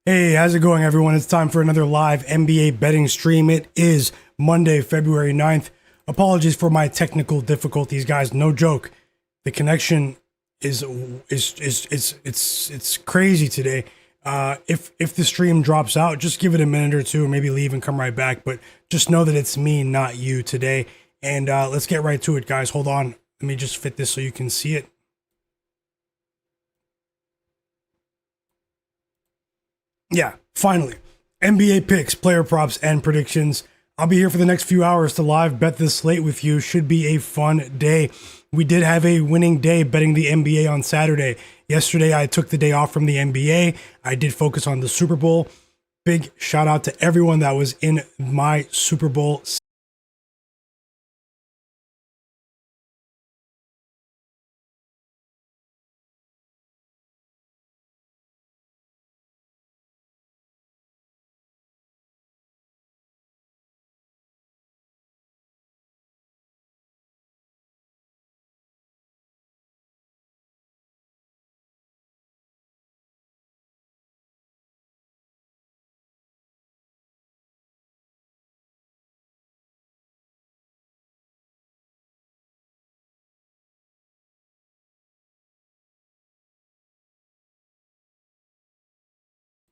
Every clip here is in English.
Hey, how's it going, everyone? It's time for another live NBA betting stream. It is Monday, February 9th. Apologies for my technical difficulties, guys. No joke. The connection is it's crazy today. If the stream drops out, just give it a minute or two, or maybe leave and come right back. But just know that it's me, not you, today. And let's get right to it, guys. Hold on. Let me just fit this so you can see it. Yeah, finally. NBA picks, player props, and predictions. I'll be here for the next few hours to live bet this slate with you. Should be a fun day. We did have a winning day betting the NBA on Saturday. Yesterday, I took the day off from the NBA. I did focus on the Super Bowl. Big shout out to everyone that was in my Super Bowl.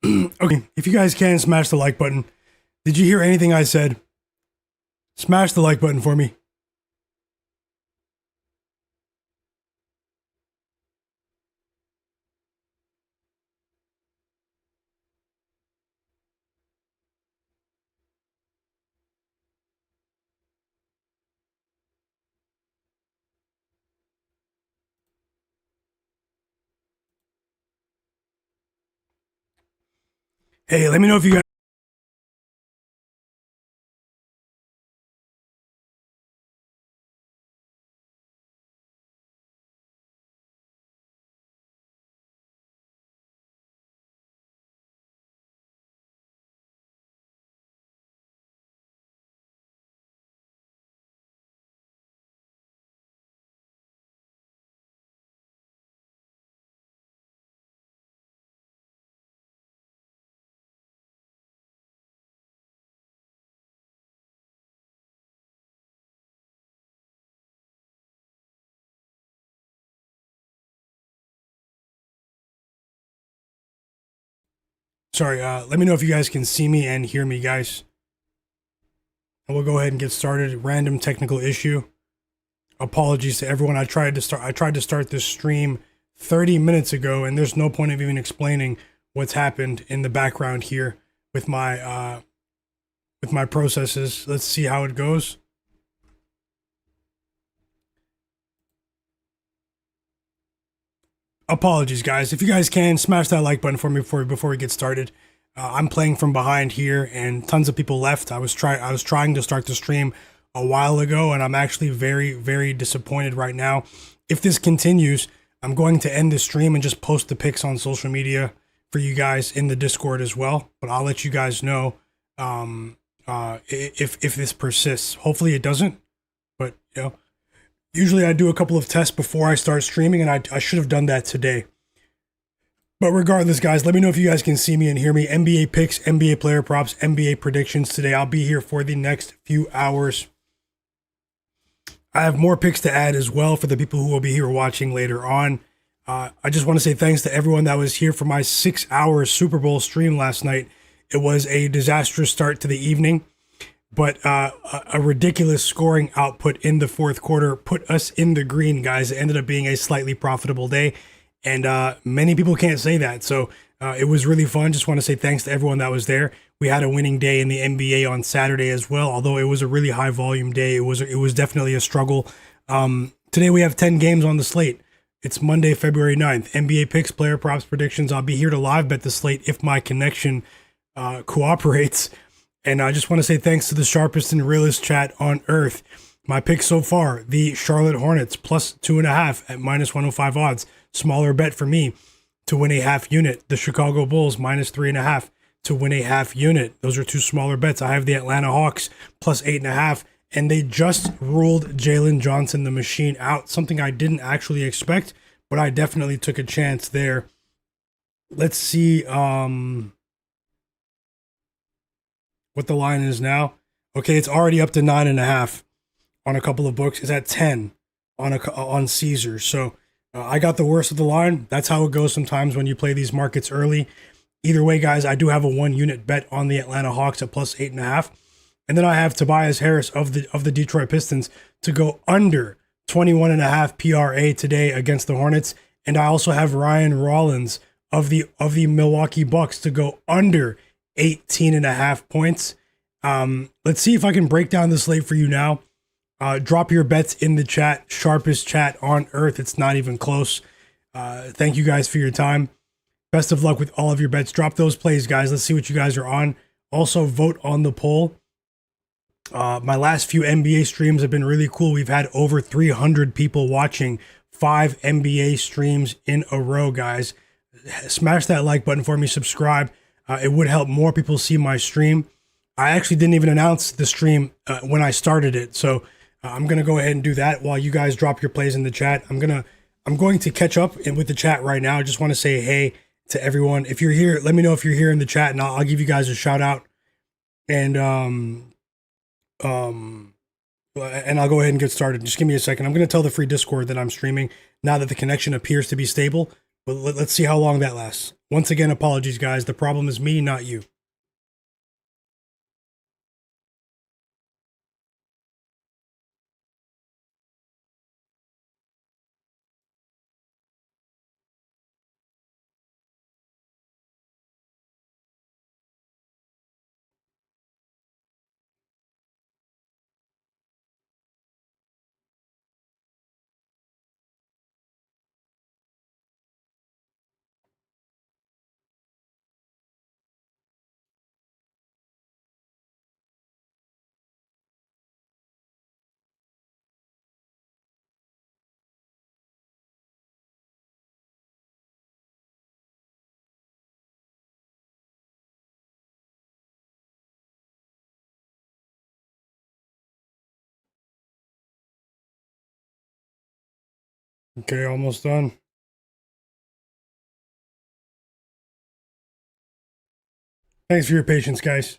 Okay, if you guys can, smash the like button. Did you hear anything I said? Smash the like button for me. Hey, let me know if you guys. Sorry, let me know if you guys can see me and hear me, guys. And we'll go ahead and get started. Random technical issue. Apologies to everyone. I tried to start this stream 30 minutes ago, and there's no point of even explaining what's happened in the background here with my processes. Let's see how it goes. Apologies, guys. If you guys can, smash that like button for me before we get started. I'm playing from behind here, and tons of people left. I was trying to start the stream a while ago, and I'm actually very disappointed right now. If this continues, I'm going to end the stream and just post the pics on social media for you guys in the Discord as well. But I'll let you guys know if this persists. Hopefully, it doesn't. But usually I do a couple of tests before I start streaming, and I should have done that today. But regardless, guys, let me know if you guys can see me and hear me. NBA picks, NBA player props, NBA predictions today. I'll be here for the next few hours. I have more picks to add as well for the people who will be here watching later on. I just want to say thanks to everyone that was here for my 6-hour Super Bowl stream last night. It was a disastrous start to the evening, but a ridiculous scoring output in the fourth quarter put us in the green, guys. It ended up being a slightly profitable day, and many people can't say that. So it was really fun. Just want to say thanks to everyone that was there. We had a winning day in the NBA on Saturday as well, although it was a really high volume day. It was definitely a struggle. Today we have 10 games on the slate. It's Monday, February 9th. NBA picks, player props, predictions. I'll be here to live bet the slate if my connection cooperates. And I just want to say thanks to the sharpest and realest chat on earth. My picks so far: the Charlotte Hornets plus 2.5 at minus 105 odds. Smaller bet for me to win a half unit. The Chicago Bulls minus 3.5 to win a half unit. Those are two smaller bets. I have the Atlanta Hawks plus 8.5, and they just ruled Jalen Johnson, the machine, out. Something I didn't actually expect, but I definitely took a chance there. Let's see. what the line is now. Okay, it's already up to 9.5 on a couple of books. It's at 10 on Caesar. So I got the worst of the line. That's how it goes sometimes when you play these markets early. Either way, guys, I do have a 1-unit bet on the Atlanta Hawks at plus 8.5. And then I have Tobias Harris of the Detroit Pistons to go under 21.5 PRA today against the Hornets. And I also have Ryan Rollins of the Milwaukee Bucks to go under 18.5 points. Let's see if I can break down the slate for you now. Drop your bets in the chat. Sharpest chat on earth. It's not even close. Thank you guys for your time. Best of luck with all of your bets. Drop those plays, guys. Let's see what you guys are on. Also, vote on the poll. My last few NBA streams have been really cool. We've had over 300 people watching 5 NBA streams in a row, guys. Smash that like button for me. Subscribe. It would help more people see my stream. I actually didn't even announce the stream when I started it, so I'm gonna go ahead and do that while you guys drop your plays in the chat. I'm going to catch up with the chat right now. I just want to say hey to everyone. If you're here, let me know if you're here in the chat, and I'll give you guys a shout out. And I'll go ahead and get started. Just give me a second. I'm gonna tell the free Discord that I'm streaming now that the connection appears to be stable. But let's see how long that lasts. Once again, apologies, guys. The problem is me, not you. Okay, almost done. Thanks for your patience, guys.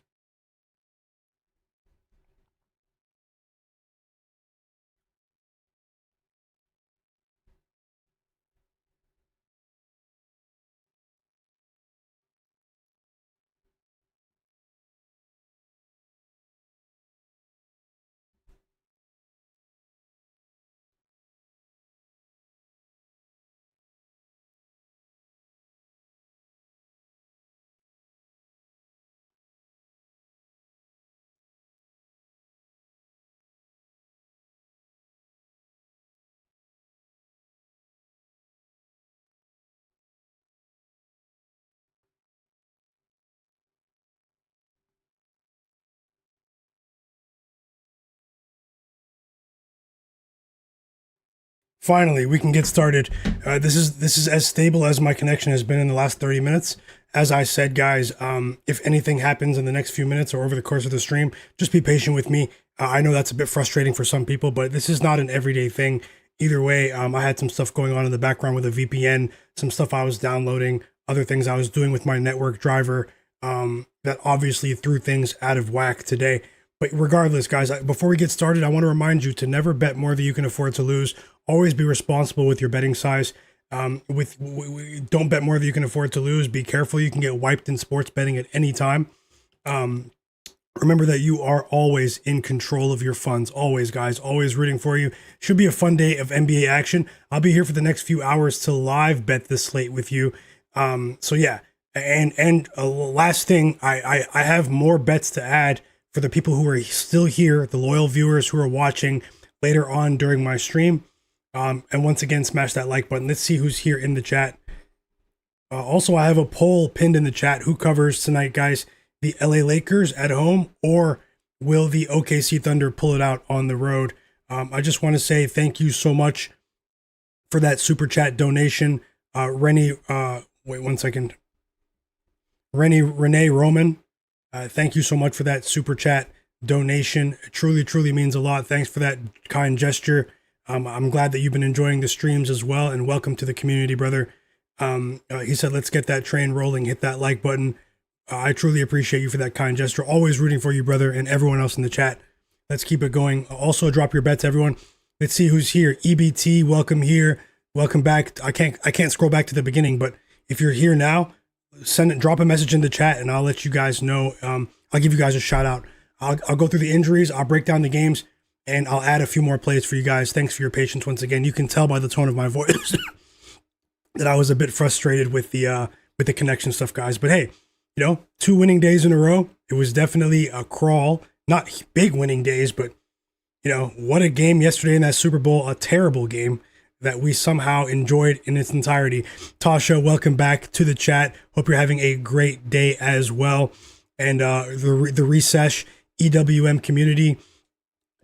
Finally, we can get started. This is as stable as my connection has been in the last 30 minutes. As I said, guys, if anything happens in the next few minutes or over the course of the stream, just be patient with me. I know that's a bit frustrating for some people, but this is not an everyday thing. Either way, I had some stuff going on in the background with a VPN, some stuff I was downloading, other things I was doing with my network driver that obviously threw things out of whack today. But regardless, guys, before we get started, I want to remind you to never bet more than you can afford to lose. Always be responsible with your betting size. Don't bet more than you can afford to lose. Be careful. You can get wiped in sports betting at any time. Remember that you are always in control of your funds. Always, guys. Always rooting for you. Should be a fun day of NBA action. I'll be here for the next few hours to live bet this slate with you. So yeah. And last thing, I have more bets to add for the people who are still here, the loyal viewers who are watching later on during my stream. And once again, smash that like button. Let's see who's here in the chat. Also, I have a poll pinned in the chat. Who covers tonight, guys? The LA Lakers at home, or will the OKC Thunder pull it out on the road? I just want to say thank you so much for that super chat donation. Renee Roman. Thank you so much for that super chat donation. It truly means a lot. Thanks for that kind gesture. I'm glad that you've been enjoying the streams as well, and welcome to the community, brother. He said, let's get that train rolling. Hit that like button. I truly appreciate you for that kind gesture. Always rooting for you, brother, and everyone else in the chat. Let's keep it going. Also, drop your bets, everyone. Let's see who's here. EBT, welcome here. Welcome back. I can't scroll back to the beginning, but if you're here now, drop a message in the chat, and I'll let you guys know. I'll give you guys a shout out. I'll go through the injuries. I'll break down the games, and I'll add a few more plays for you guys. Thanks for your patience once again. You can tell by the tone of my voice that I was a bit frustrated with the connection stuff, guys. But hey, 2 winning days in a row. It was definitely a crawl. Not big winning days, but what a game yesterday in that Super Bowl. A terrible game that we somehow enjoyed in its entirety. Tasha, welcome back to the chat. Hope you're having a great day as well. And the recess EWM community.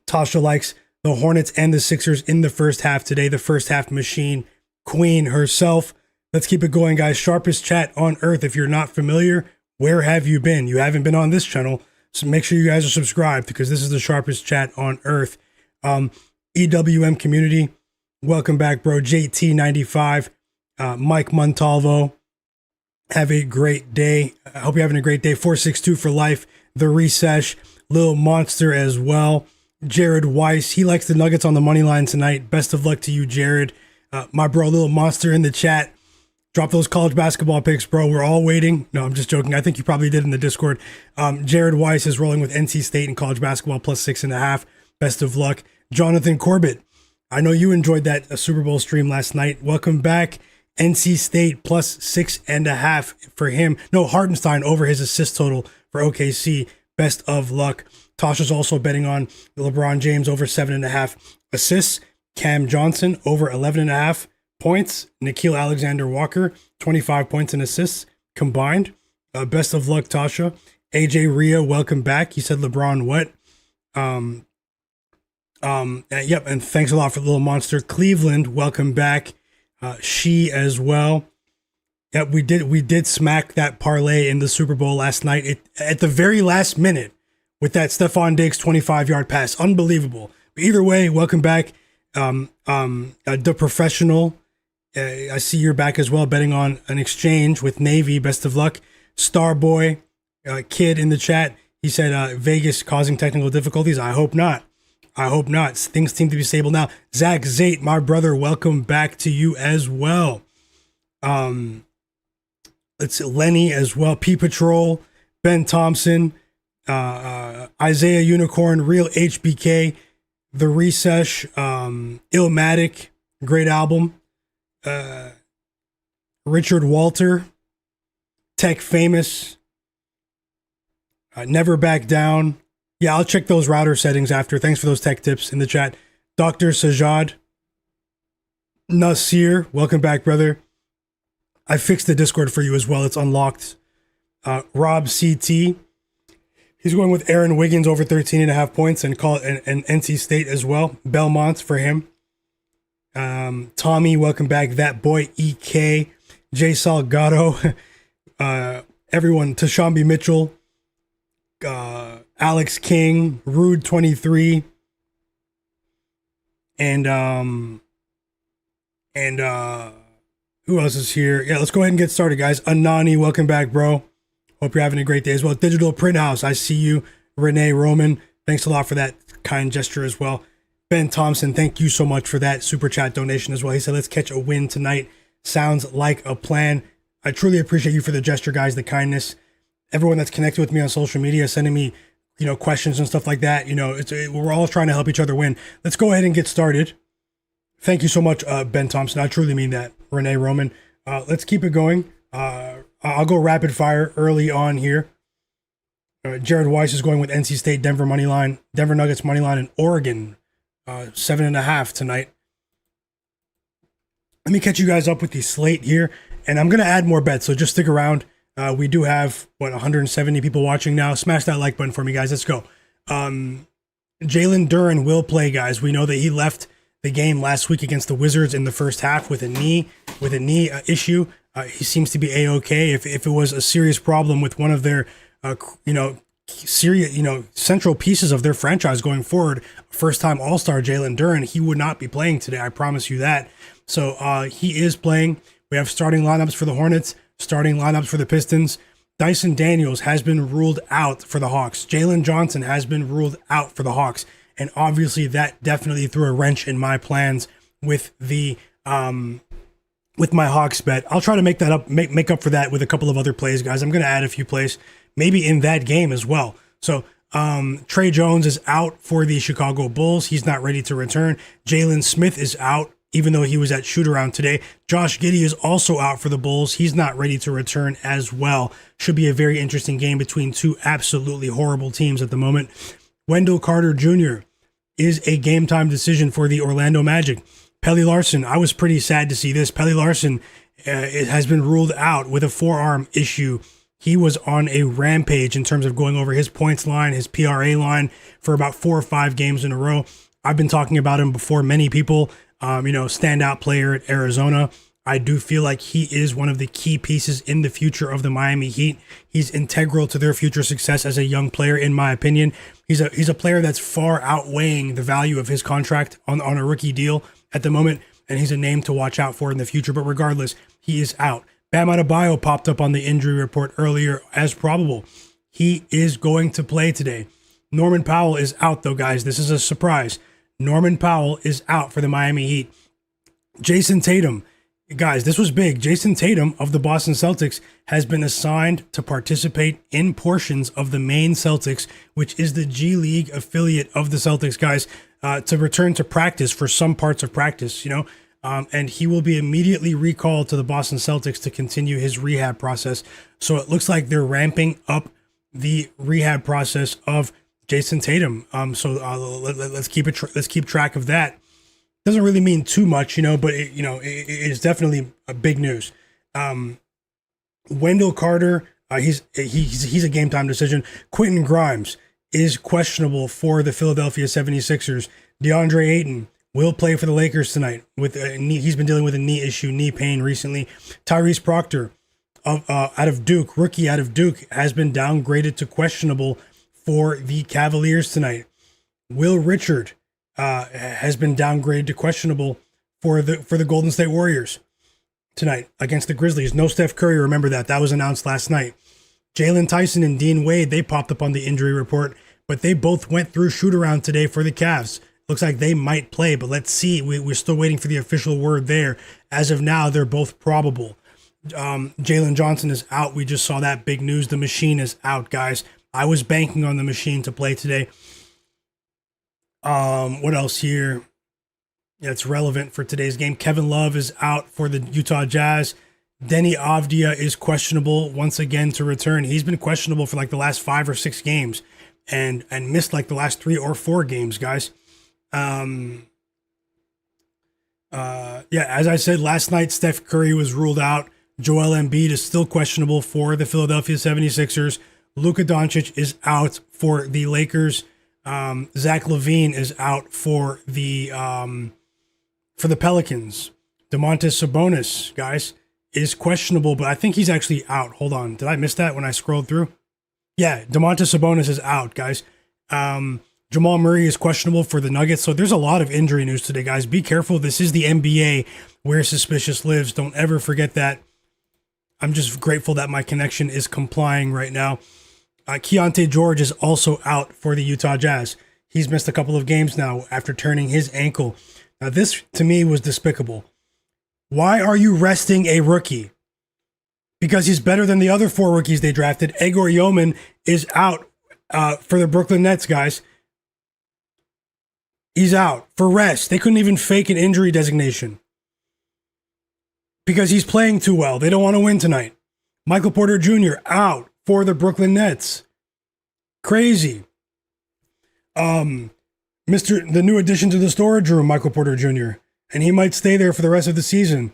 Tasha likes the Hornets and the Sixers in the first half today. The first half machine queen herself. Let's keep it going, guys. Sharpest chat on earth. If you're not familiar, where have you been? You haven't been on this channel, so make sure you guys are subscribed because this is the sharpest chat on earth. EWM community. Welcome back, bro. JT95, Mike Montalvo. Have a great day. I hope you're having a great day. 462 for life. The recess. Lil Monster as well. Jared Weiss. He likes the Nuggets on the money line tonight. Best of luck to you, Jared. My bro, Lil Monster in the chat. Drop those college basketball picks, bro. We're all waiting. No, I'm just joking. I think you probably did in the Discord. Jared Weiss is rolling with NC State in college basketball plus 6.5. Best of luck. Jonathan Corbett. I know you enjoyed that Super Bowl stream last night. Welcome back. NC State plus 6.5 for him. No, Hardenstein over his assist total for OKC. Best of luck. Tasha's also betting on LeBron James over 7.5 assists. Cam Johnson over 11.5 points. Nickeil Alexander-Walker, 25 points and assists combined. Best of luck, Tasha. AJ Rhea, welcome back. He said LeBron what? Yep, and thanks a lot for the Little Monster. Cleveland, welcome back. She as well. Yep, we did smack that parlay in the Super Bowl last night. At the very last minute with that Stephon Diggs 25-yard pass. Unbelievable. But either way, welcome back. The Professional. I see you're back as well, betting on an exchange with Navy. Best of luck. Starboy, Kid in the chat. He said Vegas causing technical difficulties. I hope not. I hope not. Things seem to be stable now. Zach Zate, my brother, welcome back to you as well. Let's see, Lenny as well. P Patrol, Ben Thompson, Isaiah Unicorn, Real HBK, The Recess, Illmatic, great album. Richard Walter, Tech Famous, Never Back Down. Yeah, I'll check those router settings after. Thanks for those tech tips in the chat. Dr. Sajad, Nasir, welcome back, brother. I fixed the Discord for you as well. It's unlocked. Rob CT, he's going with Aaron Wiggins over 13.5 points and NC State as well. Belmont for him. Tommy, welcome back. That boy EK, Jay Salgado, everyone, Tashambi Mitchell, Alex King, Rude 23, and who else is here? Yeah, let's go ahead and get started, guys. Anani, welcome back, bro. Hope you're having a great day as well. Digital Print House, I see you. Renee Roman, thanks a lot for that kind gesture as well. Ben Thompson, thank you so much for that super chat donation as well. He said, let's catch a win tonight. Sounds like a plan. I truly appreciate you for the gesture, guys, the kindness. Everyone that's connected with me on social media, sending me, questions and stuff like that. We're all trying to help each other win. Let's go ahead and get started. Thank you so much, Ben Thompson. I truly mean that. Renee Roman. Let's keep it going. I'll go rapid fire early on here. Jared Weiss is going with NC State, Denver money line, Denver Nuggets money line, and Oregon 7.5 tonight. Let me catch you guys up with the slate here, and I'm gonna add more bets, so just stick around. We do have 170 people watching now. Smash that like button for me, guys. Let's go. Jalen Duren will play, guys. We know that he left the game last week against the Wizards in the first half with a knee issue. He seems to be a-okay. If it was a serious problem with one of their central pieces of their franchise going forward, first-time All-Star Jalen Duren, he would not be playing today. I promise you that. So he is playing. We have starting lineups for the Hornets, starting lineups for the Pistons. Dyson Daniels has been ruled out for the Hawks. Jalen Johnson has been ruled out for the Hawks. And obviously that definitely threw a wrench in my plans with the with my Hawks bet. I'll try to make that up, make up for that with a couple of other plays, guys. I'm going to add a few plays, maybe in that game as well. So Trey Jones is out for the Chicago Bulls. He's not ready to return. Jalen Smith is out, even though he was at shoot-around today. Josh Giddey is also out for the Bulls. He's not ready to return as well. Should be a very interesting game between two absolutely horrible teams at the moment. Wendell Carter Jr. is a game-time decision for the Orlando Magic. Pelly Larson, I was pretty sad to see this. Pelly Larson has been ruled out with a forearm issue. He was on a rampage in terms of going over his points line, his PRA line for about 4 or 5 games in a row. I've been talking about him before. Many people, standout player at Arizona. I do feel like he is one of the key pieces in the future of the Miami Heat. He's integral to their future success as a young player, in my opinion. He's a player that's far outweighing the value of his contract on a rookie deal at the moment, and he's a name to watch out for in the future. But regardless, he is out. Bam Adebayo popped up on the injury report earlier as probable. He is going to play today. Norman Powell is out, though, guys. This is a surprise. Norman Powell is out for the Miami Heat. Jason Tatum, guys, this was big. Jason Tatum of the Boston Celtics has been assigned to participate in portions of the Maine Celtics, which is the G League affiliate of the Celtics, guys, to return to practice for some parts of practice, and he will be immediately recalled to the Boston Celtics to continue his rehab process. So it looks like they're ramping up the rehab process of Jason Tatum. Let's keep track of that. Doesn't really mean too much, but it is definitely a big news. Wendell Carter, he's a game time decision. Quentin Grimes is questionable for the Philadelphia 76ers. DeAndre Ayton will play for the Lakers tonight with a knee. He's been dealing with a knee issue, knee pain recently. Tyrese Proctor out of Duke, rookie out of Duke, has been downgraded to questionable for the Cavaliers tonight. Will Richard has been downgraded to questionable for the Golden State Warriors tonight against the Grizzlies. No Steph Curry, remember that. That was announced last night. Jalen Tyson and Dean Wade, they popped up on the injury report, but they both went through shoot-around today for the Cavs. Looks like they might play, but let's see. We're still waiting for the official word there. As of now, they're both probable. Jalen Johnson is out. We just saw that big news. The machine is out, guys. I was banking on the machine to play today. What else here? Yeah, it's relevant for today's game. Kevin Love is out for the Utah Jazz. Denny Avdia is questionable once again to return. He's been questionable for like the last 5 or 6 games and missed like the last 3 or 4 games, guys. As I said last night, Steph Curry was ruled out. Joel Embiid is still questionable for the Philadelphia 76ers. Luka Doncic is out for the Lakers. Zach LaVine is out for the Pelicans. Domantas Sabonis, guys, is questionable, but I think he's actually out. Hold on. Did I miss that when I scrolled through? Yeah, Domantas Sabonis is out, guys. Jamal Murray is questionable for the Nuggets. So there's a lot of injury news today, guys. Be careful. This is the NBA where suspicious lives. Don't ever forget that. I'm just grateful that my connection is complying right now. Keontae George is also out for the Utah Jazz. He's missed a couple of games now after turning his ankle. Now, this to me was despicable. Why are you resting a rookie? Because he's better than the other 4 rookies they drafted. Egor Yeoman is out for the Brooklyn Nets, guys. He's out for rest. They couldn't even fake an injury designation because he's playing too well. They don't want to win tonight. Michael Porter Jr. out for the Brooklyn Nets. Crazy. The new addition to the storage room, Michael Porter Jr., and he might stay there for the rest of the season.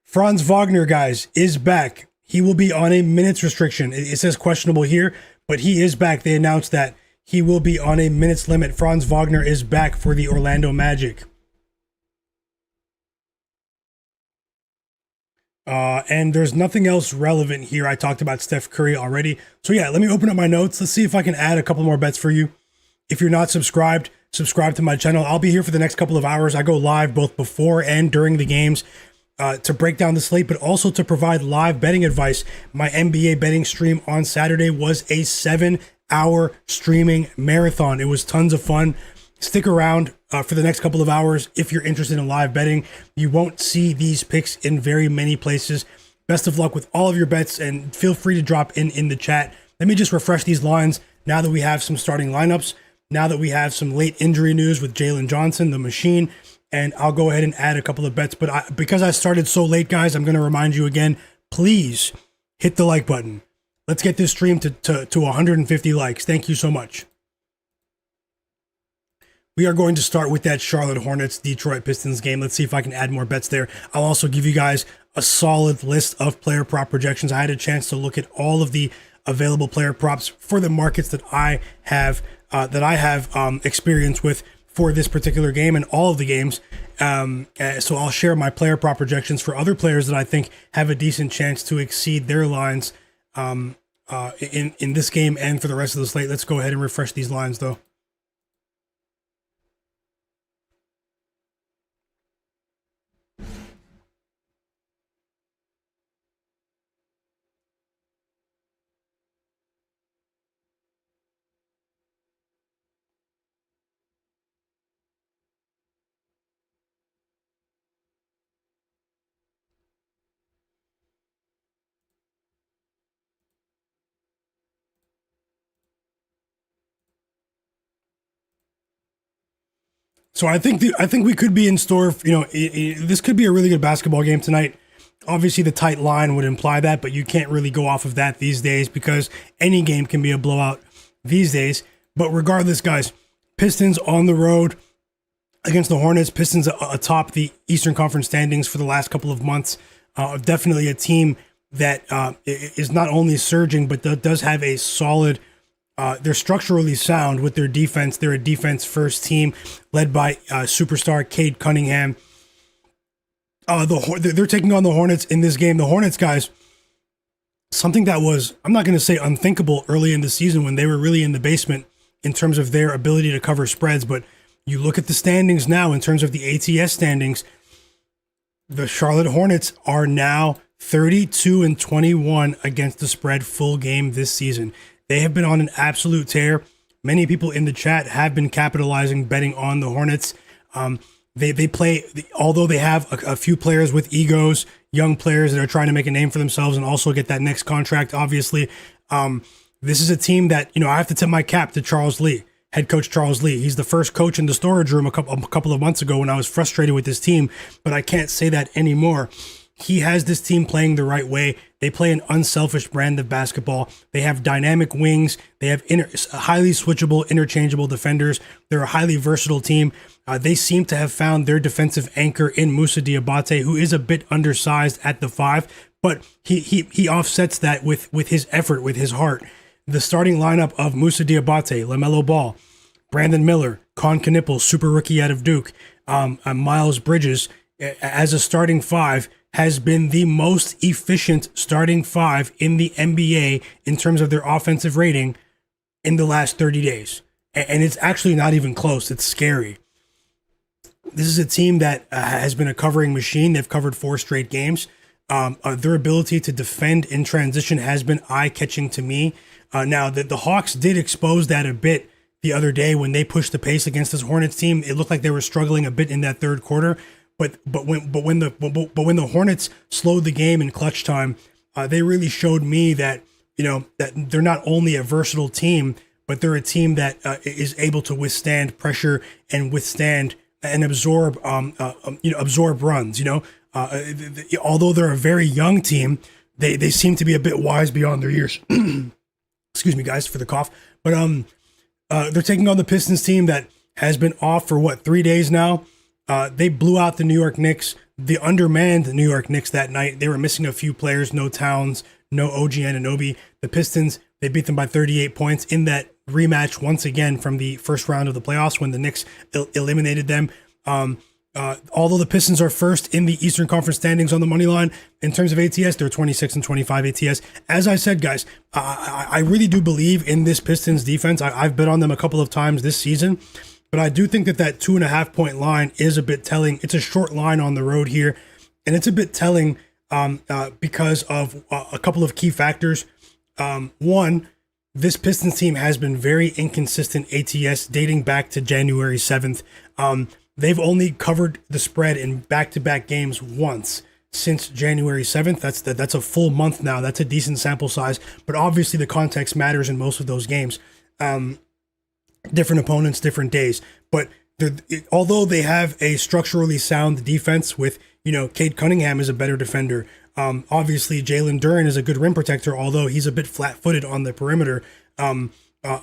Franz Wagner, guys, is back. He will be on a minutes restriction. It says questionable here, but he is back. They announced that he will be on a minutes limit. Franz Wagner is back for the Orlando Magic. And there's nothing else relevant here. I talked about Steph Curry already. So yeah, let me open up my notes. Let's see if I can add a couple more bets for you. If you're not subscribed, subscribe to my channel. I'll be here for the next couple of hours. I go live both before and during the games. to break down the slate, but also to provide live betting advice. My NBA betting stream on Saturday was a 7-hour streaming marathon. It was tons of fun. Stick around for the next couple of hours if you're interested in live betting. You won't see these picks in very many places. Best of luck with all of your bets, and feel free to drop in the chat. Let me just refresh these lines now that we have some starting lineups, now that we have some late injury news with Jalen Johnson, the machine, and I'll go ahead and add a couple of bets. But because I started so late, guys, I'm going to remind you again, please hit the like button. Let's get this stream to 150 likes. Thank you so much. We are going to start with that Charlotte Hornets Detroit Pistons game. Let's see if I can add more bets there. I'll also give you guys a solid list of player prop projections. I had a chance to look at all of the available player props for the markets that I have experience with for this particular game and all of the games. So I'll share my player prop projections for other players that I think have a decent chance to exceed their lines in this game and for the rest of the slate. Let's go ahead and refresh these lines though. So I think we could be in store. This could be a really good basketball game tonight. Obviously, the tight line would imply that, but you can't really go off of that these days because any game can be a blowout these days. But regardless, guys, Pistons on the road against the Hornets. Pistons atop the Eastern Conference standings for the last couple of months. Definitely a team that is not only surging, but does have a solid. They're structurally sound with their defense. They're a defense-first team led by superstar Cade Cunningham. They're taking on the Hornets in this game. The Hornets, guys, something that was, I'm not going to say unthinkable early in the season when they were really in the basement in terms of their ability to cover spreads, but you look at the standings now in terms of the ATS standings, the Charlotte Hornets are now 32-21 against the spread full game this season. They have been on an absolute tear. Many people in the chat have been capitalizing, betting on the Hornets. They play, although they have a few players with egos, young players that are trying to make a name for themselves and also get that next contract, obviously. This is a team that, I have to tip my cap to Charles Lee, head coach Charles Lee. He's the first coach in the storage room a couple of months ago when I was frustrated with this team, but I can't say that anymore. He has this team playing the right way. They play an unselfish brand of basketball. They have dynamic wings. They have highly switchable, interchangeable defenders. They're a highly versatile team. They seem to have found their defensive anchor in Moussa Diabate, who is a bit undersized at the 5, but he offsets that with his effort, with his heart. The starting lineup of Moussa Diabate, Lamelo Ball, Brandon Miller, Con Knipple, super rookie out of Duke, Miles Bridges, as a starting 5, has been the most efficient starting 5 in the NBA in terms of their offensive rating in the last 30 days. And it's actually not even close. It's scary. This is a team that has been a covering machine. They've covered 4 straight games. Their ability to defend in transition has been eye-catching to me. Now, the Hawks did expose that a bit the other day when they pushed the pace against this Hornets team. It looked like they were struggling a bit in that third quarter. But when the Hornets slowed the game in clutch time, they really showed me that that they're not only a versatile team, but they're a team that is able to withstand pressure and withstand and absorb runs. Although they're a very young team, they seem to be a bit wise beyond their years. Excuse me, guys, for the cough. But they're taking on the Pistons team that has been off for 3 days now. They blew out the New York Knicks, the undermanned New York Knicks that night. They were missing a few players, no Towns, no OG Anunoby. The Pistons, they beat them by 38 points in that rematch once again from the first round of the playoffs when the Knicks eliminated them. Although the Pistons are first in the Eastern Conference standings on the money line, in terms of ATS, they're 26-25 ATS. As I said, guys, I really do believe in this Pistons defense. I've bet on them a couple of times this season. But I do think that 2.5 point line is a bit telling. It's a short line on the road here. And it's a bit telling because of a couple of key factors. One, this Pistons team has been very inconsistent ATS dating back to January 7th. They've only covered the spread in back-to-back games once since January 7th. That's a full month now. That's a decent sample size, but obviously the context matters in most of those games. Different opponents, different days. But although they have a structurally sound defense with, Cade Cunningham is a better defender. Obviously, Jalen Duren is a good rim protector, although he's a bit flat-footed on the perimeter.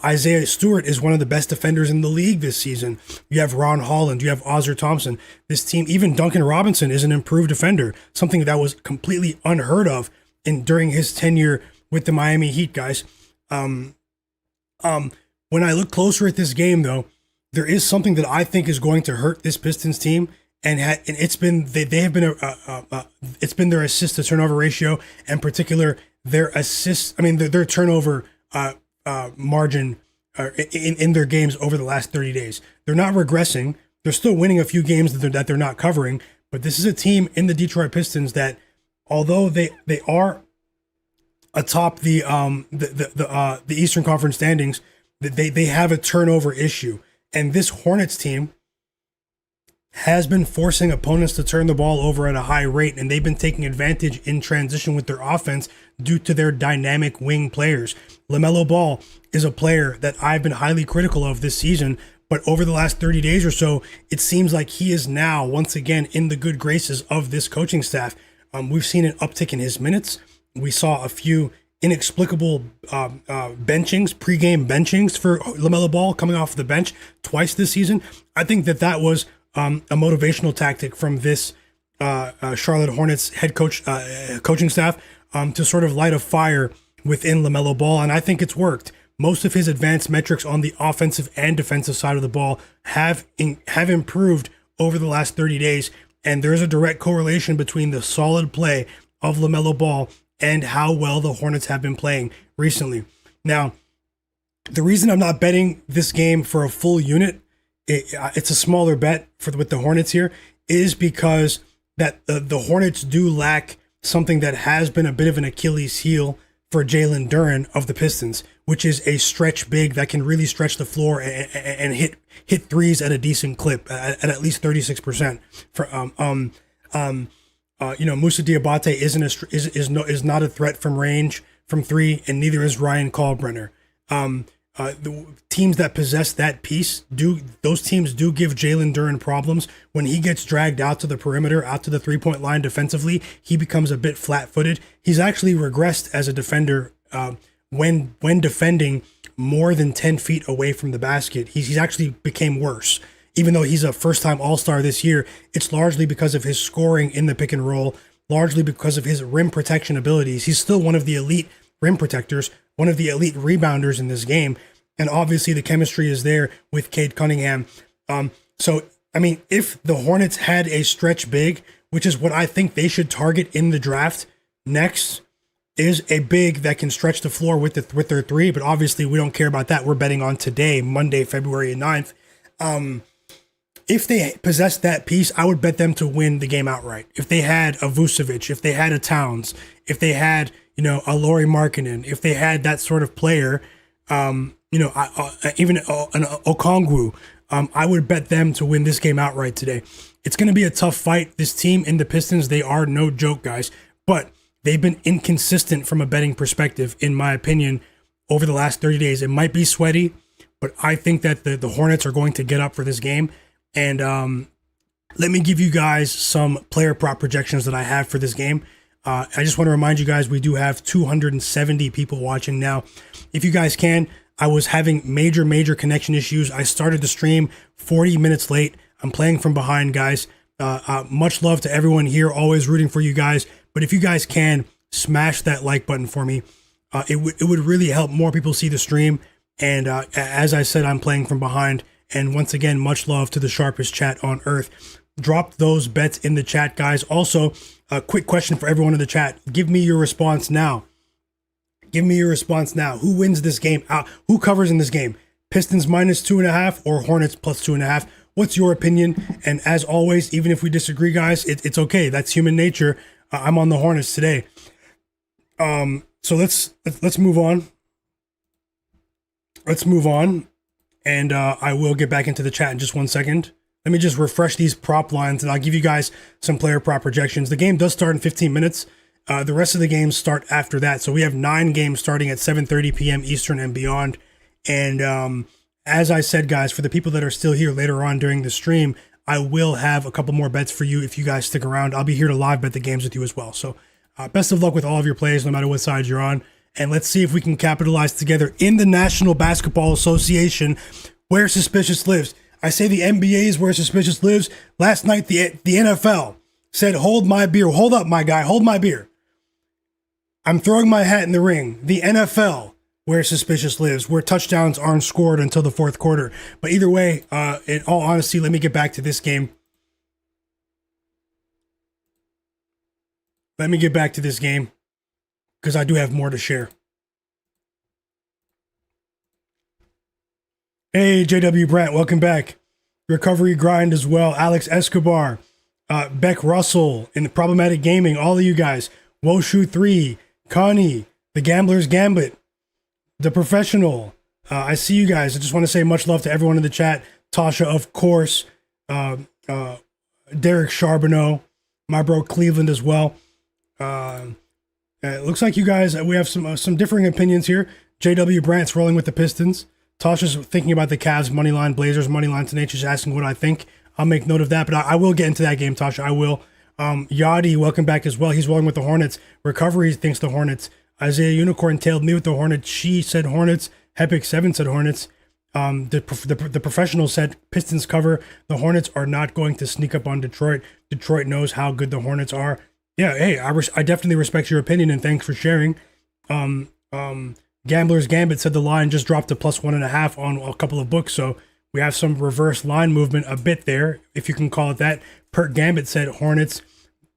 Isaiah Stewart is one of the best defenders in the league this season. You have Ron Holland, you have Ozzer Thompson. This team, even Duncan Robinson is an improved defender, something that was completely unheard of during his tenure with the Miami Heat, guys. When I look closer at this game, though, there is something that I think is going to hurt this Pistons team, and it's been it's been their assist to turnover ratio, and in particular their their turnover margin in their games over the last 30 days. They're not regressing. They're still winning a few games that they're not covering, but this is a team in the Detroit Pistons that, although they are atop the Eastern Conference standings, they have a turnover issue. And this Hornets team has been forcing opponents to turn the ball over at a high rate, and they've been taking advantage in transition with their offense due to their dynamic wing players. Lamelo Ball is a player that I've been highly critical of this season, but over the last 30 days or so, it seems like he is now once again in the good graces of this coaching staff. We've seen an uptick in his minutes. We saw a few inexplicable pregame benchings for Lamelo Ball coming off the bench twice this season. I think that was a motivational tactic from this Charlotte Hornets head coaching staff to sort of light a fire within Lamelo Ball, and I think it's worked. Most of his advanced metrics on the offensive and defensive side of the ball have improved over the last 30 days, and there's a direct correlation between the solid play of Lamelo Ball and how well the Hornets have been playing recently. Now, the reason I'm not betting this game for a full unit, it's a smaller bet with the Hornets here, is because that the Hornets do lack something that has been a bit of an Achilles heel for Jalen Duren of the Pistons, which is a stretch big that can really stretch the floor and hit threes at a decent clip at least 36%. Moussa Diabate is not a threat from range from three, and neither is Ryan Kalkbrenner. The teams that possess that piece those teams do give Jalen Duren problems. When he gets dragged out to the perimeter, out to the 3-point line defensively, he becomes a bit flat-footed. He's actually regressed as a defender when defending more than 10 feet away from the basket. He's actually became worse. Even though he's a first-time All-Star this year, it's largely because of his scoring in the pick and roll, largely because of his rim protection abilities. He's still one of the elite rim protectors, one of the elite rebounders in this game, and obviously the chemistry is there with Cade Cunningham. If the Hornets had a stretch big, which is what I think they should target in the draft next, is a big that can stretch the floor with their three, but obviously we don't care about that. We're betting on today, Monday, February 9th. If they possessed that piece, I would bet them to win the game outright. If they had a Vucevic, if they had a Towns, if they had, a Lauri Markkanen, if they had that sort of player, even an Okongwu, I would bet them to win this game outright today. It's going to be a tough fight. This team in the Pistons, they are no joke, guys, but they've been inconsistent from a betting perspective, in my opinion, over the last 30 days. It might be sweaty, but I think that the Hornets are going to get up for this game. And let me give you guys some player prop projections that I have for this game. I just want to remind you guys, we do have 270 people watching now. If you guys can, I was having major connection issues. I started the stream 40 minutes late. I'm playing from behind, guys. Much love to everyone here, always rooting for you guys. But if you guys can, smash that like button for me. It would really help more people see the stream. And as I said, I'm playing from behind. And once again, much love to the sharpest chat on earth. Drop those bets in the chat, guys. Also, a quick question for everyone in the chat. Give me your response now. Who wins this game? Who covers in this game? Pistons -2.5 or Hornets +2.5? What's your opinion? And as always, even if we disagree, guys, it's okay. That's human nature. I'm on the Hornets today. So let's move on. Let's move on. And I will get back into the chat in just 1 second. Let me just refresh these prop lines, and I'll give you guys some player prop projections. The game does start in 15 minutes. The rest of the games start after that. So we have 9 games starting at 7:30 p.m. Eastern and beyond. And as I said, guys, for the people that are still here later on during the stream, I will have a couple more bets for you if you guys stick around. I'll be here to live bet the games with you as well. So best of luck with all of your plays, no matter what side you're on. And let's see if we can capitalize together in the National Basketball Association, where suspicious lives. I say the NBA is where suspicious lives. Last night, the NFL said, hold my beer. Hold up, my guy. Hold my beer. I'm throwing my hat in the ring. The NFL, where suspicious lives, where touchdowns aren't scored until the fourth quarter. But either way, in all honesty, let me get back to this game. Let me get back to this game, because I do have more to share. Hey, JW Brandt, welcome back. Recovery Grind as well. Alex Escobar, Beck Russell, in the Problematic Gaming, all of you guys. Woshu3, Connie, The Gambler's Gambit, The Professional. I see you guys. I just want to say much love to everyone in the chat. Tasha, of course. Derek Charbonneau, my bro Cleveland as well. It looks like you guys, we have some differing opinions here. JW Brandt's rolling with the Pistons. Tasha's thinking about the Cavs money line, Blazers money line. Tanecha's asking what I think. I'll make note of that, but I will get into that game, Tasha. I will. Yadi, welcome back as well. He's rolling with the Hornets. Recovery thinks the Hornets. Isaiah Unicorn tailed me with the Hornets. She said Hornets. Hepic7 said Hornets. The Professional said Pistons cover. The Hornets are not going to sneak up on Detroit. Detroit knows how good the Hornets are. Yeah, hey, I definitely respect your opinion, and thanks for sharing. Gambler's Gambit said the line just dropped to +1.5 on a couple of books, so we have some reverse line movement a bit there, if you can call it that. Pert Gambit said Hornets.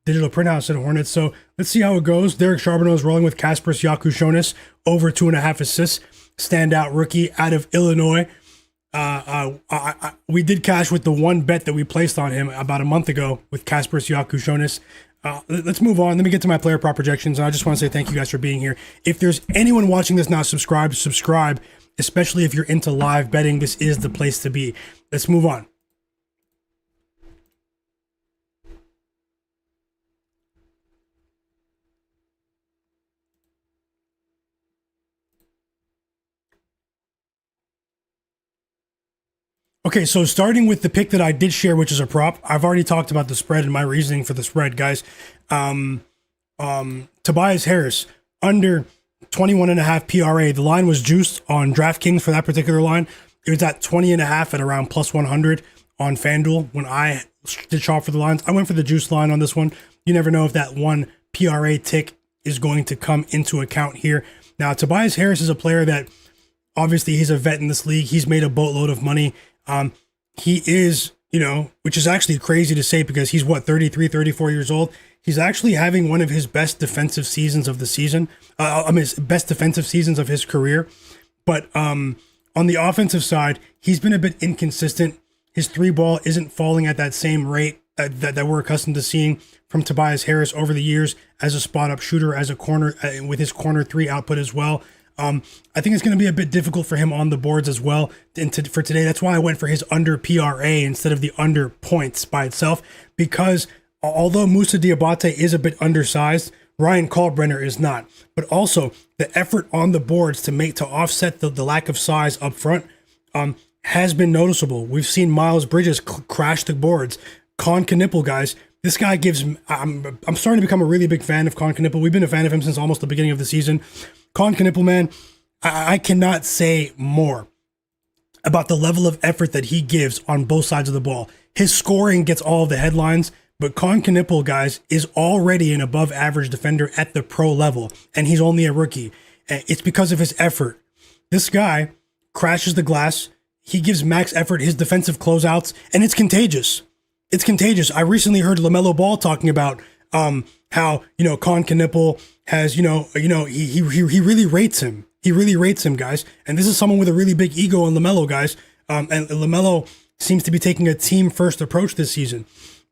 Digital Printhouse said Hornets. So let's see how it goes. Derek Charbonneau is rolling with Kasparas Yakushonis, over 2.5 assists. Standout rookie out of Illinois. We did cash with the one bet that we placed on him about a month ago with Kasparas Yakushonis. Let's move on. Let me get to my player prop projections. And I just want to say thank you guys for being here. If there's anyone watching this not subscribed, subscribe, especially if you're into live betting. This is the place to be. Let's move on. Okay, so starting with the pick that I did share, which is a prop. I've already talked about the spread and my reasoning for the spread, guys. Tobias Harris, under 21.5 PRA. The line was juiced on DraftKings for that particular line. It was at 20.5 at around +100 on FanDuel when I did shop for the lines. I went for the juice line on this one. You never know if that one PRA tick is going to come into account here. Now, Tobias Harris is a player that, obviously, he's a vet in this league. He's made a boatload of money. He is, which is actually crazy to say because he's 33, 34 years old. He's actually having one of his best defensive seasons of the season. His best defensive seasons of his career. But on the offensive side, he's been a bit inconsistent. His three ball isn't falling at that same rate that we're accustomed to seeing from Tobias Harris over the years as a spot up shooter, as a corner, with his corner three output as well. I think it's going to be a bit difficult for him on the boards as well for today. That's why I went for his under PRA instead of the under points by itself, because although Moussa Diabate is a bit undersized, Ryan Kalkbrenner is not. But also the effort on the boards to offset the lack of size up front has been noticeable. We've seen Miles Bridges crash the boards. Con Knipple, guys. This guy gives. I'm starting to become a really big fan of Con Knipple. We've been a fan of him since almost the beginning of the season. Con Knipple, man, I cannot say more about the level of effort that he gives on both sides of the ball. His scoring gets all of the headlines, but Con Knipple, guys, is already an above average defender at the pro level, and he's only a rookie. It's because of his effort. This guy crashes the glass. He gives max effort, his defensive closeouts, and it's contagious. It's contagious. I recently heard Lamelo Ball talking about how Con Knipple has he really rates him. He really rates him, guys. And this is someone with a really big ego on LaMelo, guys. And LaMelo seems to be taking a team first approach this season.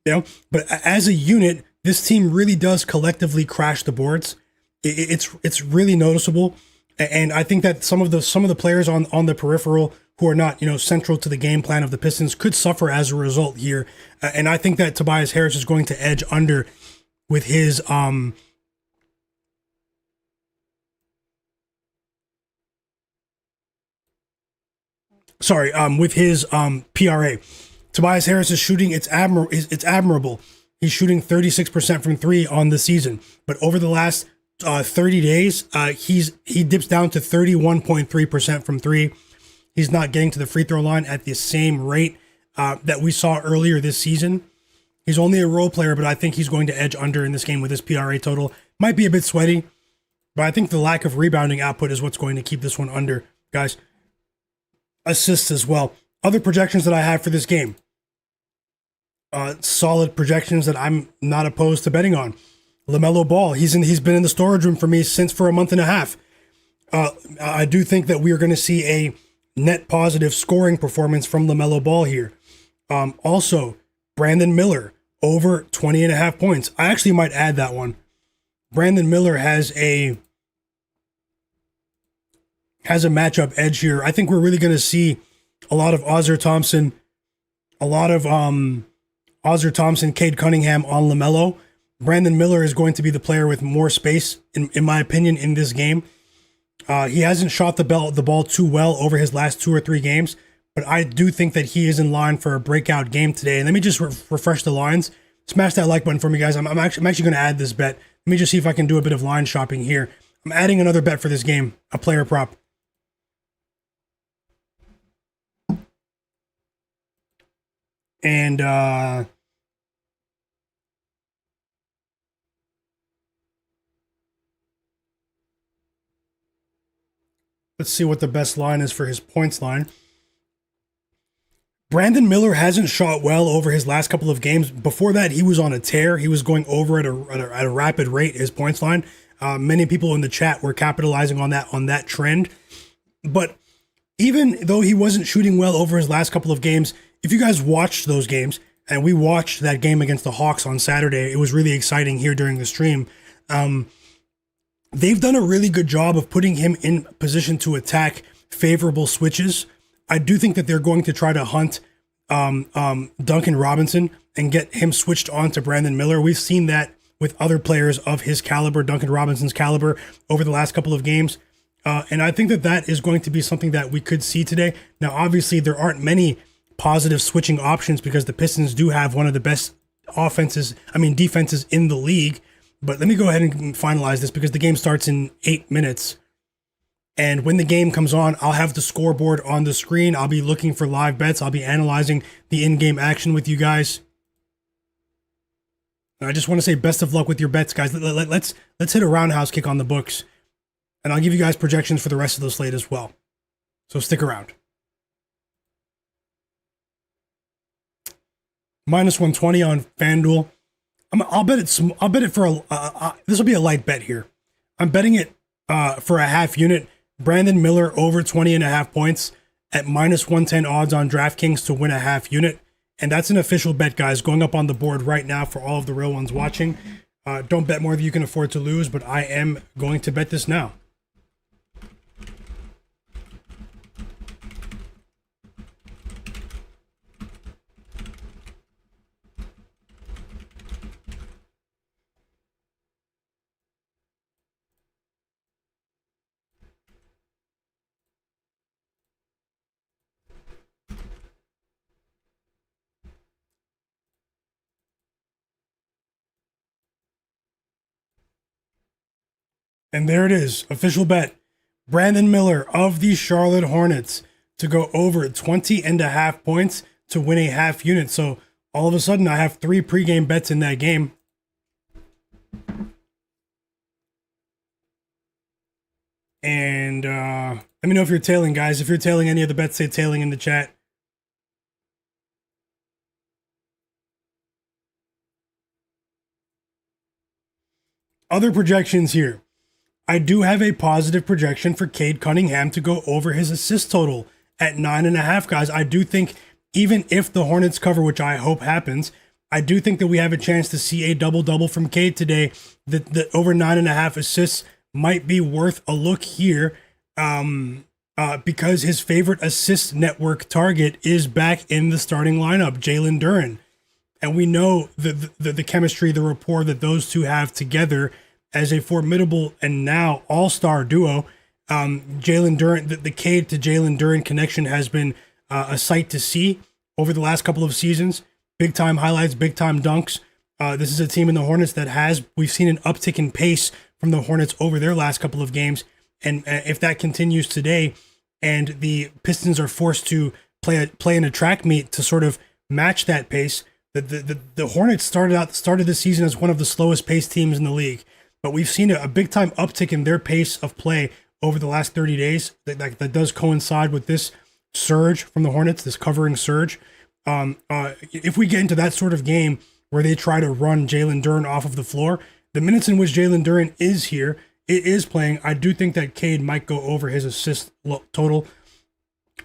But as a unit, this team really does collectively crash the boards. It's really noticeable, and I think that some of the players on the peripheral who are not central to the game plan of the Pistons could suffer as a result here. And I think that Tobias Harris is going to edge under with his PRA. Tobias Harris is shooting, it's admirable. He's shooting 36% from three on the season, but over the last 30 days, he dips down to 31.3% from three. He's not getting to the free throw line at the same rate that we saw earlier this season. He's only a role player, but I think he's going to edge under in this game with his PRA total. Might be a bit sweaty, but I think the lack of rebounding output is what's going to keep this one under, guys. Assists as well. Other projections that I have for this game. Solid projections that I'm not opposed to betting on. Lamelo Ball, he's been in the storage room for me for a month and a half. I do think that we are going to see a net positive scoring performance from Lamelo Ball here. Also, Brandon Miller, over 20.5 points. I actually might add that one. Brandon Miller has a matchup edge here. I think we're really going to see a lot of Ozzer Thompson, Cade Cunningham on LaMelo. Brandon Miller is going to be the player with more space, in my opinion, in this game. He hasn't shot the ball too well over his last 2 or 3 games, but I do think that he is in line for a breakout game today. And let me just refresh the lines. Smash that like button for me, guys. I'm actually going to add this bet. Let me just see if I can do a bit of line shopping here. I'm adding another bet for this game, a player prop. And let's see what the best line is for his points line. Brandon Miller hasn't shot well over his last couple of games. Before that, he was on a tear. He was going over at a rapid rate, his points line. Many people in the chat were capitalizing on that trend. But even though he wasn't shooting well over his last couple of games, if you guys watched those games, and we watched that game against the Hawks on Saturday, it was really exciting here during the stream. They've done a really good job of putting him in position to attack favorable switches. I do think that they're going to try to hunt Duncan Robinson and get him switched on to Brandon Miller. We've seen that with other players of his caliber, Duncan Robinson's caliber, over the last couple of games. And I think that is going to be something that we could see today. Now, obviously, there aren't many positive switching options because the Pistons do have one of the best defenses in the league. But let me go ahead and finalize this because the game starts in 8 minutes. And when the game comes on, I'll have the scoreboard on the screen. I'll be looking for live bets. I'll be analyzing the in-game action with you guys. And I just want to say best of luck with your bets, guys. Let's hit a roundhouse kick on the books. And I'll give you guys projections for the rest of the slate as well. So stick around. Minus 120 on FanDuel. I'll bet it for this will be a light bet here. I'm betting it for a half unit. Brandon Miller over 20.5 points at minus 110 odds on DraftKings to win a half unit. And that's an official bet, guys, going up on the board right now for all of the real ones watching. Don't bet more than you can afford to lose, but I am going to bet this now. And there it is, official bet. Brandon Miller of the Charlotte Hornets to go over 20.5 points to win a half unit. So all of a sudden I have 3 pregame bets in that game. And let me know if you're tailing, guys. If you're tailing any of the bets, say tailing in the chat. Other projections here. I do have a positive projection for Cade Cunningham to go over his assist total at 9.5, guys. I do think even if the Hornets cover, which I hope happens, I do think that we have a chance to see a double-double from Cade today. The over 9.5 assists might be worth a look here, because his favorite assist network target is back in the starting lineup, Jalen Duren. And we know the chemistry, the rapport that those two have together as a formidable and now all-star duo. Jalen Duren, the Cade to Jalen Duren connection has been a sight to see over the last couple of seasons. Big time highlights, big time dunks. This is a team in the Hornets that we've seen an uptick in pace from the Hornets over their last couple of games. And if that continues today and the Pistons are forced to play in a track meet to sort of match that pace, the Hornets started the season as one of the slowest paced teams in the league. But we've seen a big time uptick in their pace of play over the last 30 days. That does coincide with this surge from the Hornets, this covering surge. If we get into that sort of game where they try to run Jalen Duren off of the floor, the minutes in which Jalen Duren is here, it is playing, I do think that Cade might go over his assist total.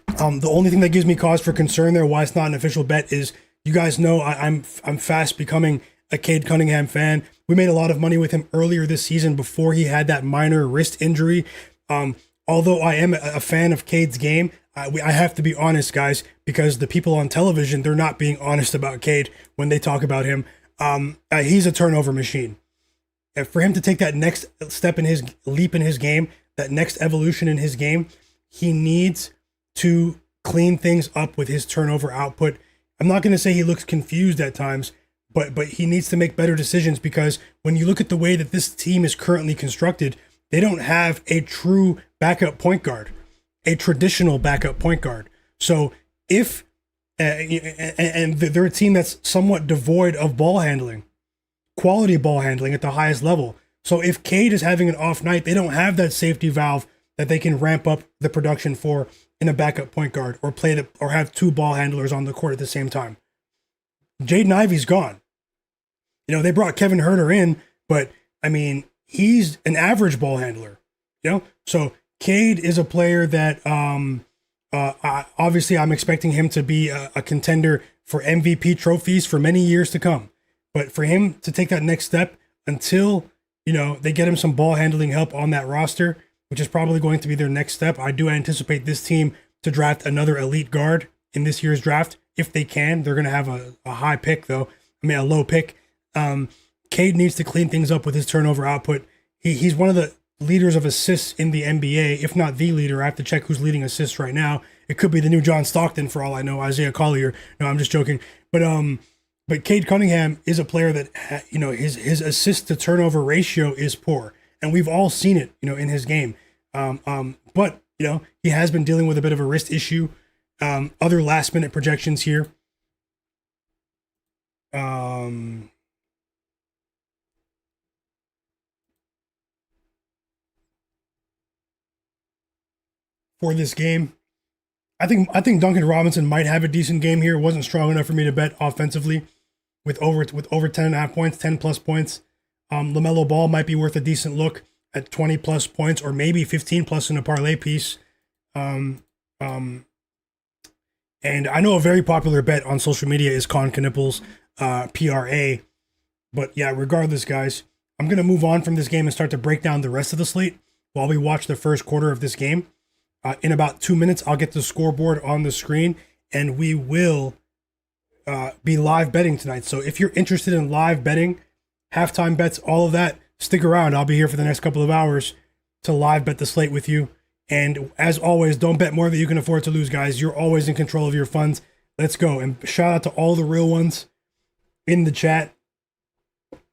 The only thing that gives me cause for concern there, why it's not an official bet, is you guys know I'm fast becoming a Cade Cunningham fan. We made a lot of money with him earlier this season before he had that minor wrist injury. Although I am a fan of Cade's game, I have to be honest, guys, because the people on television, they're not being honest about Cade when they talk about him. He's a turnover machine. And for him to take that next step in his leap in his game, that next evolution in his game, he needs to clean things up with his turnover output. I'm not going to say he looks confused at times, but he needs to make better decisions, because when you look at the way that this team is currently constructed, they don't have a true backup point guard, a traditional backup point guard. So if, and they're a team that's somewhat devoid of ball handling, quality ball handling at the highest level. So if Cade is having an off night, they don't have that safety valve that they can ramp up the production for in a backup point guard, or or have two ball handlers on the court at the same time. Jaden Ivey's gone. They brought Kevin Huerter in, but I mean, he's an average ball handler. So Cade is a player that obviously I'm expecting him to be a contender for MVP trophies for many years to come. But for him to take that next step until, they get him some ball handling help on that roster, which is probably going to be their next step. I do anticipate this team to draft another elite guard in this year's draft. If they can, they're going to have a high pick, though. A low pick. Cade needs to clean things up with his turnover output. He's one of the leaders of assists in the NBA, if not the leader. I have to check who's leading assists right now. It could be the new John Stockton for all I know, Isaiah Collier. No, I'm just joking. But Cade Cunningham is a player that, his assist to turnover ratio is poor. And we've all seen it, in his game. But he has been dealing with a bit of a wrist issue. Other last minute projections here. For this game, I think Duncan Robinson might have a decent game here. It wasn't strong enough for me to bet offensively with over 10.5 points, 10 plus points. Lamelo Ball might be worth a decent look at 20 plus points, or maybe 15 plus in a parlay piece. And I know a very popular bet on social media is Con Knipples, PRA. But yeah, regardless, guys, I'm going to move on from this game and start to break down the rest of the slate while we watch the first quarter of this game. In about 2 minutes, I'll get the scoreboard on the screen, and we will be live betting tonight. So if you're interested in live betting, halftime bets, all of that, stick around. I'll be here for the next couple of hours to live bet the slate with you. And as always, don't bet more than you can afford to lose, guys. You're always in control of your funds. Let's go. And shout out to all the real ones in the chat.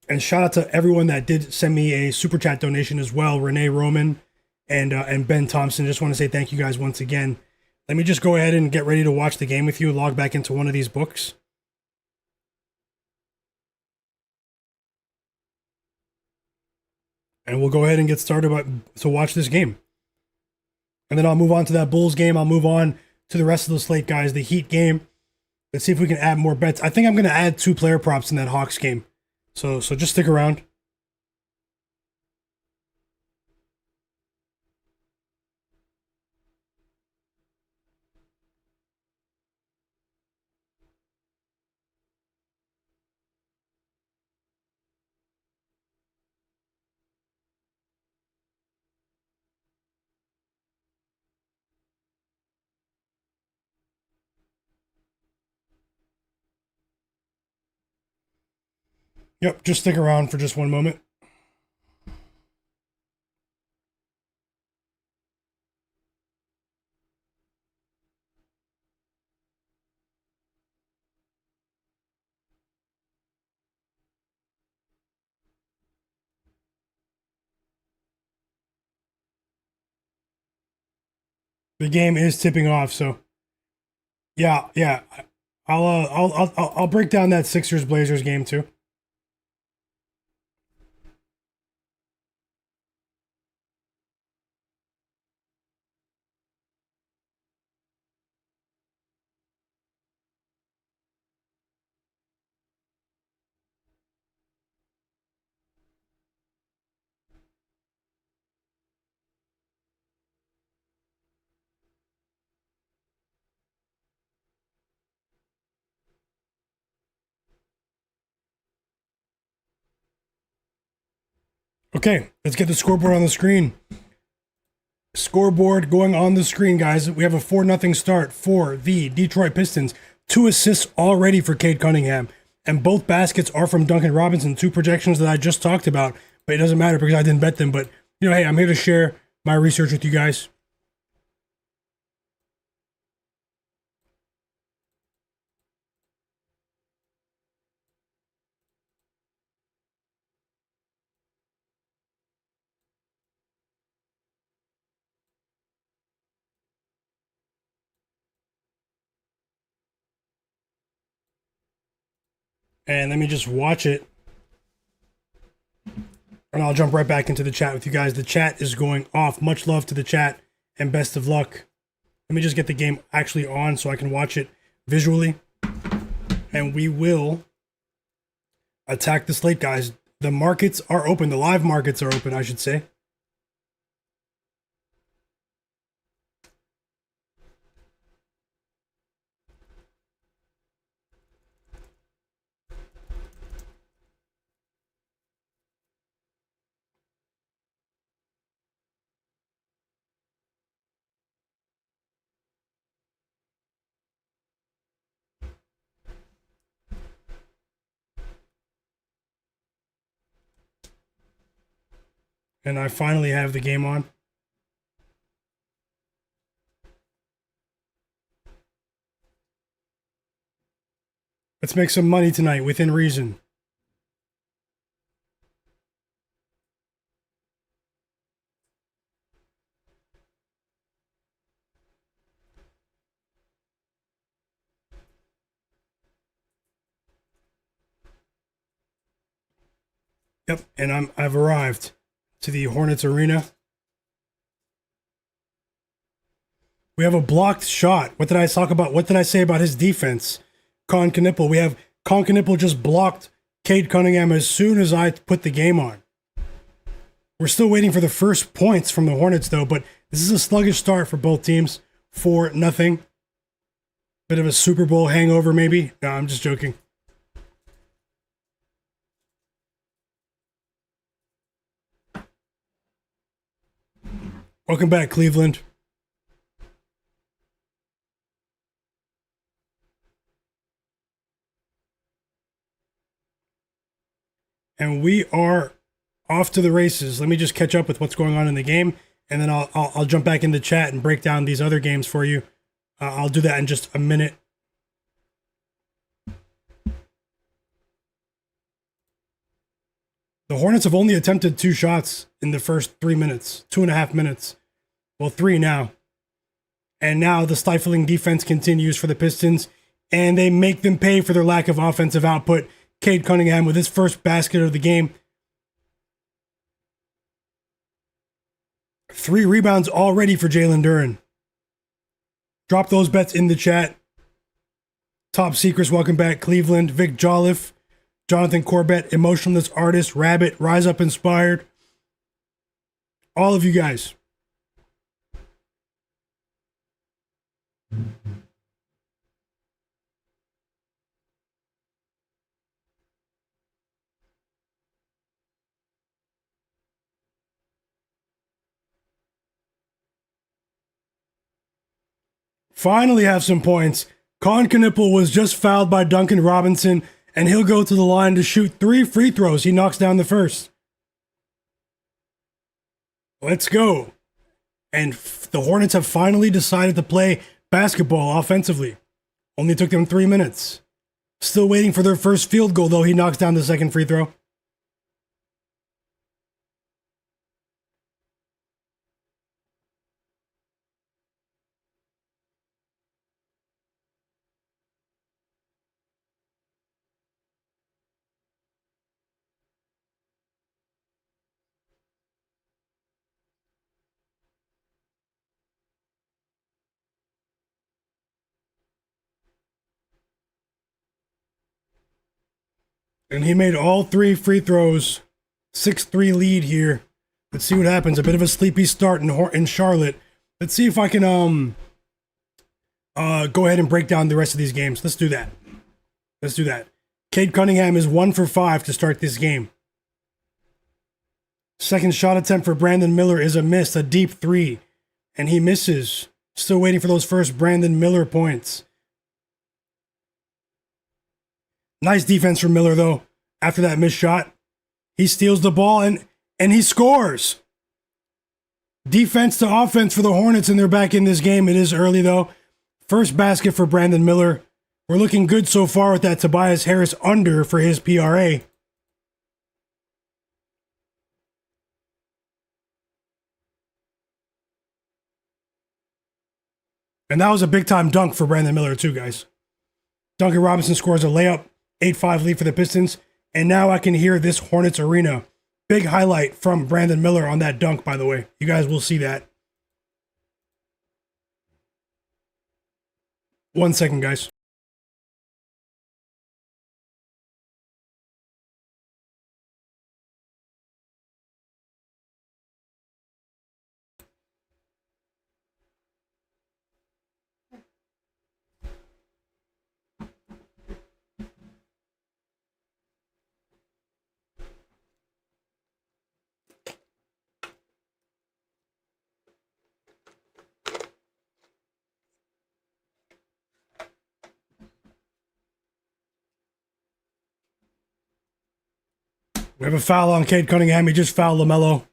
And shout out to everyone that did send me a super chat donation as well. Renee Roman and Ben Thompson. Just want to say thank you guys once again. Let me just go ahead and get ready to watch the game with you. Log back into one of these books. And we'll go ahead and get started to watch this game. And then I'll move on to that Bulls game. I'll move on to the rest of the slate, guys. The Heat game. Let's see if we can add more bets. I think I'm going to add 2 player props in that Hawks game. So just stick around. Yep, just stick around for just one moment. The game is tipping off, so yeah. I'll break down that Sixers Blazers game too. Okay, let's get the scoreboard on the screen. Scoreboard going on the screen, guys. We have a 4-0 start for the Detroit Pistons. 2 assists already for Cade Cunningham. And both baskets are from Duncan Robinson. 2 projections that I just talked about. But it doesn't matter because I didn't bet them. But, hey, I'm here to share my research with you guys. And let me just watch it. And I'll jump right back into the chat with you guys. The chat is going off. Much love to the chat and best of luck. Let me just get the game actually on so I can watch it visually. And we will attack the slate, guys. The markets are open. The live markets are open, I should say. And I finally have the game on. Let's make some money tonight within reason. Yep, and I've arrived to the Hornets arena. We have a blocked shot. What did I talk about? What did I say about his defense? Con Knipple. We have Con Knipple just blocked Cade Cunningham as soon as I put the game on. We're still waiting for the first points from the Hornets, though, but this is a sluggish start for both teams. 4-0. Bit of a Super Bowl hangover, maybe. No, I'm just joking. Welcome back, Cleveland. And we are off to the races. Let me just catch up with what's going on in the game, and then I'll jump back into chat and break down these other games for you. I'll do that in just a minute. The Hornets have only attempted 2 shots in the first 3 minutes, 2.5 minutes. Well, 3 now. And now the stifling defense continues for the Pistons, and they make them pay for their lack of offensive output. Cade Cunningham with his first basket of the game. 3 rebounds already for Jalen Duren. Drop those bets in the chat. Top Secrets, welcome back. Cleveland, Vic Jolliffe, Jonathan Corbett, Emotionless Artist, Rabbit, Rise Up Inspired. All of you guys. Finally have some points. Con Knipple was just fouled by Duncan Robinson, And he'll go to the line to shoot 3 free throws. He knocks down the first. Let's go. And the Hornets have finally decided to play basketball offensively. Only took them 3 minutes. Still waiting for their first field goal, though. He knocks down the second free throw. And he made all 3 free throws. 6-3 lead here. Let's see what happens. A bit of a sleepy start in Charlotte. Let's see if I can go ahead and break down the rest of these games. Let's do that. Cade Cunningham is 1 for 5 to start this game. Second shot attempt for Brandon Miller is a miss, a deep 3. And he misses. Still waiting for those first Brandon Miller points. Nice defense from Miller, though. After that missed shot, he steals the ball and he scores. Defense to offense for the Hornets, and they're back in this game. It is early, though. First basket for Brandon Miller. We're looking good so far with that Tobias Harris under for his PRA. And that was a big-time dunk for Brandon Miller, too, guys. Duncan Robinson scores a layup. 8-5 lead for the Pistons. And now I can hear this Hornets arena. Big highlight from Brandon Miller on that dunk, by the way. You guys will see that. 1 second, guys. We have a foul on Cade Cunningham. He just fouled Lamelo.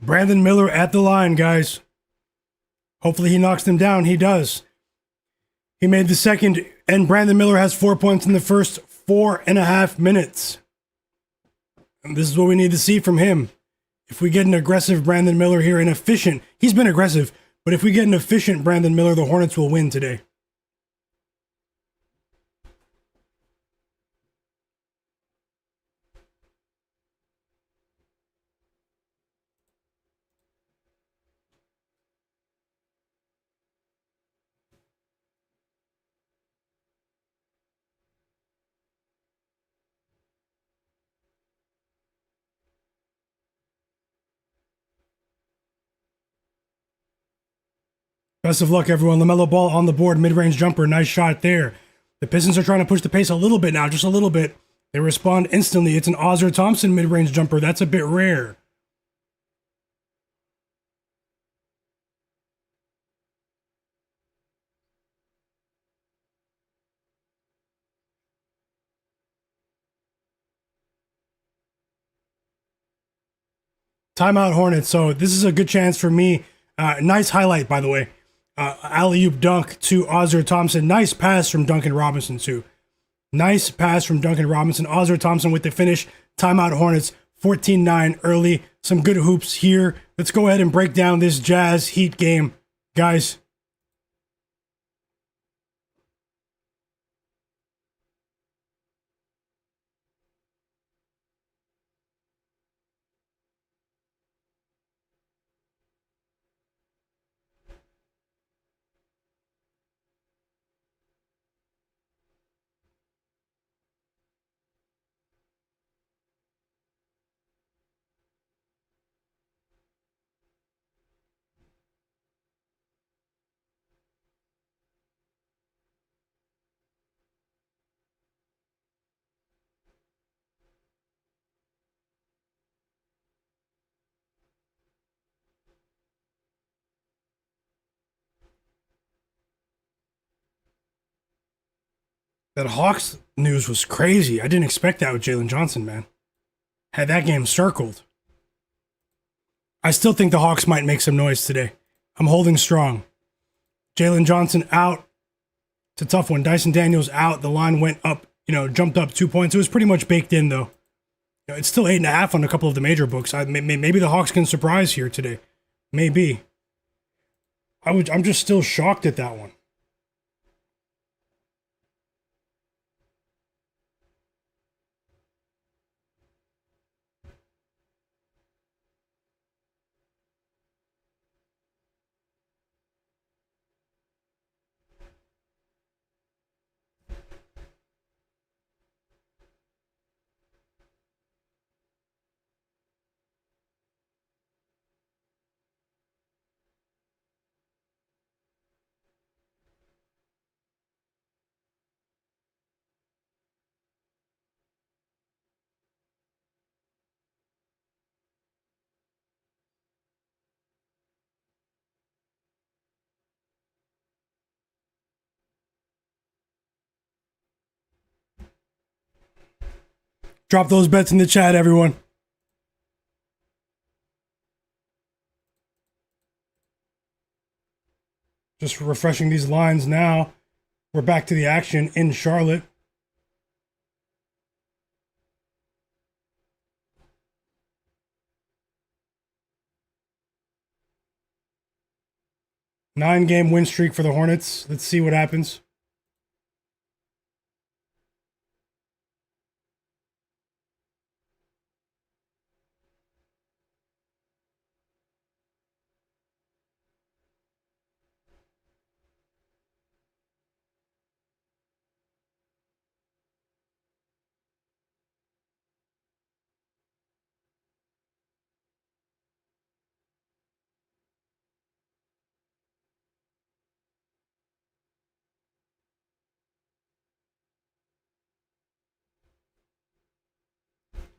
Brandon Miller at the line, guys. Hopefully he knocks them down. He does. He made the second, and Brandon Miller has 4 points in the first 4.5 minutes. And this is what we need to see from him. If we get an aggressive Brandon Miller here, an efficient, he's been aggressive, but if we get an efficient Brandon Miller, the Hornets will win today. Best of luck, everyone. Lamelo Ball on the board, mid-range jumper. Nice shot there. The Pistons are trying to push the pace a little bit now, just a little bit. They respond instantly. It's an Ozzer Thompson mid-range jumper. That's a bit rare. Timeout Hornets. So this is a good chance for me. Nice highlight, by the way. Alley-oop dunk to Ozzer Thompson. Nice pass from Duncan Robinson, too. Nice pass from Duncan Robinson. Ozzer Thompson with the finish. Timeout Hornets, 14-9 early. Some good hoops here. Let's go ahead and break down this Jazz Heat game, guys. That Hawks news was crazy. I didn't expect that with Jalen Johnson, man. Had that game circled. I still think the Hawks might make some noise today. I'm holding strong. Jalen Johnson out. It's a tough one. Dyson Daniels out. The line went up, jumped up 2 points. It was pretty much baked in, though. It's still 8.5 on a couple of the major books. Maybe the Hawks can surprise here today. Maybe. I'm just still shocked at that one. Drop those bets in the chat, everyone. Just refreshing these lines now. We're back to the action in Charlotte. Nine-game win streak for the Hornets. Let's see what happens.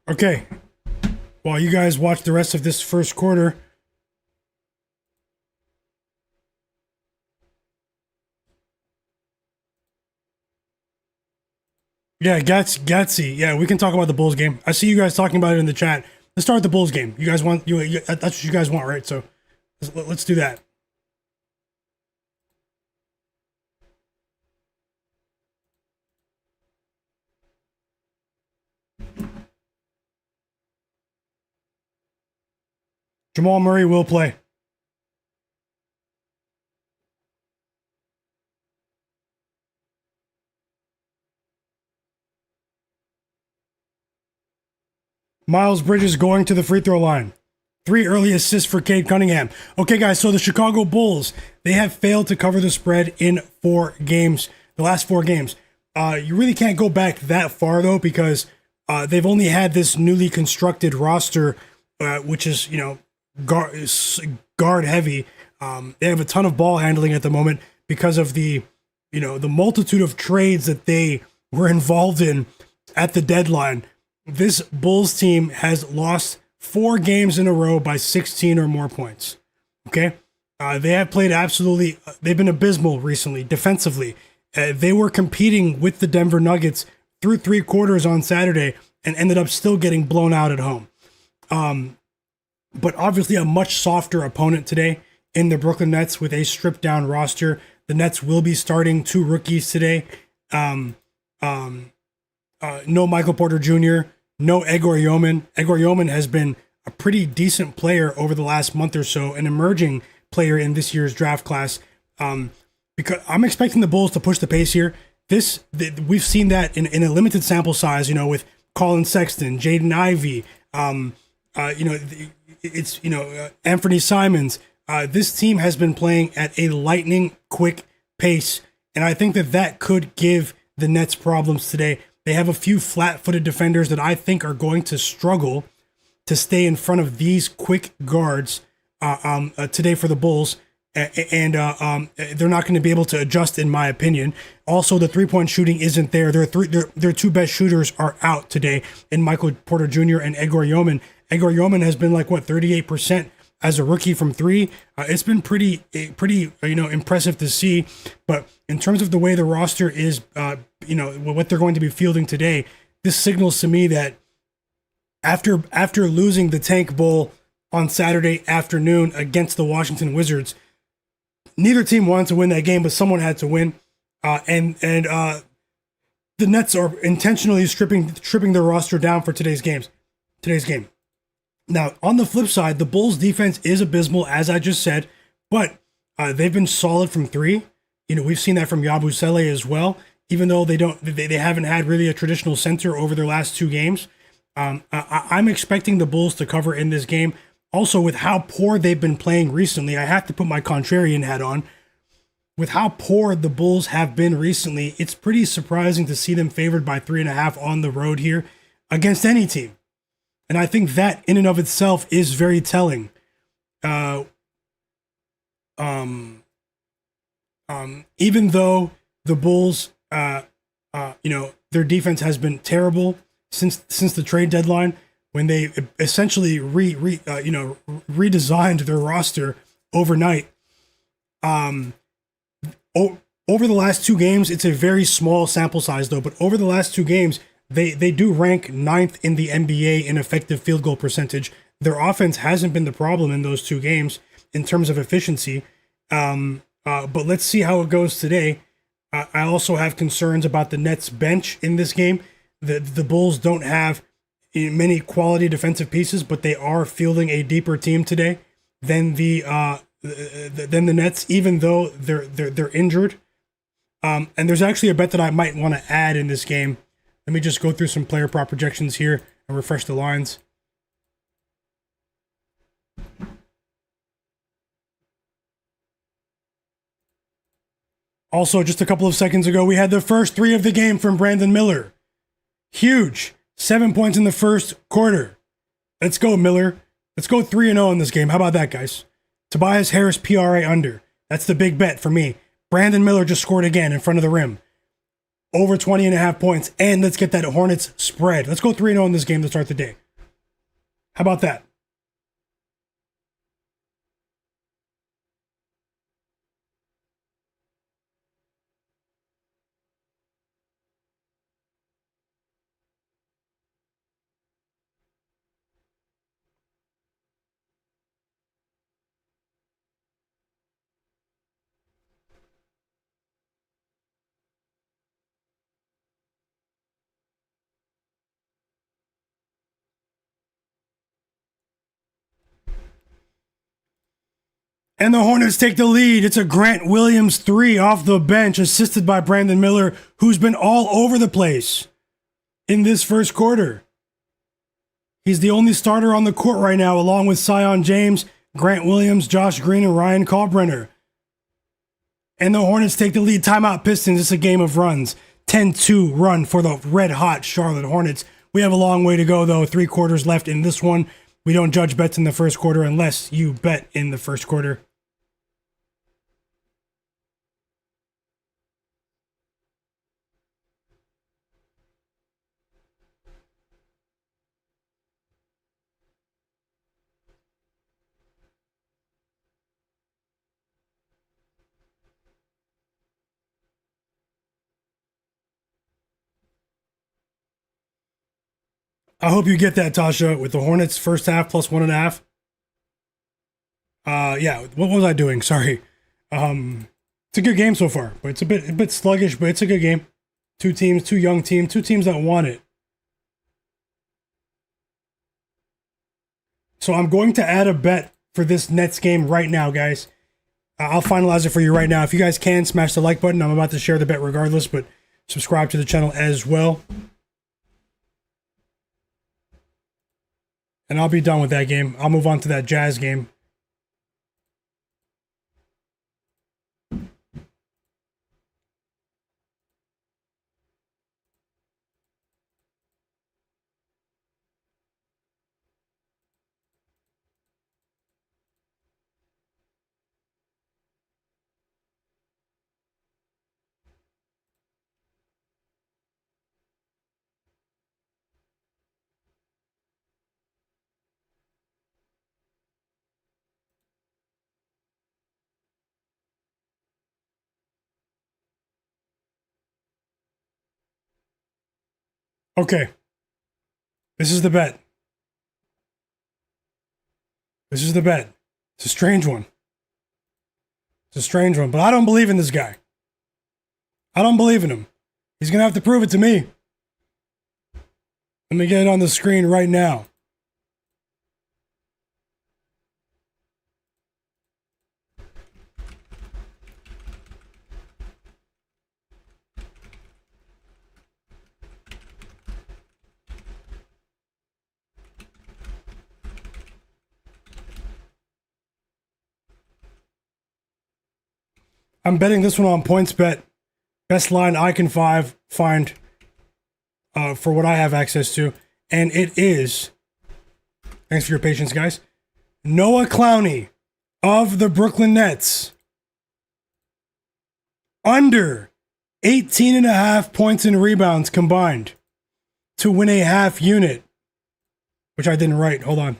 Okay, while you guys watch the rest of this first quarter, yeah, Gatsy. Yeah, we can talk about the Bulls game. I see you guys talking about it in the chat. Let's start the Bulls game. You guys want that's what you guys want, right? So let's do that. Jamal Murray will play. Miles Bridges going to the free throw line. 3 early assists for Cade Cunningham. Okay, guys, so the Chicago Bulls, they have failed to cover the spread in 4 games, the last 4 games. You really can't go back that far, though, because they've only had this newly constructed roster, which is, guard heavy. They have a ton of ball handling at the moment because of the multitude of trades that they were involved in at the deadline. This Bulls team has lost 4 games in a row by 16 or more points. Okay. They have played they've been abysmal recently defensively. They were competing with the Denver Nuggets through 3 quarters on Saturday and ended up still getting blown out at home. But obviously a much softer opponent today in the Brooklyn Nets with a stripped down roster. The Nets will be starting 2 rookies today. No Michael Porter Jr., no Egor Yeoman. Egor Yeoman has been a pretty decent player over the last month or so, an emerging player in this year's draft class. Because I'm expecting the Bulls to push the pace here. We've seen that in a limited sample size, with Colin Sexton, Jaden Ivey, Anthony Simons. This team has been playing at a lightning quick pace, and I think that could give the Nets problems today. They have a few flat-footed defenders that I think are going to struggle to stay in front of these quick guards today for the Bulls, and they're not going to be able to adjust, in my opinion. Also, the three-point shooting isn't there. Their 2 best shooters are out today in Michael Porter Jr. and Egor Yeoman. Egor Yeoman has been 38% as a rookie from three. It's been pretty impressive to see. But in terms of the way the roster is, what they're going to be fielding today, this signals to me that after losing the Tank Bowl on Saturday afternoon against the Washington Wizards, neither team wanted to win that game, but someone had to win. And the Nets are intentionally stripping their roster down for today's game. Now, on the flip side, the Bulls' defense is abysmal, as I just said, but they've been solid from three. We've seen that from Yabusele as well. Even though they haven't had really a traditional center over their last two games. I'm expecting the Bulls to cover in this game. Also, with how poor they've been playing recently, I have to put my contrarian hat on. With how poor the Bulls have been recently, it's pretty surprising to see them favored by 3.5 on the road here against any team. And I think that in and of itself is very telling. Even though the Bulls, their defense has been terrible since the trade deadline, when they essentially redesigned their roster overnight. Over the last two games, it's a very small sample size though, but over the last two games, they do rank 9th in the NBA in effective field goal percentage. Their offense hasn't been the problem in those two games in terms of efficiency. But let's see how it goes today. I also have concerns about the Nets bench in this game. The Bulls don't have many quality defensive pieces, but they are fielding a deeper team today than the Nets, even though they're injured. And there's actually a bet that I might want to add in this game. Let me just go through some player prop projections here and refresh the lines. Also, just a couple of seconds ago, we had the first three of the game from Brandon Miller. Huge. 7 points in the first quarter. Let's go, Miller. Let's go 3-0 in this game. How about that, guys? Tobias Harris PRA under. That's the big bet for me. Brandon Miller just scored again in front of the rim. Over 20.5 points. And let's get that Hornets spread. Let's go 3-0 in this game to start the day. How about that? And the Hornets take the lead. It's a Grant Williams 3 off the bench, assisted by Brandon Miller, who's been all over the place in this first quarter. He's the only starter on the court right now, along with Zion James, Grant Williams, Josh Green, and Ryan Kalkbrenner. And the Hornets take the lead. Timeout, Pistons. It's a game of runs. 10-2 run for the red-hot Charlotte Hornets. We have a long way to go, though. 3 quarters left in this one. We don't judge bets in the first quarter unless you bet in the first quarter. I hope you get that, Tasha, with the Hornets first half plus 1.5. Yeah, what was I doing? Sorry. It's a good game so far, but it's a bit sluggish, but it's a good game. Two teams, two young teams, two teams that want it. So I'm going to add a bet for this Nets game right now, guys. I'll finalize it for you right now. If you guys can, smash the like button. I'm about to share the bet regardless, but subscribe to the channel as well. And I'll be done with that game. I'll move on to that Jazz game. Okay. This is the bet. This is the bet. It's a strange one. It's a strange one, but I don't believe in this guy. I don't believe in him. He's going to have to prove it to me. Let me get it on the screen right now. I'm betting this one on PointsBet. Best line I can find for what I have access to. And it is, thanks for your patience, guys, Noah Clowney of the Brooklyn Nets. Under 18.5 points and rebounds combined to win a half unit. Which I didn't write. Hold on.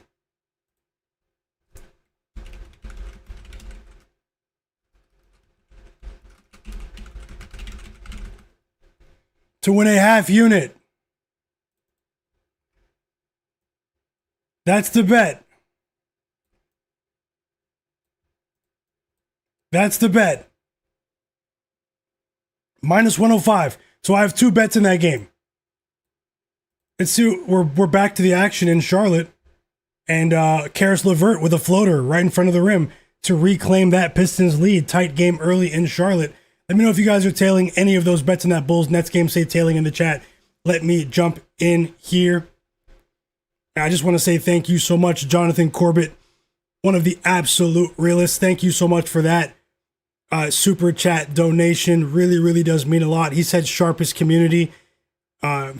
To win a half unit. That's the bet. That's the bet. Minus 105. So I have two bets in that game. Let's see. We're back to the action in Charlotte. And Karis LeVert with a floater right in front of the rim to reclaim that Pistons lead. Tight game early in Charlotte. Let me know if you guys are tailing any of those bets in that Bulls-Nets game. Say tailing in the chat. Let me jump in here. I just want to say thank you so much, Jonathan Corbett, one of the absolute realists. Thank you so much for that super chat donation. Really, really does mean a lot. He said sharpest community.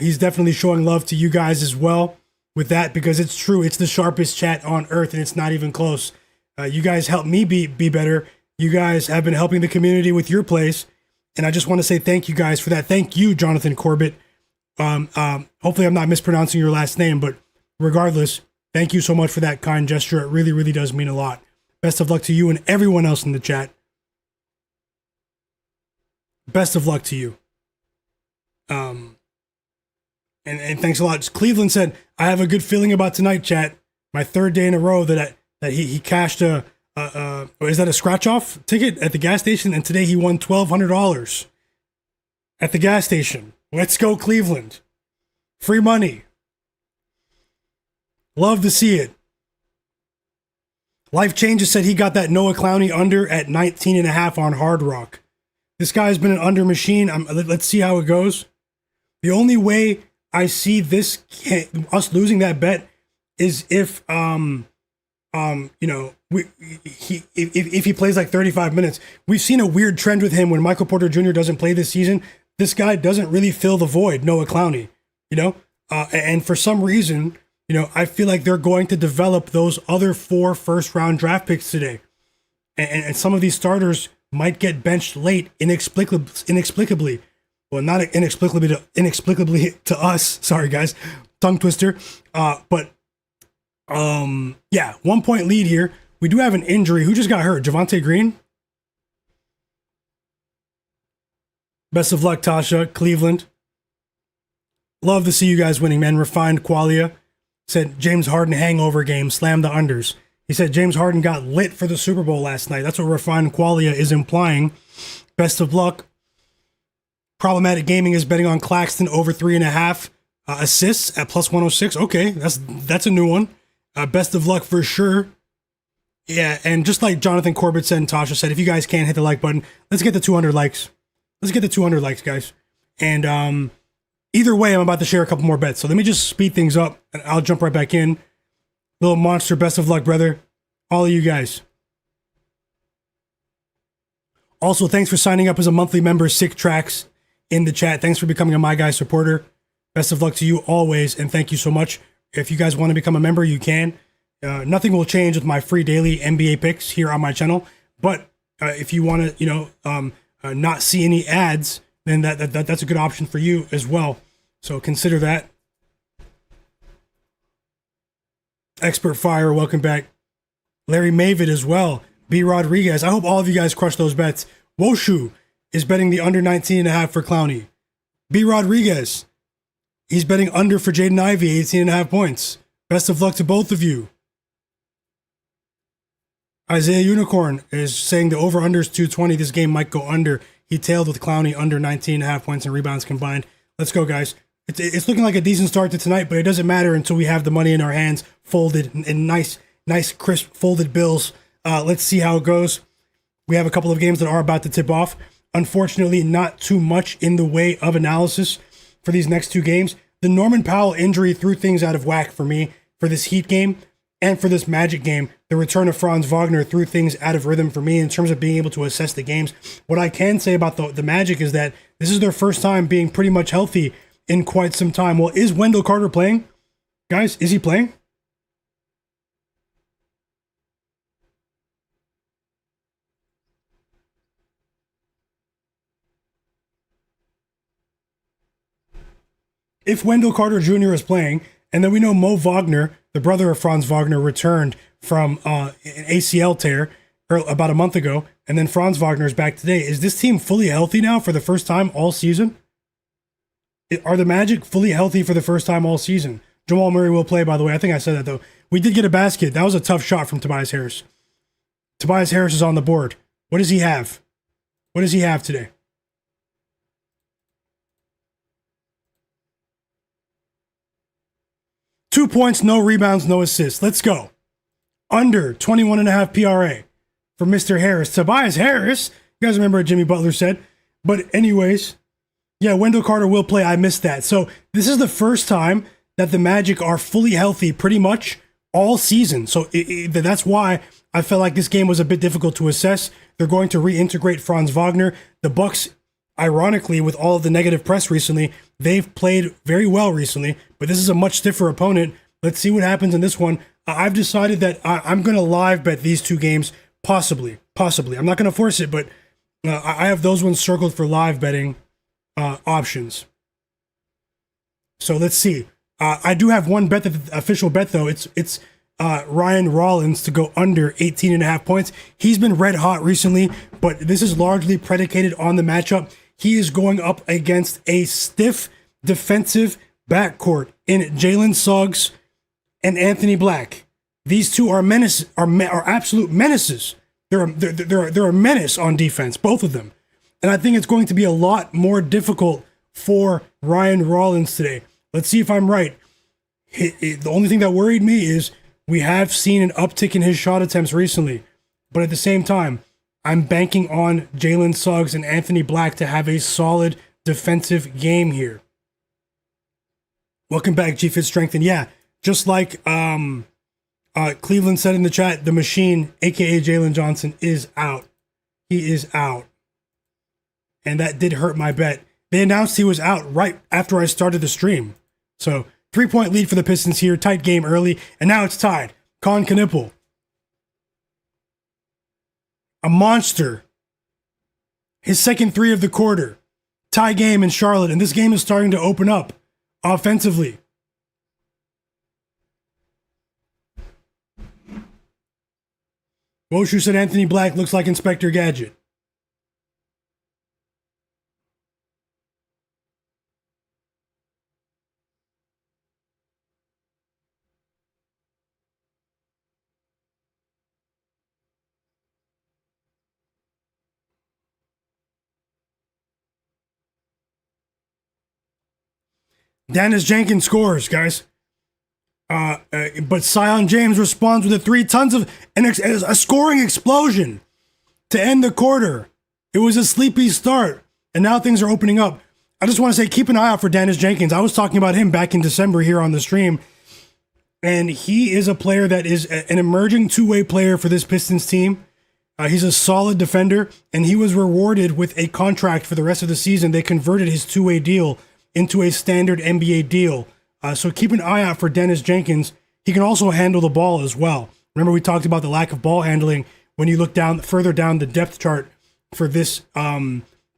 He's definitely showing love to you guys as well with that, because it's true. It's the sharpest chat on earth, and it's not even close. You guys help me be better. You guys have been helping the community with your plays, and I just want to say thank you guys for that. Thank you, Jonathan Corbett. Hopefully I'm not mispronouncing your last name, but regardless, thank you so much for that kind gesture. It really, really does mean a lot. Best of luck to you and everyone else in the chat. Best of luck to you. And thanks a lot. Cleveland said, I have a good feeling about tonight, chat. My third day in a row that he cashed a is that a scratch-off ticket at the gas station? And today he won $1,200 at the gas station. Let's go, Cleveland. Free money. Love to see it. Life Changes said he got that Noah Clowney under at 19.5 on Hard Rock. This guy's been an under machine. Let's see how it goes. The only way I see us losing that bet is if if he plays like 35 minutes. We've seen a weird trend with him when Michael Porter Jr. doesn't play this season. This guy doesn't really fill the void, Noah Clowney, and for some reason, I feel like they're going to develop those other 4 first-round draft picks today. And some of these starters might get benched late inexplicably. Well, not inexplicably to us. Sorry, guys. Tongue twister. But 1 point lead here. We do have an injury. Who just got hurt? Javonte Green? Best of luck, Tasha. Cleveland. Love to see you guys winning, man. Refined Qualia said James Harden hangover game. Slam the unders. He said James Harden got lit for the Super Bowl last night. That's what Refined Qualia is implying. Best of luck. Problematic Gaming is betting on Claxton over 3.5 assists at plus 106. Okay, that's a new one. Best of luck for sure. Yeah, and just like Jonathan Corbett said and Tasha said, if you guys can't hit the like button, let's get the 200 likes. Let's get the 200 likes, guys. And either way, I'm about to share a couple more bets. So let me just speed things up, and I'll jump right back in. Little Monster, best of luck, brother. All of you guys. Also, thanks for signing up as a monthly member, Sick Tracks, in the chat. Thanks for becoming a My Guy supporter. Best of luck to you always, and thank you so much. If you guys want to become a member, you can. Nothing will change with my free daily NBA picks here on my channel. But if you want to, not see any ads, then that's a good option for you as well. So consider that. Expert Fire, welcome back. Larry Mavid as well. B. Rodriguez. I hope all of you guys crush those bets. Woshu is betting the under 19.5 for Clowney. B. Rodriguez He's betting under for Jaden Ivey, 18.5 points. Best of luck to both of you. Isaiah Unicorn is saying the over-under is 220. This game might go under. He tailed with Clowney under 19.5 points and rebounds combined. Let's go, guys. It's looking like a decent start to tonight, but it doesn't matter until we have the money in our hands, folded in nice, crisp, folded bills. Let's see how it goes. We have a couple of games that are about to tip off. Unfortunately, not too much in the way of analysis for these next two games. The Norman Powell injury threw things out of whack for me for this Heat game and for this Magic game. The return of Franz Wagner threw things out of rhythm for me in terms of being able to assess the games. What I can say about the Magic is that this is their first time being pretty much healthy in quite some time. Well, is Wendell Carter playing? Guys, is he playing? If Wendell Carter Jr. is playing, and then we know Mo Wagner, the brother of Franz Wagner, returned from an ACL tear about a month ago, and then Franz Wagner is back today. Is this team fully healthy now for the first time all season? Are the Magic fully healthy for the first time all season? Jamal Murray will play, by the way. I think I said that, though. We did get a basket. That was a tough shot from Tobias Harris. Tobias Harris is on the board. What does he have? What does he have today? Two points, no rebounds, no assists. Let's go. Under 21.5 PRA for Mr. Harris. Tobias Harris. You guys remember what Jimmy Butler said. But anyways, yeah, Wendell Carter will play. I missed that. So this is the first time that the Magic are fully healthy pretty much all season. So that's why I felt like this game was a bit difficult to assess. They're going to reintegrate Franz Wagner. The Bucks, ironically, with all of the negative press recently, they've played very well recently, but this is a much stiffer opponent. Let's see what happens in this one. I've decided that I'm going to live bet these two games, possibly. I'm not going to force it, but I have those ones circled for live betting options. So let's see. I do have one bet, the official bet, though. It's Ryan Rollins to go under 18.5 points. He's been red hot recently, but this is largely predicated on the matchup. He is going up against a stiff defensive backcourt in Jalen Suggs and Anthony Black. These two are absolute menaces. They're a menace on defense, both of them. And I think it's going to be a lot more difficult for Ryan Rollins today. Let's see if I'm right. The only thing that worried me is we have seen an uptick in his shot attempts recently. But at the same time, I'm banking on Jalen Suggs and Anthony Black to have a solid defensive game here. Welcome back, G-Fit Strength. And yeah, just like Cleveland said in the chat, the machine, a.k.a. Jalen Johnson, is out. He is out. And that did hurt my bet. They announced he was out right after I started the stream. So 3-point lead for the Pistons here. Tight game early. And now it's tied. Colin Knipple. A monster. His second three of the quarter. Tie game in Charlotte. And this game is starting to open up offensively. Woshu said Anthony Black looks like Inspector Gadget. Dennis Jenkins scores, guys. But Zion James responds with a 3 tons of a scoring explosion to end the quarter. It was a sleepy start, and now things are opening up. I just want to say, keep an eye out for Dennis Jenkins. I was talking about him back in December here on the stream, and he is a player that is an emerging two-way player for this Pistons team. He's a solid defender, and he was rewarded with a contract for the rest of the season. They converted his two-way deal into a standard NBA deal. So keep an eye out for Dennis Jenkins. He can also handle the ball as well. Remember, we talked about the lack of ball handling when you look further down the depth chart for this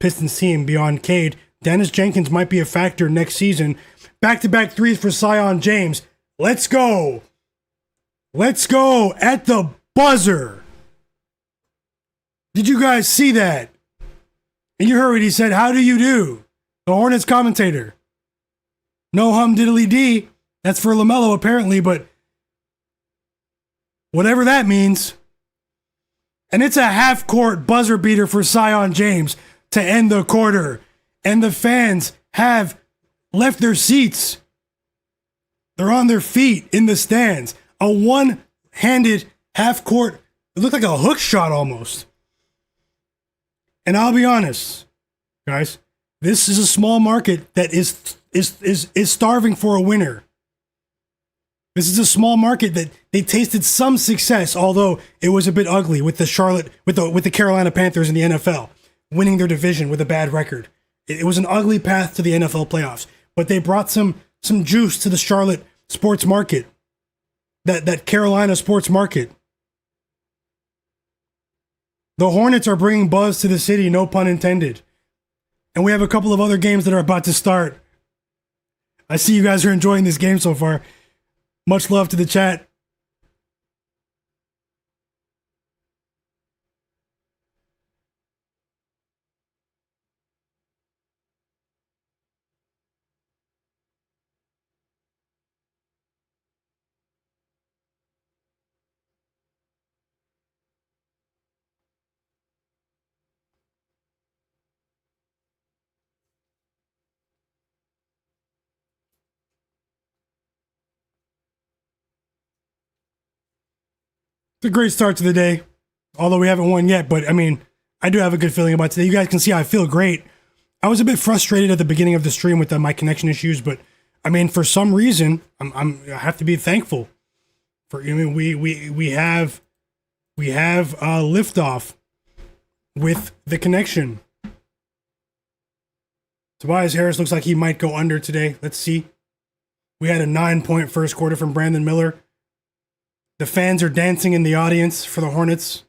Pistons team beyond Cade. Dennis Jenkins might be a factor next season. Back-to-back threes for Zion James. Let's go. Let's go at the buzzer. Did you guys see that? And you heard what he said. How do you do? The Hornets commentator. No hum diddly dee. That's for Lamelo apparently, but whatever that means. And it's a half-court buzzer beater for Zion James to end the quarter. And the fans have left their seats. They're on their feet in the stands. A one-handed half-court, it looked like a hook shot almost. And I'll be honest, guys, this is a small market that is starving for a winner. This is a small market that they tasted some success, although it was a bit ugly with the Carolina Panthers in the NFL, winning their division with a bad record. It was an ugly path to the NFL playoffs, but they brought some juice to the Charlotte sports market, that Carolina sports market. The Hornets are bringing buzz to the city, no pun intended. And we have a couple of other games that are about to start. I see you guys are enjoying this game so far. Much love to the chat. It's a great start to the day, although we haven't won yet. But I mean, I do have a good feeling about today. You guys can see I feel great. I was a bit frustrated at the beginning of the stream with my connection issues, but I mean, for some reason, I have to be thankful for. I mean, we have liftoff with the connection. Tobias Harris looks like he might go under today. Let's see. We had a 9-point first quarter from Brandon Miller. The fans are dancing in the audience for the Hornets.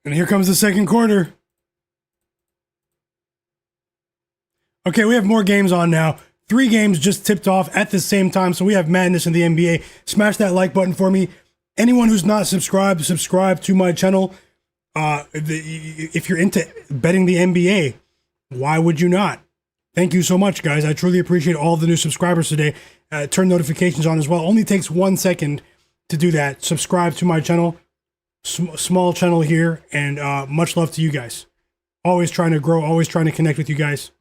And here comes the second quarter. Okay, we have more games on now. 3 games just tipped off at the same time, so we have madness in the NBA. Smash that like button for me. Anyone who's not subscribed, subscribe to my channel. If you're into betting the NBA, why would you not? Thank you so much, guys. I truly appreciate all the new subscribers today. Turn notifications on as well. Only takes 1 second to do that. Subscribe to my channel. Small channel here, and much love to you guys. Always trying to grow, always trying to connect with you guys.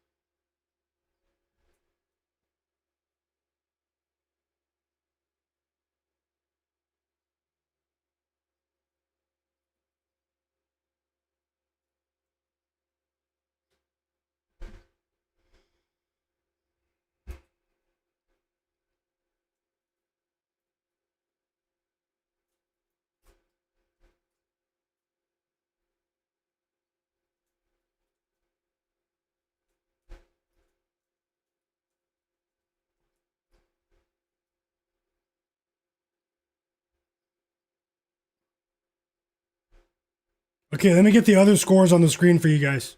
Okay, let me get the other scores on the screen for you guys.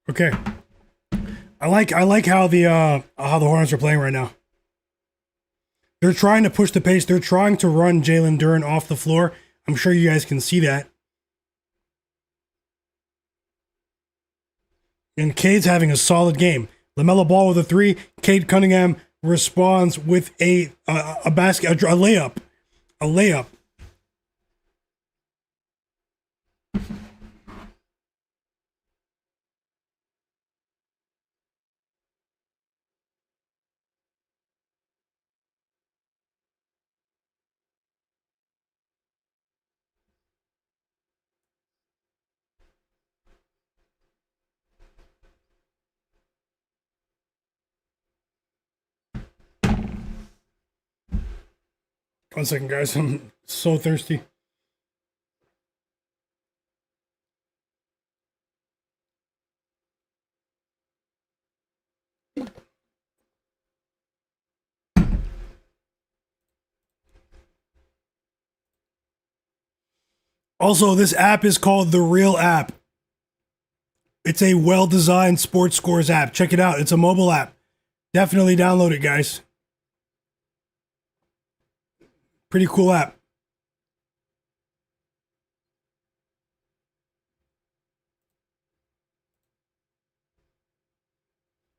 Okay. I like how the Hornets are playing right now. They're trying to push the pace. They're trying to run Jalen Duren off the floor. I'm sure you guys can see that. And Cade's having a solid game. Lamelo Ball with a 3. Cade Cunningham responds with a basket, a layup. A layup. One second, guys. I'm so thirsty. Also, this app is called The Real App. It's a well-designed sports scores app. Check it out. It's a mobile app. Definitely download it, guys. Pretty cool app.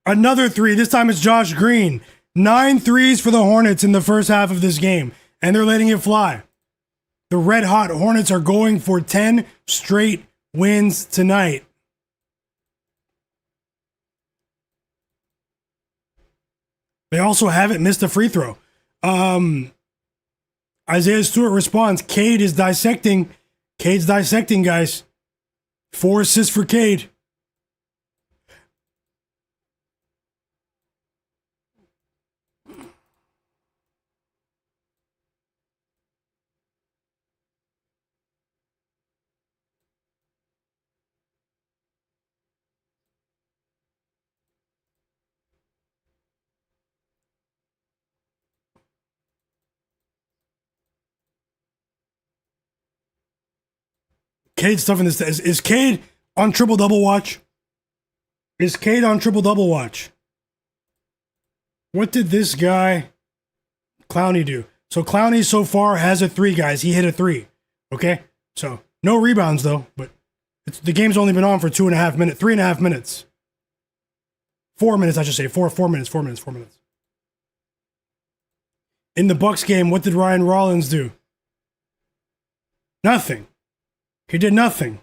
Another 3. This time it's Josh Green. 9 threes for the Hornets in the first half of this game. And they're letting it fly. The red hot Hornets are going for 10 straight wins tonight. They also haven't missed a free throw. Isaiah Stewart responds, Cade is dissecting. Cade's dissecting, guys. 4 assists for Cade. Cade stuff in this. Is Cade on triple double watch? Is Cade on triple double watch? What did this guy Clowney do? So Clowney so far has a 3, guys. He hit a 3. Okay, so no rebounds though. But the game's only been on for 2.5 minutes, 3.5 minutes, 4 minutes. I should say 4 minutes. 4 minutes. 4 minutes. In the Bucks game, what did Ryan Rollins do? Nothing. He did nothing.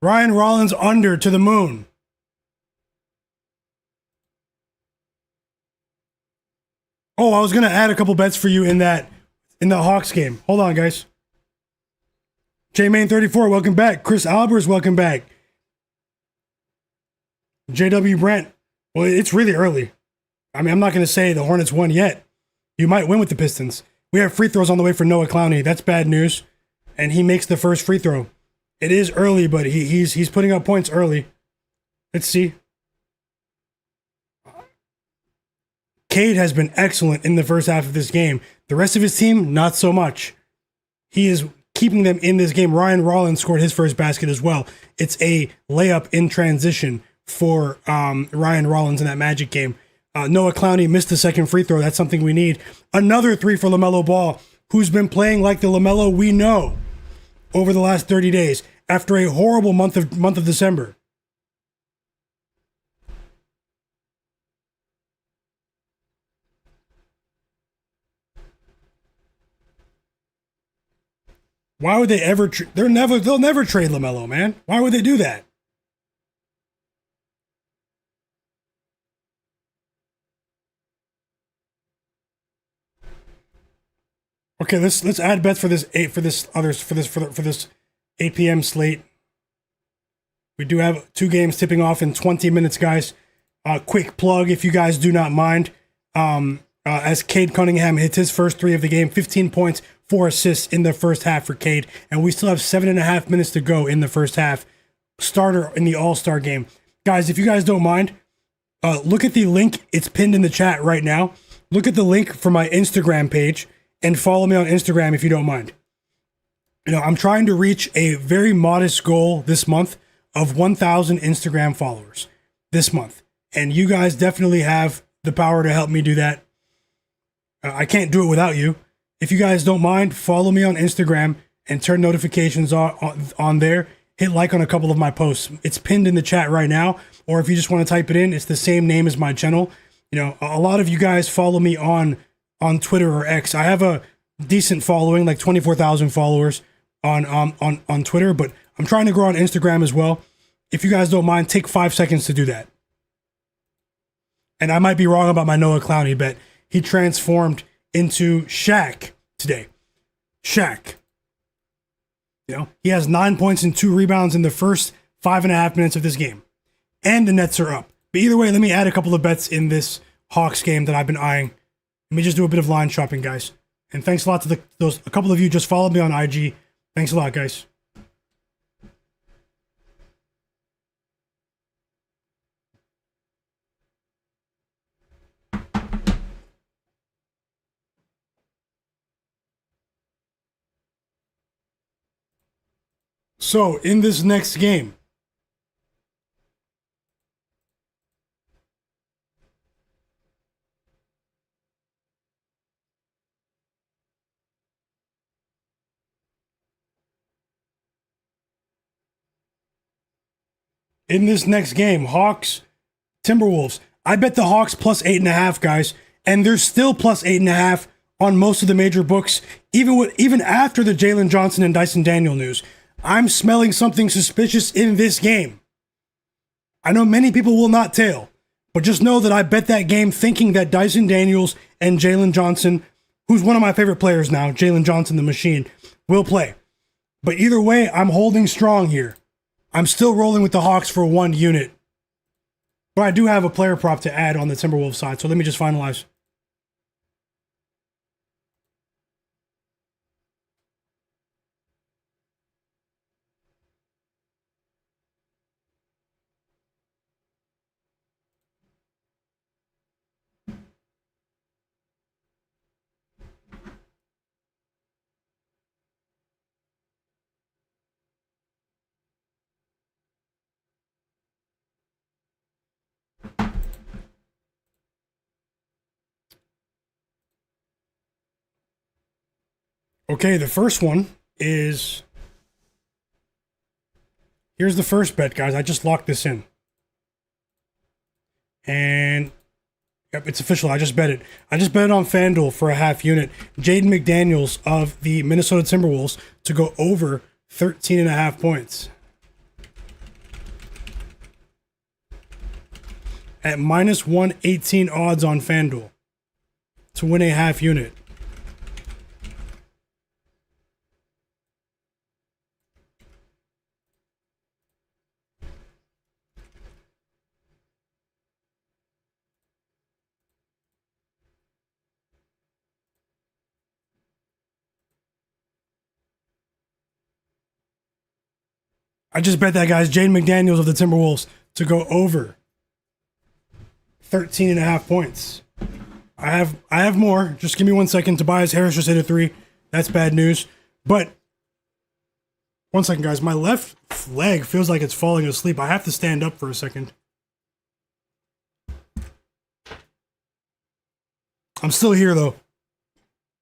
Ryan Rollins under to the moon. Oh, I was going to add a couple bets for you in the Hawks game. Hold on, guys. J-Main34, welcome back. Chris Albers, welcome back. JW Brent, well, it's really early. I mean, I'm not going to say the Hornets won yet. You might win with the Pistons. We have free throws on the way for Noah Clowney. That's bad news. And he makes the first free throw. It is early, but he's putting up points early. Let's see. Cade has been excellent in the first half of this game. The rest of his team, not so much. He is keeping them in this game. Ryan Rollins scored his first basket as well. It's a layup in transition for Ryan Rollins in that Magic game. Noah Clowney missed the second free throw. That's something we need. Another 3 for Lamelo Ball, who's been playing like the Lamelo we know over the last 30 days after a horrible month of December. Why would they ever? They'll never trade Lamelo, man. Why would they do that? Okay, let's add bets for this 8 p.m. slate. We do have 2 games tipping off in 20 minutes, guys. Quick plug, if you guys do not mind. As Cade Cunningham hits his first 3 of the game, 15 points, 4 assists in the first half for Cade, and we still have 7.5 minutes to go in the first half. Starter in the All-Star game. Guys, if you guys don't mind, look at the link. It's pinned in the chat right now. Look at the link for my Instagram page and follow me on Instagram if you don't mind. You know, I'm trying to reach a very modest goal this month of 1,000 Instagram followers this month. And you guys definitely have the power to help me do that. I can't do it without you. If you guys don't mind, follow me on Instagram and turn notifications on there. hit like on a couple of my posts. It's pinned in the chat right now, or if you just want to type it in, it's the same name as my channel. You know, a lot of you guys follow me on Twitter or X. I have a decent following, like 24,000 followers on Twitter, but I'm trying to grow on Instagram as well. If you guys don't mind, take 5 seconds to do that. And I might be wrong about my Noah Clowney bet. He transformed into Shaq today. Shaq. You know, he has 9 points and 2 rebounds in the first 5.5 minutes of this game. And the Nets are up. But either way, let me add a couple of bets in this Hawks game that I've been eyeing. Let me just do a bit of line shopping, guys. And thanks a lot to a couple of you just followed me on IG. Thanks a lot, guys. So, in this next game, Hawks, Timberwolves. I bet the Hawks plus 8.5, guys, and they're still plus 8.5 on most of the major books, even after the Jalen Johnson and Dyson Daniel news. I'm smelling something suspicious in this game. I know many people will not tail, but just know that I bet that game thinking that Dyson Daniels and Jalen Johnson, who's one of my favorite players now, Jalen Johnson the Machine, will play. But either way, I'm holding strong here. I'm still rolling with the Hawks for 1 unit. But I do have a player prop to add on the Timberwolves side, so let me just finalize. Okay, the first one is... Here's the first bet, guys. I just locked this in. And... Yep, it's official. I just bet it. I just bet it on FanDuel for a half unit. Jaden McDaniels of the Minnesota Timberwolves to go over 13.5 points. At minus 118 odds on FanDuel to win a half unit. I just bet that, guys. Jaden McDaniels of the Timberwolves to go over 13.5 points. I have more. Just give me 1 second. Tobias Harris just hit a 3. That's bad news. But 1 second, guys. My left leg feels like it's falling asleep. I have to stand up for a second. I'm still here, though.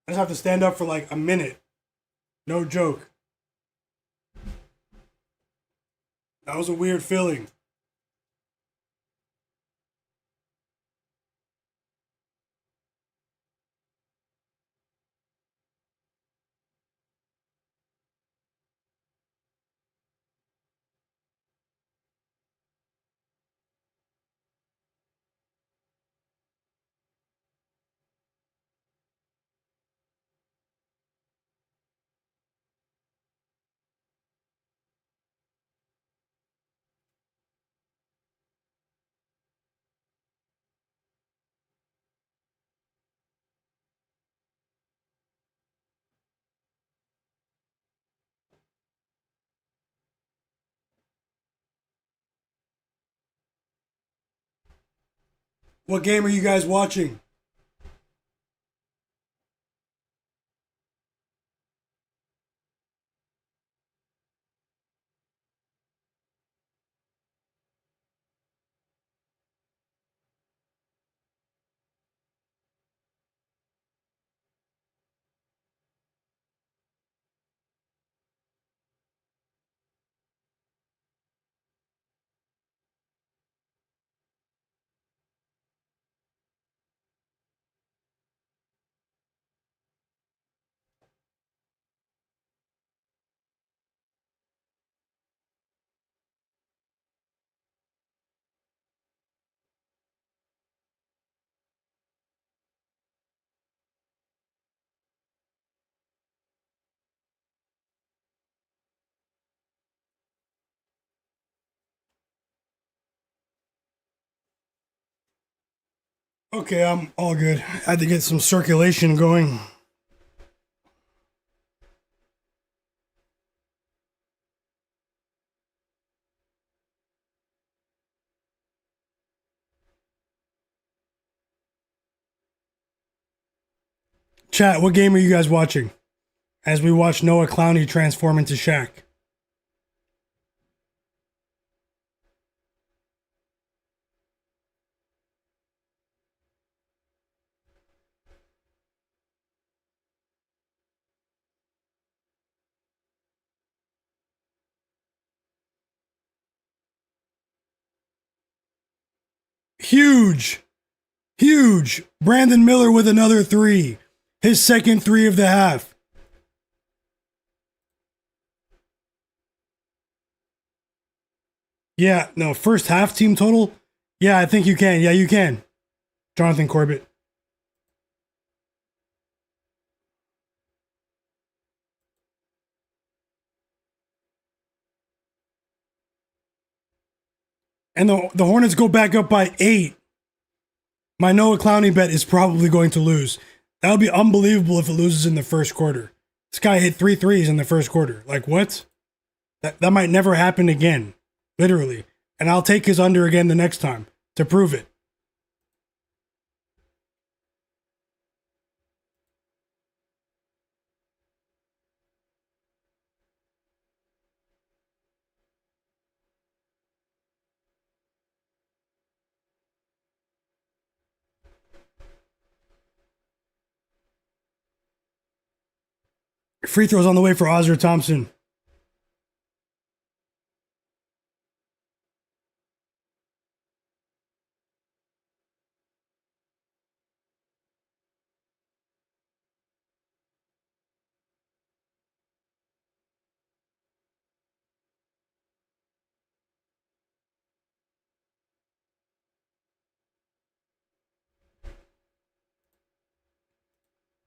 I just have to stand up for like a minute. No joke. That was a weird feeling. What game are you guys watching? Okay, I'm all good. I had to get some circulation going. Chat, what game are you guys watching? As we watch Noah Clowney transform into Shaq. Huge. Huge. Brandon Miller with another three. His second three of the half. Yeah, no, first half team total. Yeah, I think you can. Yeah, you can. Jonathan Corbett. And the Hornets go back up by 8. My Noah Clowney bet is probably going to lose. That would be unbelievable if it loses in the first quarter. This guy hit 3 threes in the first quarter. Like, what? That might never happen again. Literally. And I'll take his under again the next time to prove it. Free throws on the way for Ozzer Thompson.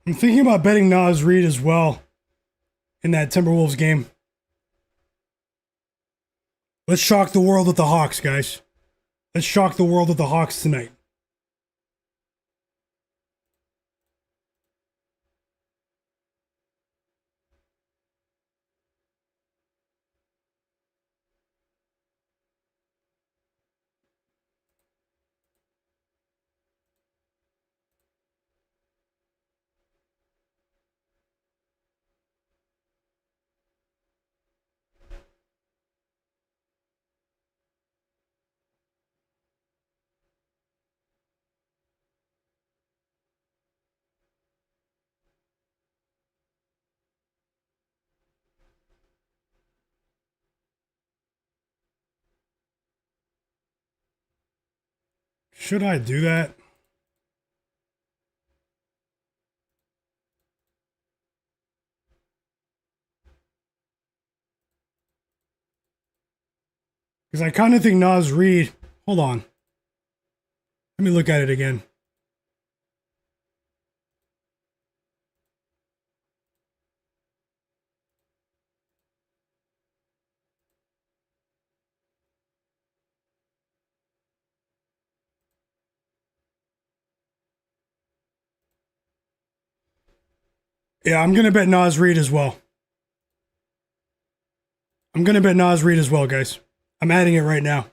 I'm thinking about betting Naz Reid as well in that Timberwolves game. Let's shock the world with the Hawks, guys. Let's shock the world with the Hawks tonight. Should I do that? Because I kind of think Naz Reid. Hold on. Let me look at it again. Yeah, I'm going to bet Naz Reid as well. I'm going to bet Naz Reid as well, guys. I'm adding it right now.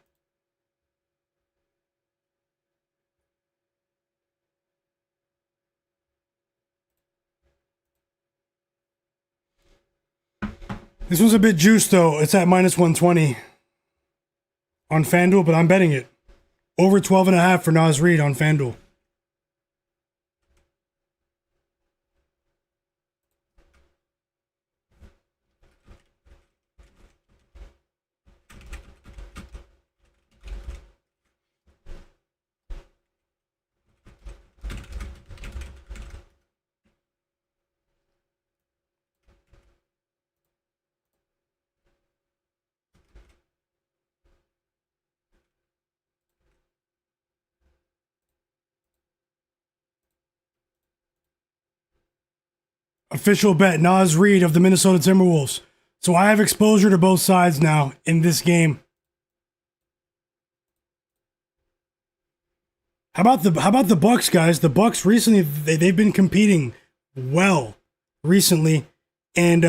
This one's a bit juiced, though. It's at minus 120 on FanDuel, but I'm betting it. Over 12.5 for Naz Reid on FanDuel. Official bet, Naz Reid of the Minnesota Timberwolves. So I have exposure to both sides now in this game. How about the Bucks, guys? The Bucks recently they've been competing well recently, and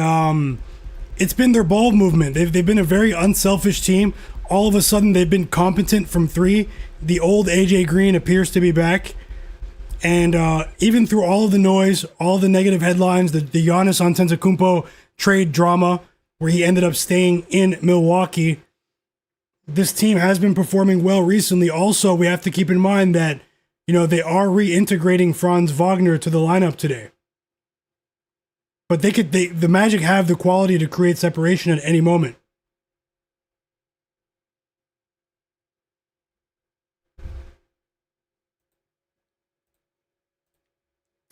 it's been their ball movement. They've been a very unselfish team. All of a sudden, they've been competent from three. The old AJ Green appears to be back, and even through all of the noise, all the negative headlines, the Giannis Antetokounmpo trade drama, where he ended up staying in Milwaukee, this team has been performing well recently. Also, we have to keep in mind that, they are reintegrating Franz Wagner to the lineup today. But the Magic have the quality to create separation at any moment.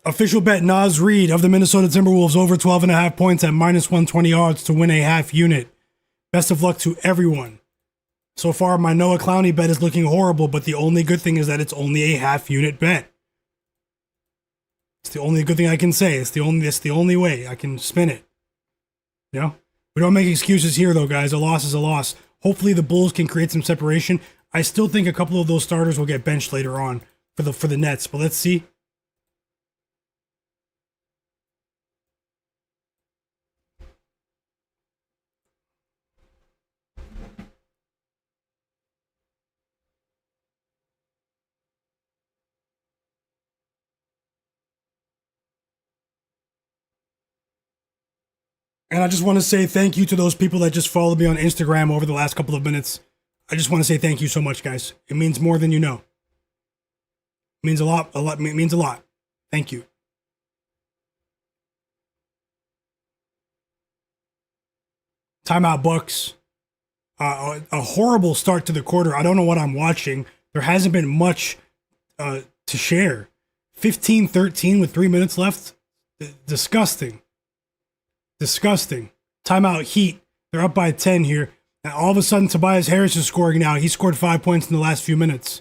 Official bet Naz Reid of the Minnesota Timberwolves over 12.5 points at -120 odds to win a half unit. Best of luck to everyone. So far, my Noah Clowney bet is looking horrible, but the only good thing is that it's only a half unit bet. It's the only good thing I can say. It's the only way I can spin it. We don't make excuses here, though, guys. A loss is a loss. Hopefully, the Bulls can create some separation. I still think a couple of those starters will get benched later on for the Nets, but let's see. And I just want to say thank you to those people that just followed me on Instagram over the last couple of minutes. I just want to say thank you so much, guys. It means more than you know. It means a lot. It means a lot. Thank you. Timeout Bucks. A horrible start to the quarter. I don't know what I'm watching. There hasn't been much to share. 15-13 with 3 minutes left. Disgusting. Timeout Heat. They're up by 10 here. And all of a sudden, Tobias Harris is scoring now. He scored 5 points in the last few minutes.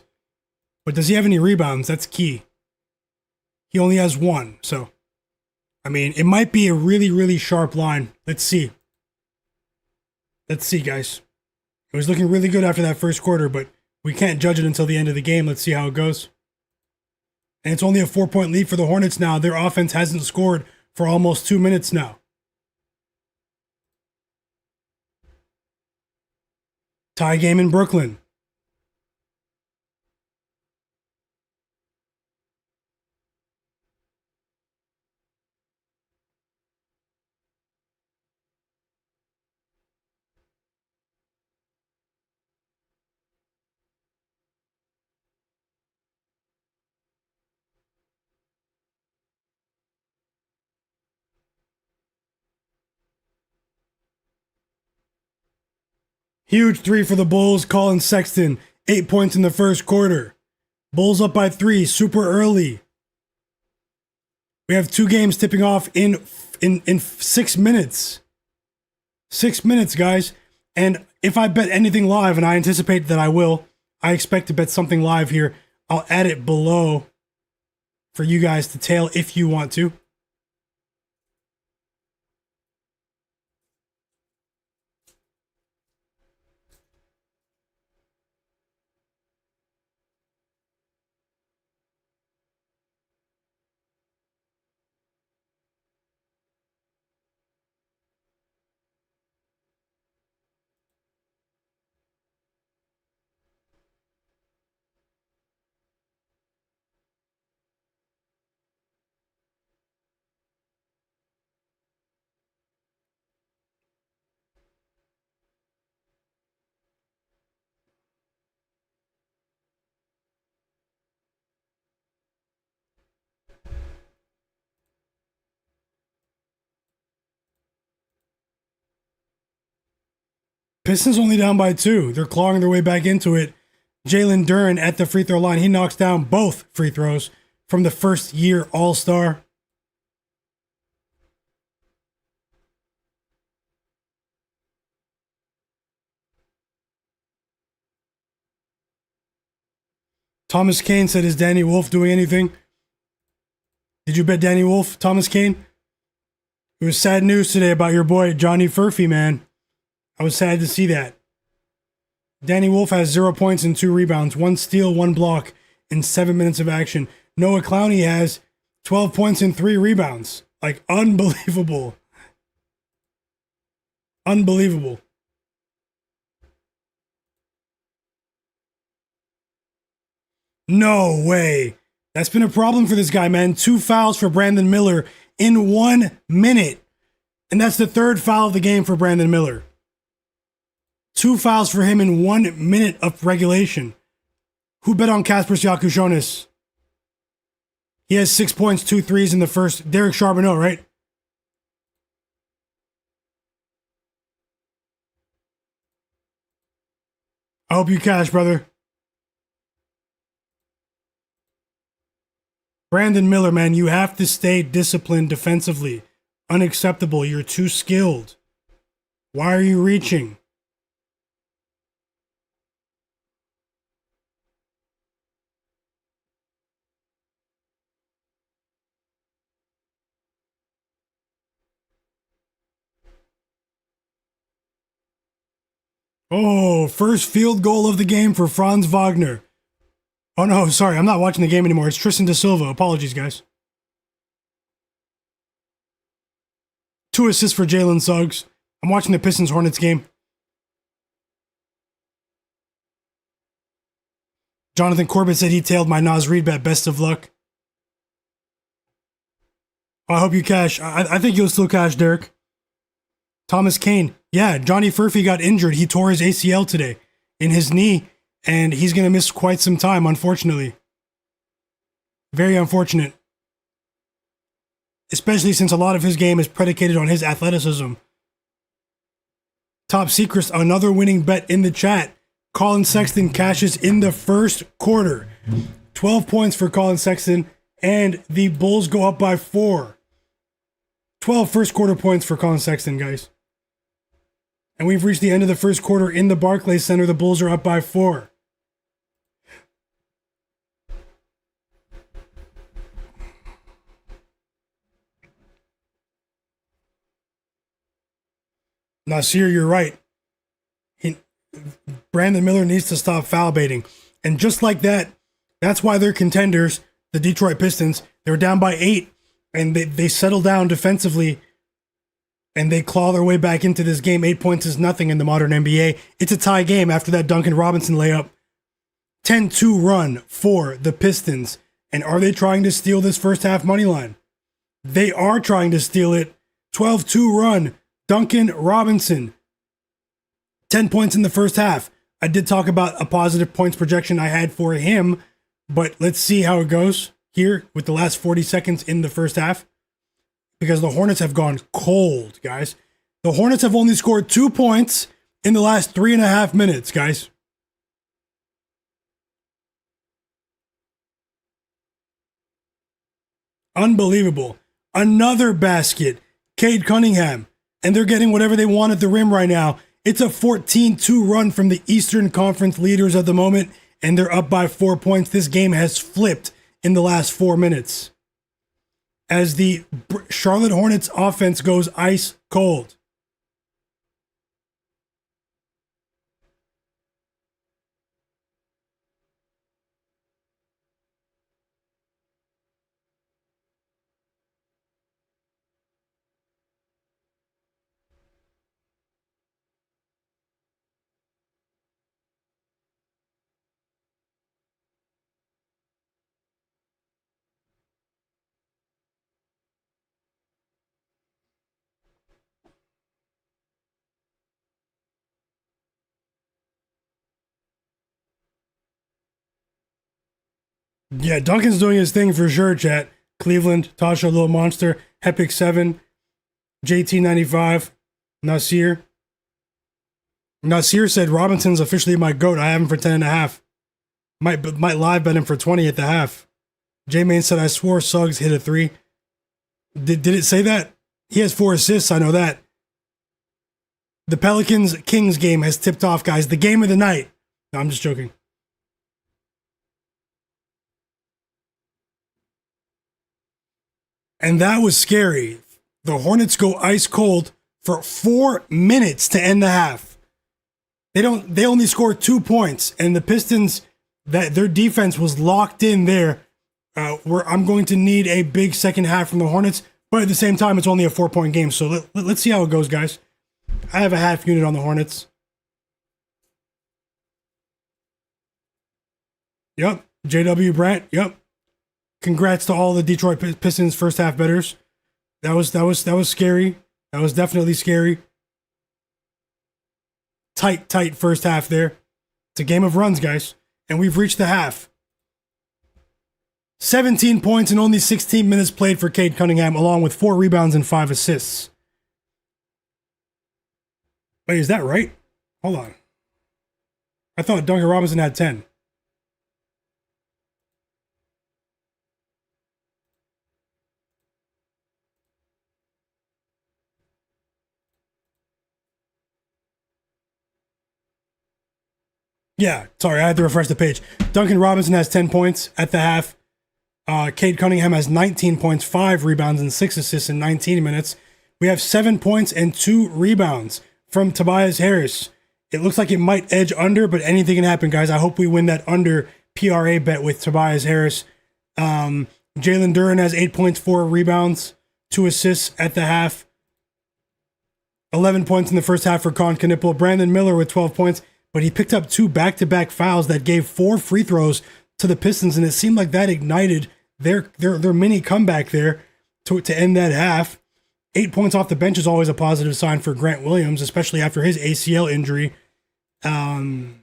But does he have any rebounds? That's key. He only has one. So, it might be a really, really sharp line. Let's see. Guys. It was looking really good after that first quarter, but we can't judge it until the end of the game. Let's see how it goes. And it's only a 4-point lead for the Hornets now. Their offense hasn't scored for almost 2 minutes now. Tie game in Brooklyn. Huge three for the Bulls. Colin Sexton, 8 points in the first quarter. Bulls up by 3, super early. We have 2 games tipping off in 6 minutes. 6 minutes, guys. And if I bet anything live, and I anticipate that I will, I expect to bet something live here. I'll add it below for you guys to tail if you want to. Pistons only down by 2. They're clawing their way back into it. Jalen Duren at the free throw line. He knocks down both free throws from the first year All-Star. Thomas Kane said, is Danny Wolf doing anything? Did you bet Danny Wolf, Thomas Kane? It was sad news today about your boy Johnny Furphy, man. I was sad to see that. Danny Wolf has 0 points and 2 rebounds, 1 steal, 1 block in 7 minutes of action. Noah Clowney has 12 points and 3 rebounds. Like, unbelievable. Unbelievable. No way. That's been a problem for this guy, man. 2 fouls for Brandon Miller in 1 minute. And that's the 3rd foul of the game for Brandon Miller. 2 fouls for him in 1 minute of regulation. Who bet on Kasper Siakis? He has 6 points, 2 threes in the first. Derek Charbonneau, right? I hope you cash, brother. Brandon Miller, man, you have to stay disciplined defensively. Unacceptable. You're too skilled. Why are you reaching? Oh, first field goal of the game for Franz Wagner. Oh no, sorry, I'm not watching the game anymore. It's Tristan da Silva. Apologies, guys. 2 assists for Jalen Suggs. I'm watching the Pistons Hornets game. Jonathan Corbett said he tailed my Nas Reed bet. Best of luck. I hope you cash. I think you'll still cash, Derek. Thomas Kane. Yeah, Johnny Furphy got injured. He tore his ACL today in his knee, and he's going to miss quite some time, unfortunately. Very unfortunate. Especially since a lot of his game is predicated on his athleticism. Top secret, another winning bet in the chat. Colin Sexton cashes in the first quarter. 12 points for Colin Sexton, and the Bulls go up by 4. 12 first quarter points for Colin Sexton, guys. And we've reached the end of the first quarter in the Barclays Center. The Bulls are up by 4. Nasir, you're right. Brandon Miller needs to stop foul baiting. And just like that, that's why they're contenders, the Detroit Pistons. They were down by 8, and they settle down defensively, and they claw their way back into this game. 8 points is nothing in the modern NBA. It's a tie game after that Duncan Robinson layup. 10-2 run for the Pistons. And are they trying to steal this first half money line? They are trying to steal it. 12-2 run. Duncan Robinson. 10 points in the first half. I did talk about a positive points projection I had for him, but let's see how it goes here with the last 40 seconds in the first half. Because the Hornets have gone cold, guys. The Hornets have only scored 2 points in the last 3.5 minutes, guys. Unbelievable. Another basket. Cade Cunningham. And they're getting whatever they want at the rim right now. It's a 14-2 run from the Eastern Conference leaders at the moment, and they're up by 4 points. This game has flipped in the last 4 minutes as the Charlotte Hornets offense goes ice cold. Yeah, Duncan's doing his thing for sure, chat. Cleveland, Tasha, Little Monster, Hepic 7, JT95, Nasir. Nasir said Robinson's officially my GOAT. I have him for 10.5. Might live bet him for 20 at the half. J-Main said I swore Suggs hit a 3. Did it say that? He has 4 assists, I know that. The Pelicans-Kings game has tipped off, guys. The game of the night. No, I'm just joking. And that was scary. The Hornets go ice cold for 4 minutes to end the half. They only score 2 points, and the Pistons that their defense was locked in there. Where I'm going to need a big second half from the Hornets, but at the same time, it's only a 4-point game. So let's see how it goes, guys. I have a half unit on the Hornets. Yep. JW Brandt. Yep. Congrats to all the Detroit Pistons first half bettors. That was scary. That was definitely scary. Tight first half there. It's a game of runs, guys. And we've reached the half. 17 points and only 16 minutes played for Cade Cunningham, along with 4 rebounds and 5 assists. Wait, is that right? Hold on. I thought Duncan Robinson had 10. Yeah, sorry, I had to refresh the page. Duncan Robinson has 10 points at the half. Cade Cunningham has 19 points, 5 rebounds, and 6 assists in 19 minutes. We have 7 points and 2 rebounds from Tobias Harris. It looks like it might edge under, but anything can happen, guys. I hope we win that under PRA bet with Tobias Harris. Jalen Duren has 8 points, 4 rebounds, 2 assists at the half. 11 points in the first half for Con Knipple. Brandon Miller with 12 points, but he picked up 2 back-to-back fouls that gave 4 free throws to the Pistons, and it seemed like that ignited their mini comeback there to end that half. 8 points off the bench is always a positive sign for Grant Williams, especially after his ACL injury. 10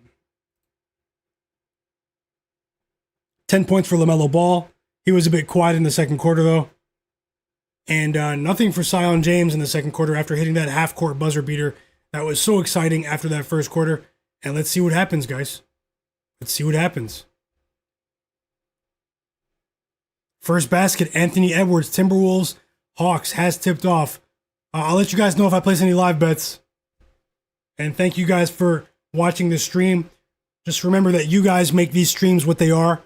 points for LaMelo Ball. He was a bit quiet in the second quarter, though. And nothing for Zion James in the second quarter after hitting that half-court buzzer beater. That was so exciting after that first quarter. And let's see what happens, guys. Let's see what happens. First basket, Anthony Edwards, Timberwolves, Hawks has tipped off. I'll let you guys know if I place any live bets. And thank you guys for watching this stream. Just remember that you guys make these streams what they are.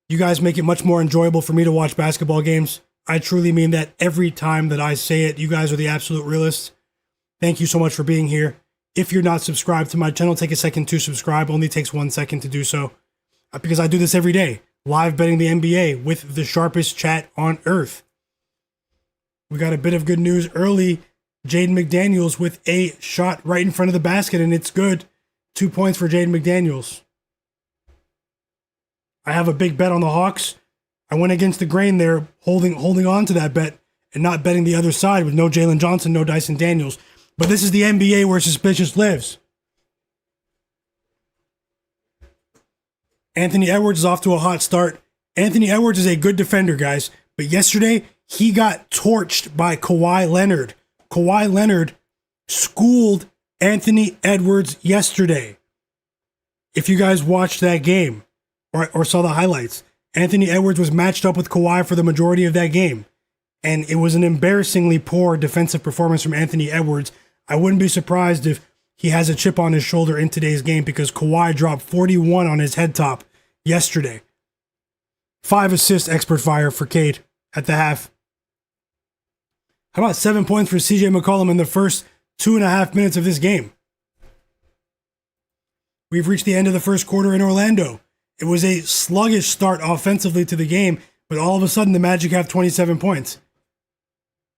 You guys make it much more enjoyable for me to watch basketball games. I truly mean that every time that I say it. You guys are the absolute realists. Thank you so much for being here. If you're not subscribed to my channel, take a second to subscribe. Only takes 1 second to do so. Because I do this every day. Live betting the NBA with the sharpest chat on earth. We got a bit of good news early. Jaden McDaniels with a shot right in front of the basket, and it's good. 2 points for Jaden McDaniels. I have a big bet on the Hawks. I went against the grain there, holding on to that bet and not betting the other side with no Jalen Johnson, no Dyson Daniels. But this is the NBA where suspicious lives. Anthony Edwards is off to a hot start. Anthony Edwards is a good defender, guys. But yesterday, he got torched by Kawhi Leonard. Kawhi Leonard schooled Anthony Edwards yesterday. If you guys watched that game or saw the highlights, Anthony Edwards was matched up with Kawhi for the majority of that game. And it was an embarrassingly poor defensive performance from Anthony Edwards. I wouldn't be surprised if he has a chip on his shoulder in today's game because Kawhi dropped 41 on his head top yesterday. 5 assists, expert fire for Cade at the half. How about 7 points for CJ McCollum in the first 2.5 minutes of this game? We've reached the end of the first quarter in Orlando. It was a sluggish start offensively to the game, but all of a sudden the Magic have 27 points.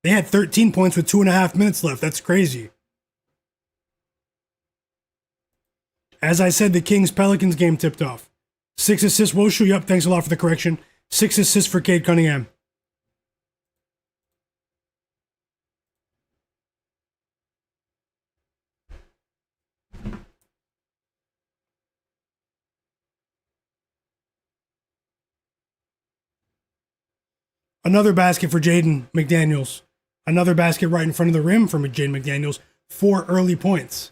They had 13 points with 2.5 minutes left. That's crazy. As I said, the Kings-Pelicans game tipped off. 6 assists, Woshu. Yep, thanks a lot for the correction. 6 assists for Cade Cunningham. Another basket for Jaden McDaniels. Another basket right in front of the rim for Jaden McDaniels. 4 early points.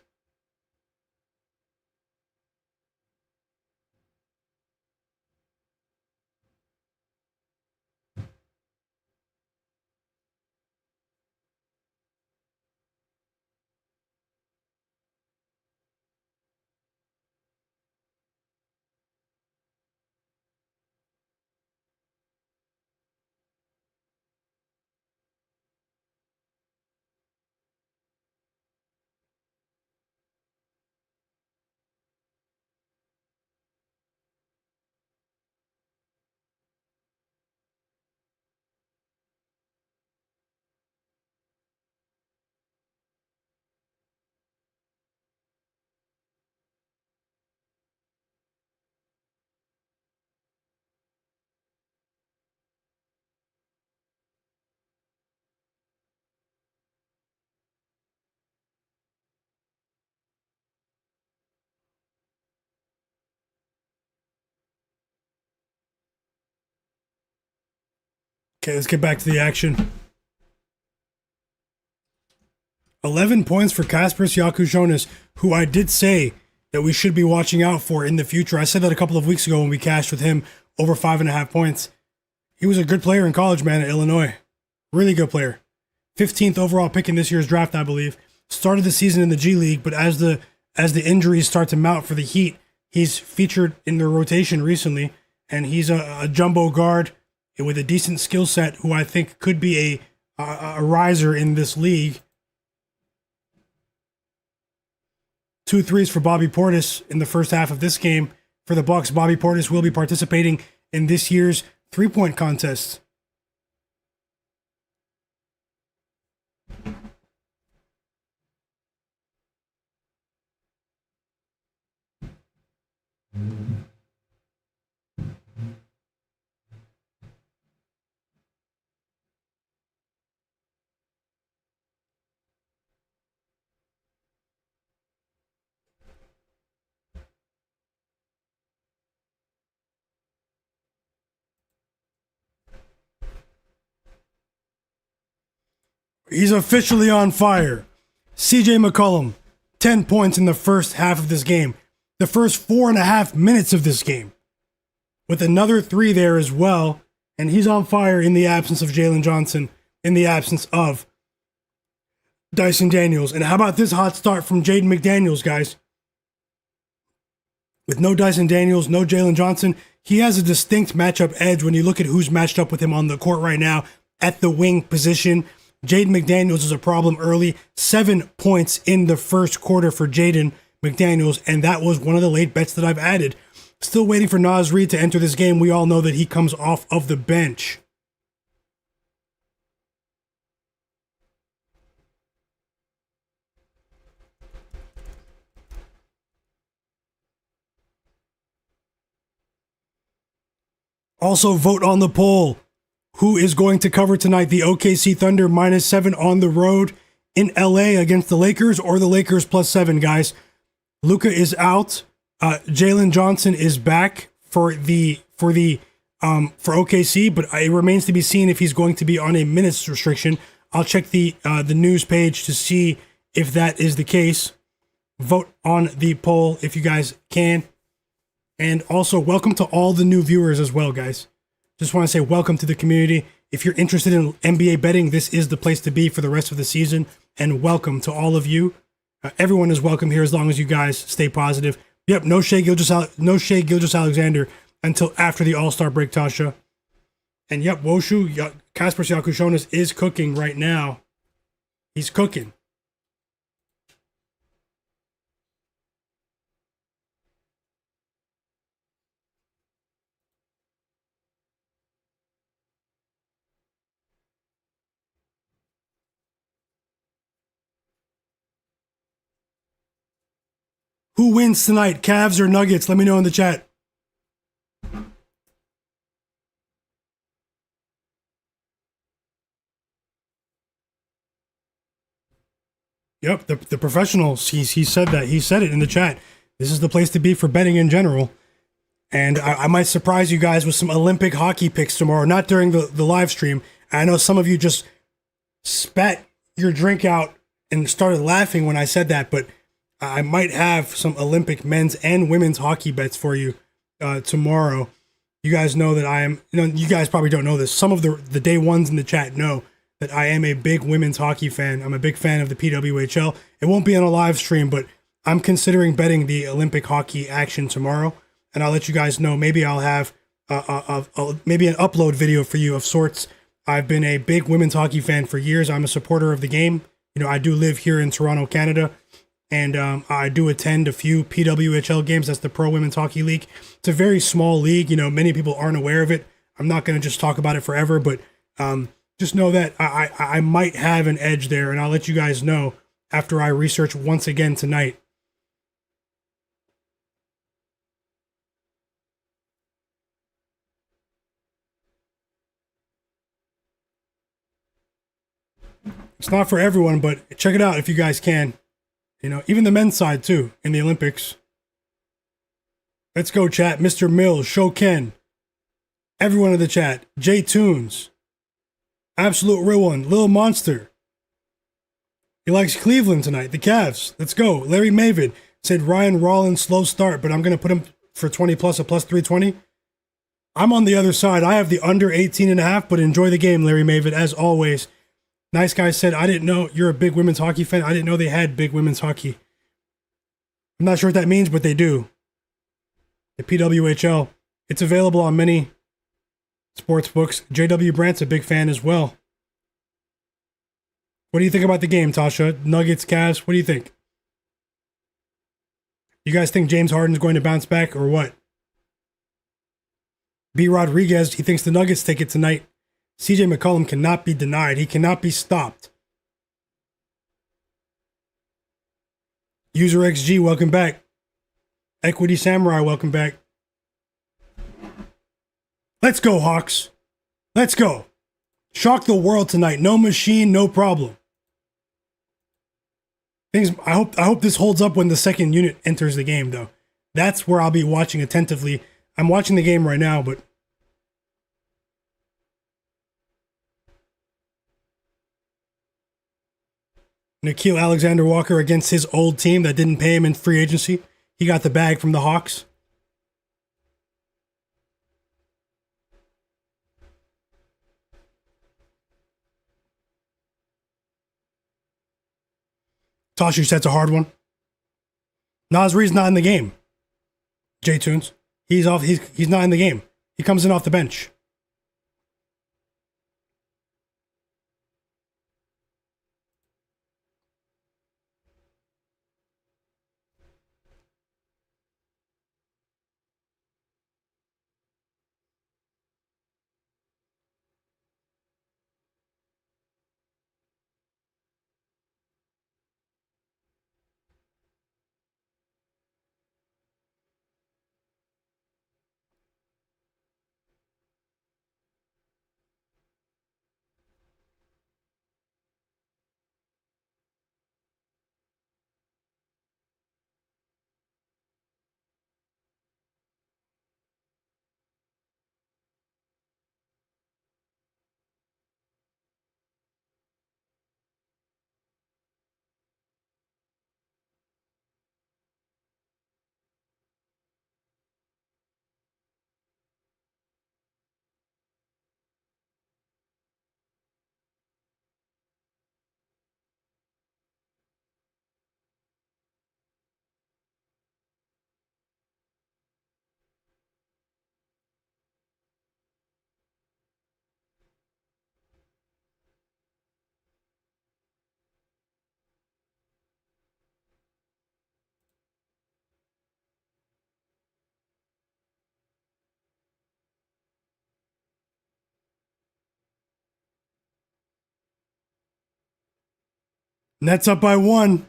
Okay, let's get back to the action. 11 points for Kasparas Jakushonis, who I did say that we should be watching out for in the future. I said that a couple of weeks ago when we cashed with him over 5.5 points. He was a good player in college, man, at Illinois. Really good player. 15th overall pick in this year's draft, I believe. Started the season in the G League, but as the injuries start to mount for the Heat, he's featured in their rotation recently, and he's a jumbo guard with a decent skill set who I think could be a riser in this league. 2 threes for Bobby Portis in the first half of this game. For the Bucks, Bobby Portis will be participating in this year's three-point contest. He's officially on fire. CJ McCollum, 10 points in the first half of this game. The first 4.5 minutes of this game. With another 3 there as well. And he's on fire in the absence of Jalen Johnson. In the absence of Dyson Daniels. And how about this hot start from Jaden McDaniels, guys? With no Dyson Daniels, no Jalen Johnson, he has a distinct matchup edge when you look at who's matched up with him on the court right now at the wing position. Jaden McDaniels is a problem early. 7 points in the first quarter for Jaden McDaniels, and that was one of the late bets that I've added. Still waiting for Naz Reid to enter this game. We all know that he comes off of the bench. Also, vote on the poll. Who is going to cover tonight? The OKC Thunder -7 on the road in LA against the Lakers, or the Lakers +7, guys. Luka is out. Jalen Johnson is back for OKC, but it remains to be seen if he's going to be on a minutes restriction. I'll check the news page to see if that is the case. Vote on the poll if you guys can. And also, welcome to all the new viewers as well, guys. Just want to say welcome to the community. If you're interested in NBA betting, this is the place to be for the rest of the season. And welcome to all of you. Everyone is welcome here as long as you guys stay positive. Yep, no Shai Gilgeous-Alexander until after the All-Star break, Tasha. And yep, Woshu, Kasparas Jakushonis is cooking right now. He's cooking. Who wins tonight, Cavs or Nuggets? Let me know in the chat. Yep, the professionals, he said that. He said it in the chat. This is the place to be for betting in general. And I might surprise you guys with some Olympic hockey picks tomorrow, not during the live stream. I know some of you just spat your drink out and started laughing when I said that, but I might have some Olympic men's and women's hockey bets for you tomorrow. You guys know that I am, you guys probably don't know this. Some of the day ones in the chat know that I am a big women's hockey fan. I'm a big fan of the PWHL. It won't be on a live stream, but I'm considering betting the Olympic hockey action tomorrow. And I'll let you guys know. Maybe I'll have maybe an upload video for you of sorts. I've been a big women's hockey fan for years. I'm a supporter of the game. I do live here in Toronto, Canada. And I do attend a few PWHL games. That's the Pro Women's Hockey League. It's a very small league. Many people aren't aware of it. I'm not going to just talk about it forever, but just know that I might have an edge there, and I'll let you guys know after I research once again tonight. It's not for everyone, but check it out if you guys can. Even the men's side, too, in the Olympics. Let's go, chat. Mr. Mills, Show Ken. Everyone in the chat. Jay Tunes. Absolute real one. Little Monster. He likes Cleveland tonight. The Cavs. Let's go. Larry Mavid said Ryan Rollins slow start, but I'm going to put him for 20 plus, a plus 320. I'm on the other side. I have the under 18.5, but enjoy the game, Larry Mavid, as always. Nice guy said, I didn't know you're a big women's hockey fan. I didn't know they had big women's hockey. I'm not sure what that means, but they do. The PWHL. It's available on many sports books. JW Brandt's a big fan as well. What do you think about the game, Tasha? Nuggets, Cavs, what do you think? You guys think James Harden's going to bounce back or what? B. Rodriguez, he thinks the Nuggets take it tonight. CJ McCollum cannot be denied. He cannot be stopped. User XG, welcome back. Equity Samurai, welcome back. Let's go, Hawks. Let's go. Shock the world tonight. No machine, no problem. I hope this holds up when the second unit enters the game, though. That's where I'll be watching attentively. I'm watching the game right now, but Nickeil Alexander-Walker against his old team that didn't pay him in free agency. He got the bag from the Hawks. Tosh, that's a hard one. Nasri's not in the game. J-Tunes. He's off. He's not in the game. He comes in off the bench. Nets up by 1.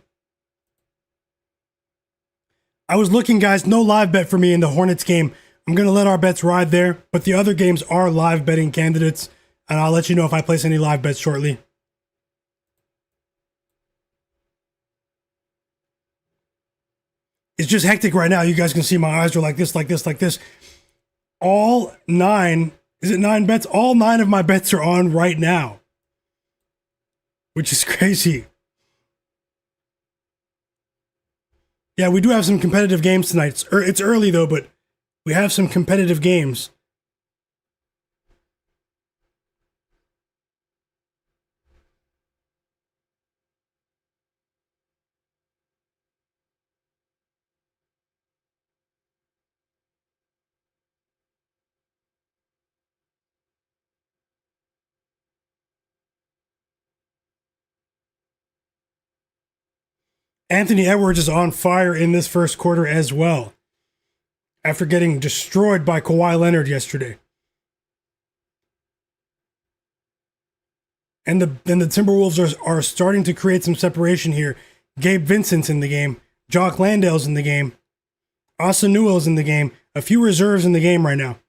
I was looking, guys, no live bet for me in the Hornets game. I'm going to let our bets ride there, but the other games are live betting candidates, and I'll let you know if I place any live bets shortly. It's just hectic right now. You guys can see my eyes are like this, like this, like this. All 9, is it 9 bets? All 9 of my bets are on right now, which is crazy. Yeah, we do have some competitive games tonight. It's early, though, but we have some competitive games. Anthony Edwards is on fire in this first quarter as well, after getting destroyed by Kawhi Leonard yesterday. And the Timberwolves are starting to create some separation here. Gabe Vincent's in the game. Jock Landale's in the game. Asa Newell's in the game. A few reserves in the game right now.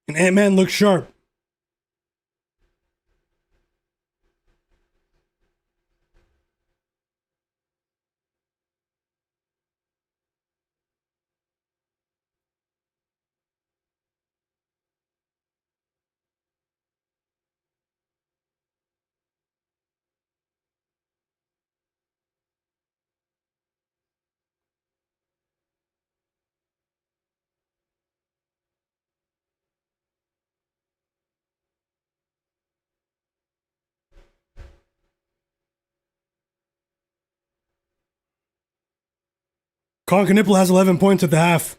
And Ant-Man looks sharp. Concanipple has 11 points at the half.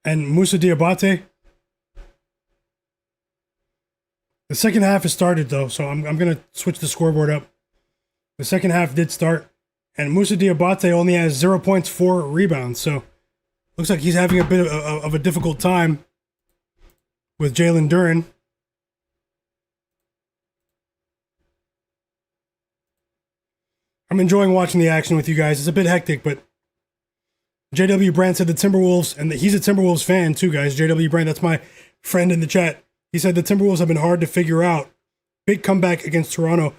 And Moussa Diabate. The second half has started, though, so I'm going to switch the scoreboard up. The second half did start, and Moussa Diabate only has 0 points, 4 rebounds, so looks like he's having a bit of a difficult time with Jalen Duren. I'm enjoying watching the action with you guys. It's a bit hectic, but JW Brandt said the Timberwolves, and he's a Timberwolves fan too, guys. JW Brandt, that's my friend in the chat. He said the Timberwolves have been hard to figure out. Big comeback against Toronto.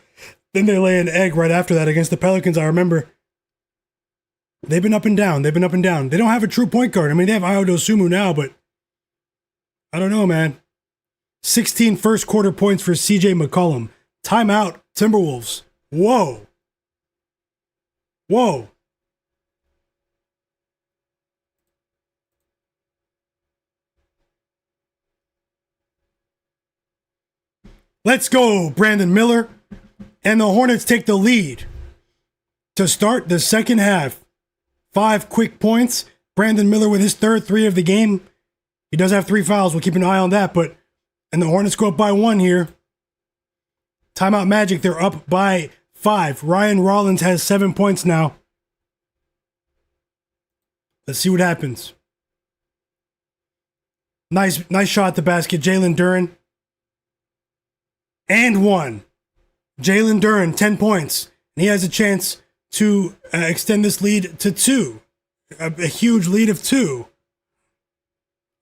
Then they lay an egg right after that against the Pelicans, I remember. They've been up and down. They don't have a true point guard. I mean, they have Ayo Dosunmu now, but I don't know, man. 16 first quarter points for CJ McCollum. Timeout, Timberwolves. Whoa. Let's go, Brandon Miller. And the Hornets take the lead to start the second half. 5 quick points. Brandon Miller with his third 3 of the game. He does have 3 fouls. We'll keep an eye on that. And the Hornets go up by 1 here. Timeout Magic, they're up by 5. Ryan Rollins has 7 points now. Let's see what happens. Nice shot at the basket. Jalen Duren. And 1. Jalen Duren, 10 points. And he has a chance to extend this lead to 2. A huge lead of 2.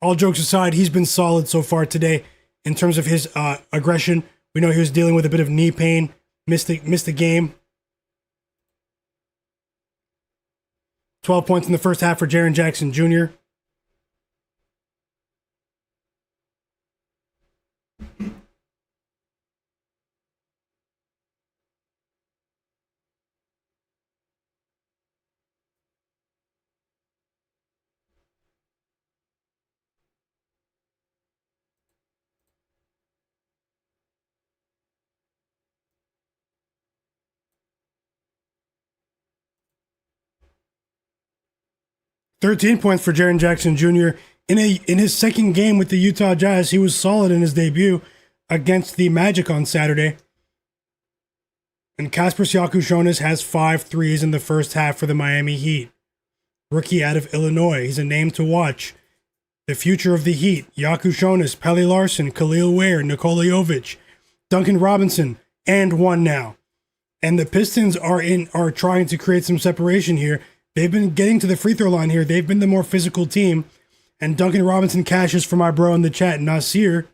All jokes aside, he's been solid so far today in terms of his aggression. We know he was dealing with a bit of knee pain. Missed the game. 12 points in the first half for Jaren Jackson Jr. $13 points for Jaren Jackson Jr. In his second game with the Utah Jazz. He was solid in his debut against the Magic on Saturday. And Kasper Siakam has 5 threes in the first half for the Miami Heat. Rookie out of Illinois. He's a name to watch. The future of the Heat. Yakushonis, Pelle Larson, Khalil Ware, Nikola Jokic, Duncan Robinson, and 1 now. And the Pistons are trying to create some separation here. They've been getting to the free throw line here. They've been the more physical team. And Duncan Robinson cashes for my bro in the chat, Nasir.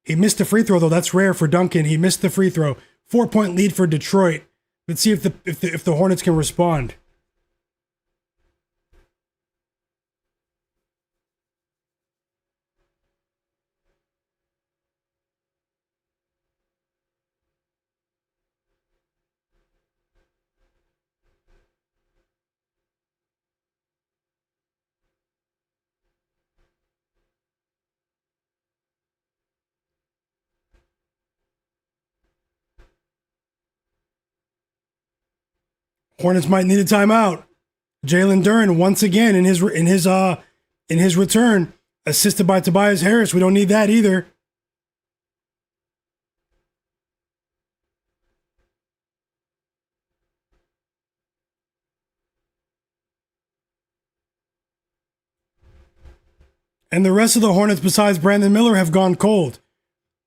He missed the free throw, though. That's rare for Duncan. He missed the free throw. 4-point lead for Detroit. Let's see if the Hornets can respond. Hornets might need a timeout. Jalen Duren once again in his return, assisted by Tobias Harris. We don't need that either. And the rest of the Hornets, besides Brandon Miller, have gone cold.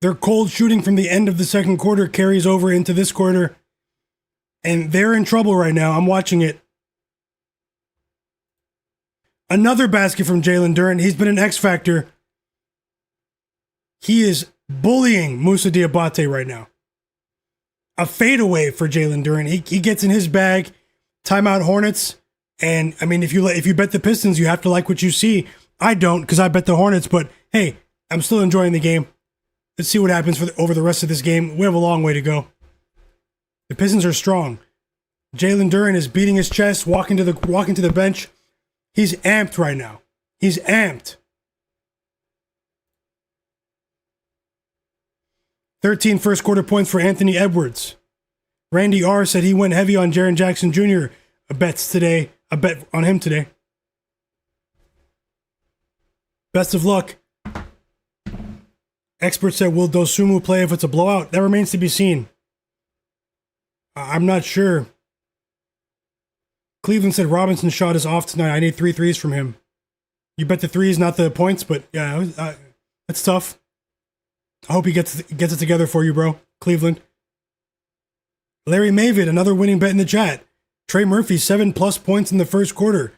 Their cold shooting from the end of the second quarter carries over into this quarter. And they're in trouble right now. I'm watching it. Another basket from Jalen Duren. He's been an X factor. He is bullying Moussa Diabate right now. A fadeaway for Jalen Duren. He gets in his bag. Timeout Hornets. And I mean, if you bet the Pistons, you have to like what you see. I don't, because I bet the Hornets. But hey, I'm still enjoying the game. Let's see what happens over the rest of this game. We have a long way to go. The Pistons are strong. Jalen Duren is beating his chest, walking to the bench. He's amped right now. He's amped. 13 first quarter points for Anthony Edwards. Randy R. said he went heavy on Jaren Jackson Jr. bets today. A bet on him today. Best of luck. Experts said, will Dosunmu play if it's a blowout? That remains to be seen. I'm not sure. Cleveland said Robinson shot is off tonight. I need 3 threes from him. You bet the threes, not the points, but yeah, that's tough. I hope he gets it together for you, bro. Cleveland. Larry Mavid, another winning bet in the chat. Trey Murphy, 7+ points in the first quarter.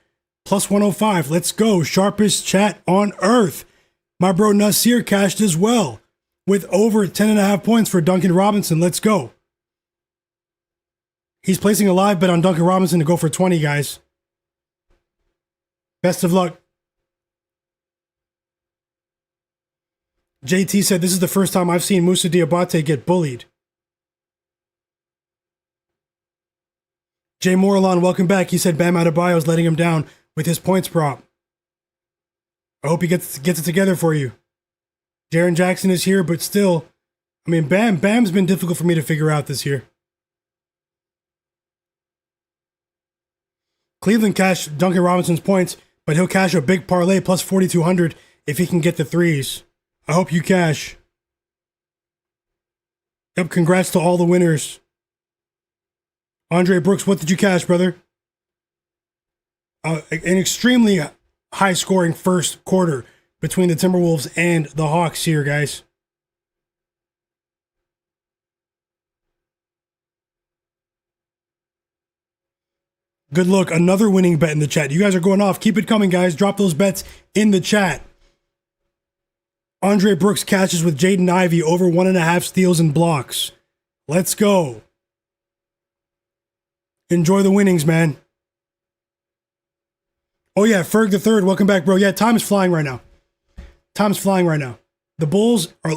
Plus 105. Let's go. Sharpest chat on earth. My bro Nasir cashed as well with over 10.5 points for Duncan Robinson. Let's go. He's placing a live bet on Duncan Robinson to go for 20, guys. Best of luck. JT said, this is the first time I've seen Moussa Diabate get bullied. Jay Moralon, welcome back. He said Bam Adebayo is letting him down with his points prop. I hope he gets it together for you. Jaren Jackson is here, but still, I mean, Bam's been difficult for me to figure out this year. Cleveland cashed Duncan Robinson's points, but he'll cash a big parlay plus 4,200 if he can get the threes. I hope you cash. Yep, congrats to all the winners. Andre Brooks, what did you cash, brother? An extremely high-scoring first quarter between the Timberwolves and the Hawks here, guys. Good luck. Another winning bet in the chat. You guys are going off. Keep it coming, guys. Drop those bets in the chat. Andre Brooks catches with Jaden Ivey over 1.5 steals and blocks. Let's go. Enjoy the winnings, man. Oh yeah, Ferg the Third, welcome back, bro. Yeah, time's flying right now. Time's flying right now. The Bulls are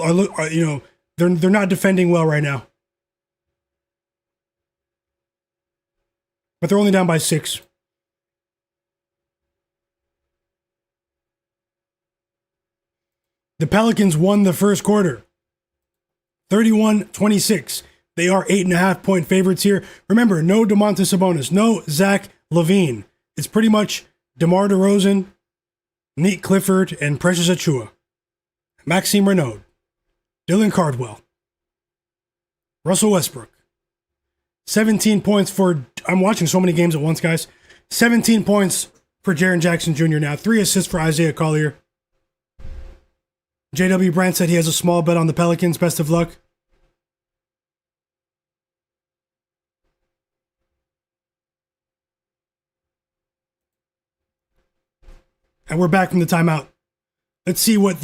you know, they're not defending well right now. But they're only down by 6. The Pelicans won the first quarter. 31-26. They are 8.5-point favorites here. Remember, no Domantas Sabonis, no Zach LaVine. It's pretty much DeMar DeRozan, Nate Clifford, and Precious Achiuwa. Maxime Renaud, Dylan Cardwell, Russell Westbrook. 17 points for, I'm watching so many games at once, guys. 17 points for Jaren Jackson Jr. now. 3 assists for Isaiah Collier. JW Brandt said he has a small bet on the Pelicans. Best of luck. And we're back from the timeout. Let's see what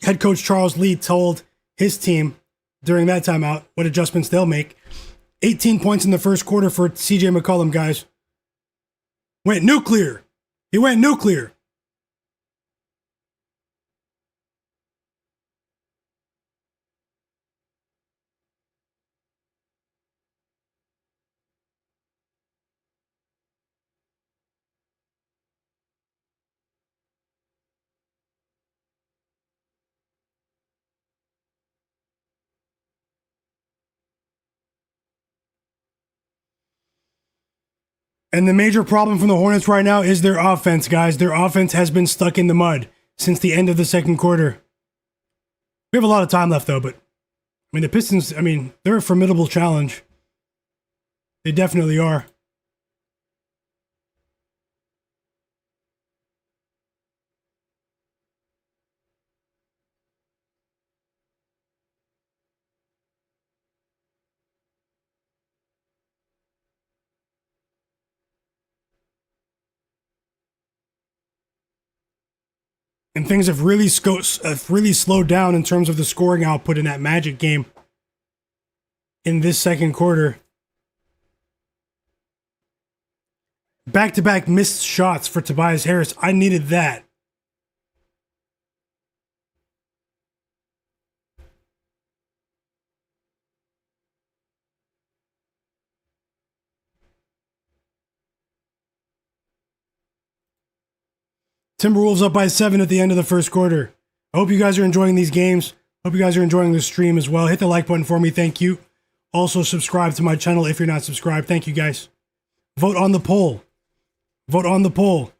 head coach Charles Lee told his team during that timeout, what adjustments they'll make. 18 points in the first quarter for CJ McCollum, guys. Went nuclear. He went nuclear. And the major problem from the Hornets right now is their offense, guys. Their offense has been stuck in the mud since the end of the second quarter. We have a lot of time left, though, but I mean, the Pistons, I mean, they're a formidable challenge. They definitely are. And things have really slowed down in terms of the scoring output in that Magic game in this second quarter. Back-to-back missed shots for Tobias Harris. I needed that. Timberwolves up by 7 at the end of the first quarter. I hope you guys are enjoying these games. Hope you guys are enjoying the stream as well. Hit the like button for me. Thank you. Also, subscribe to my channel if you're not subscribed. Thank you, guys. Vote on the poll. Vote on the poll.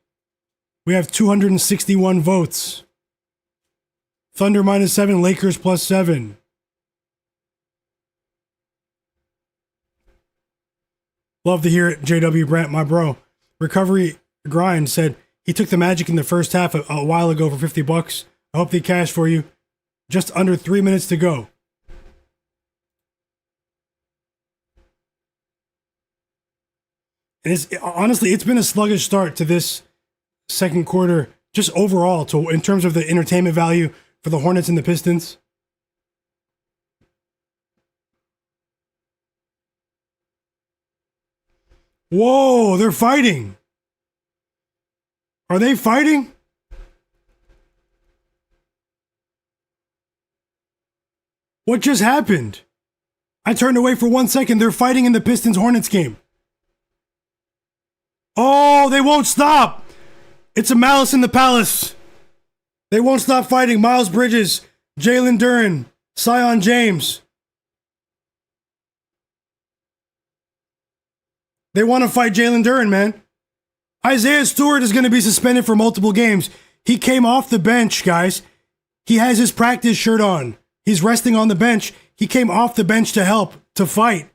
We have 261 votes. Thunder -7, Lakers +7. Love to hear it, JW Brandt, my bro. Recovery Grind said he took the Magic in the first half a while ago for $50. I hope they cash for you. Just under 3 minutes to go. And honestly, it's been a sluggish start to this second quarter, just overall, in terms of the entertainment value for the Hornets and the Pistons. Whoa, they're fighting. Are they fighting? What just happened? I turned away for 1 second. They're fighting in the Pistons-Hornets game. Oh, they won't stop. It's a malice in the palace. They won't stop fighting. Miles Bridges, Jalen Duren, Zion James. They want to fight Jalen Duren, man. Isaiah Stewart is going to be suspended for multiple games. He came off the bench, guys. He has his practice shirt on. He's resting on the bench. He came off the bench to help, to fight.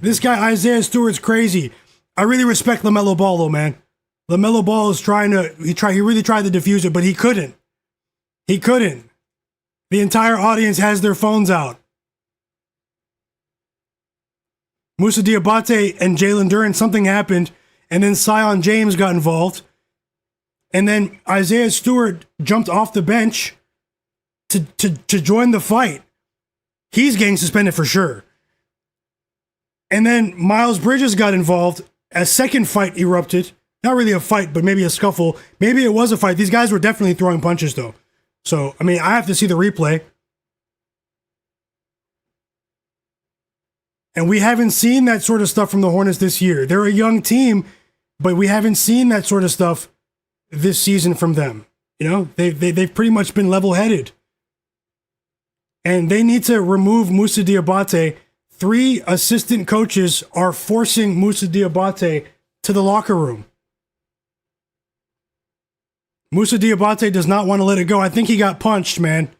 This guy, Isaiah Stewart's crazy. I really respect Lamelo Ball, though, man. Lamelo Ball is he really tried to defuse it, but he couldn't. He couldn't. The entire audience has their phones out. Moussa Diabate and Jalen Duren, something happened, and then Zion James got involved. And then Isaiah Stewart jumped off the bench to join the fight. He's getting suspended for sure. And then Miles Bridges got involved. A second fight erupted. Not really a fight, but maybe a scuffle. Maybe it was a fight. These guys were definitely throwing punches, though. So, I mean, I have to see the replay. And we haven't seen that sort of stuff from the Hornets this year. They're a young team, but we haven't seen that sort of stuff this season from them. You know, they've pretty much been level-headed. And they need to remove Moussa Diabate. 3 assistant coaches are forcing Moussa Diabate to the locker room. Moussa Diabate does not want to let it go. I think he got punched, man.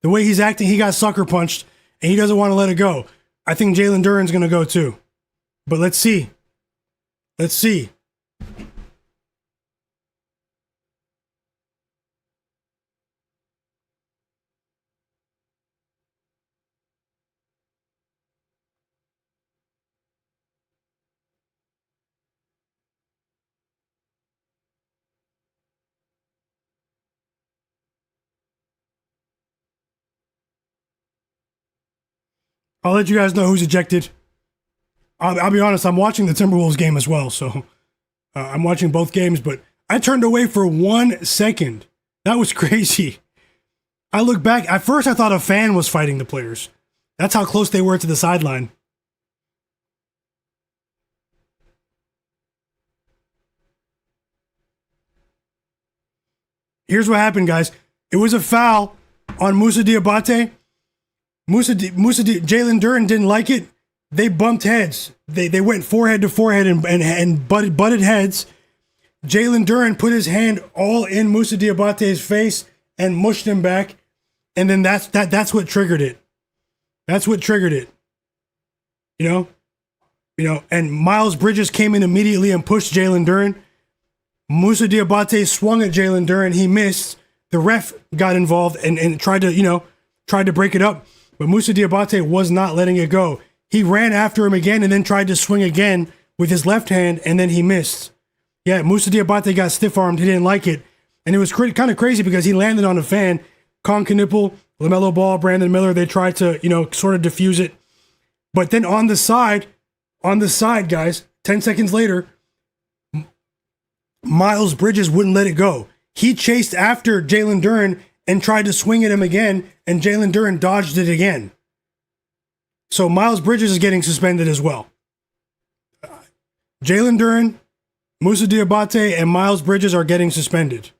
The way he's acting, he got sucker punched, and he doesn't want to let it go. I think Jalen Duren's going to go too. But let's see. Let's see. I'll let you guys know who's ejected. I'll be honest, I'm watching the Timberwolves game as well, so I'm watching both games, but I turned away for 1 second. That was crazy. I look back, at first I thought a fan was fighting the players. That's how close they were to the sideline. Here's what happened, guys. It was a foul on Moussa Diabate. Jalen Duren didn't like it. They bumped heads. They went forehead to forehead and butted heads. Jalen Duren put his hand all in Moussa Diabate's face and mushed him back. And then that's what triggered it. That's what triggered it. You know, and Miles Bridges came in immediately and pushed Jalen Duren. Moussa Diabate swung at Jalen Duren. He missed. The ref got involved and tried to break it up. But Moussa Diabate was not letting it go. He ran after him again and then tried to swing again with his left hand, and then he missed. Yeah, Moussa Diabate got stiff-armed. He didn't like it. And it was kind of crazy because he landed on a fan. Con Knipple, Lamelo Ball, Brandon Miller, they tried to, sort of diffuse it. But then on the side, guys, 10 seconds later, Miles Bridges wouldn't let it go. He chased after Jalen Duren and tried to swing at him again, and Jalen Duren dodged it again. So Miles Bridges is getting suspended as well. Jalen Duren, Moussa Diabate, and Miles Bridges are getting suspended.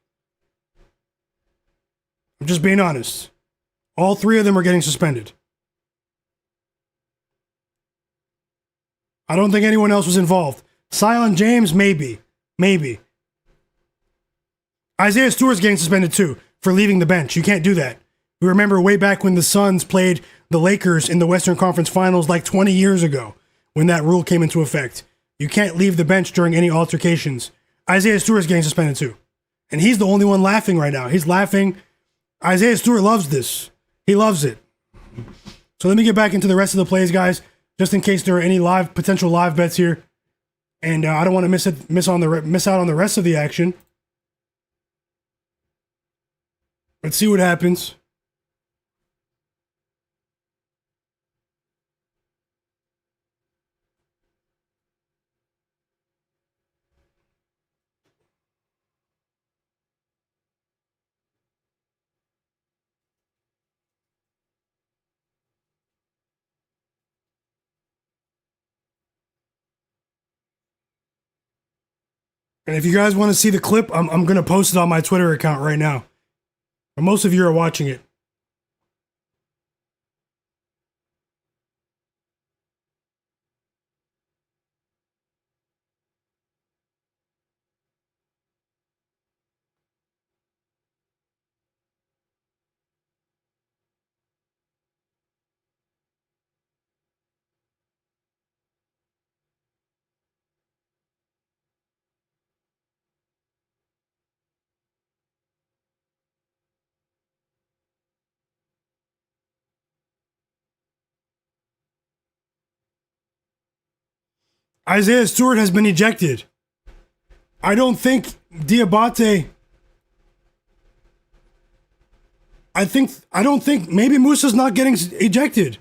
I'm just being honest. All 3 of them are getting suspended. I don't think anyone else was involved. Zion James, maybe. Maybe. Isaiah Stewart's getting suspended too for leaving the bench. You can't do that. We remember way back when the Suns played the Lakers in the Western Conference Finals like 20 years ago when that rule came into effect. You can't leave the bench during any altercations. Isaiah Stewart's getting suspended too. And he's the only one laughing right now. He's laughing. Isaiah Stewart loves this. He loves it. So let me get back into the rest of the plays, guys, just in case there are any potential live bets here. And I don't want to miss out on the rest of the action. Let's see what happens. And if you guys want to see the clip, I'm going to post it on my Twitter account right now. And most of you are watching it. Isaiah Stewart has been ejected. I don't think Diabate. I don't think maybe Musa's not getting ejected,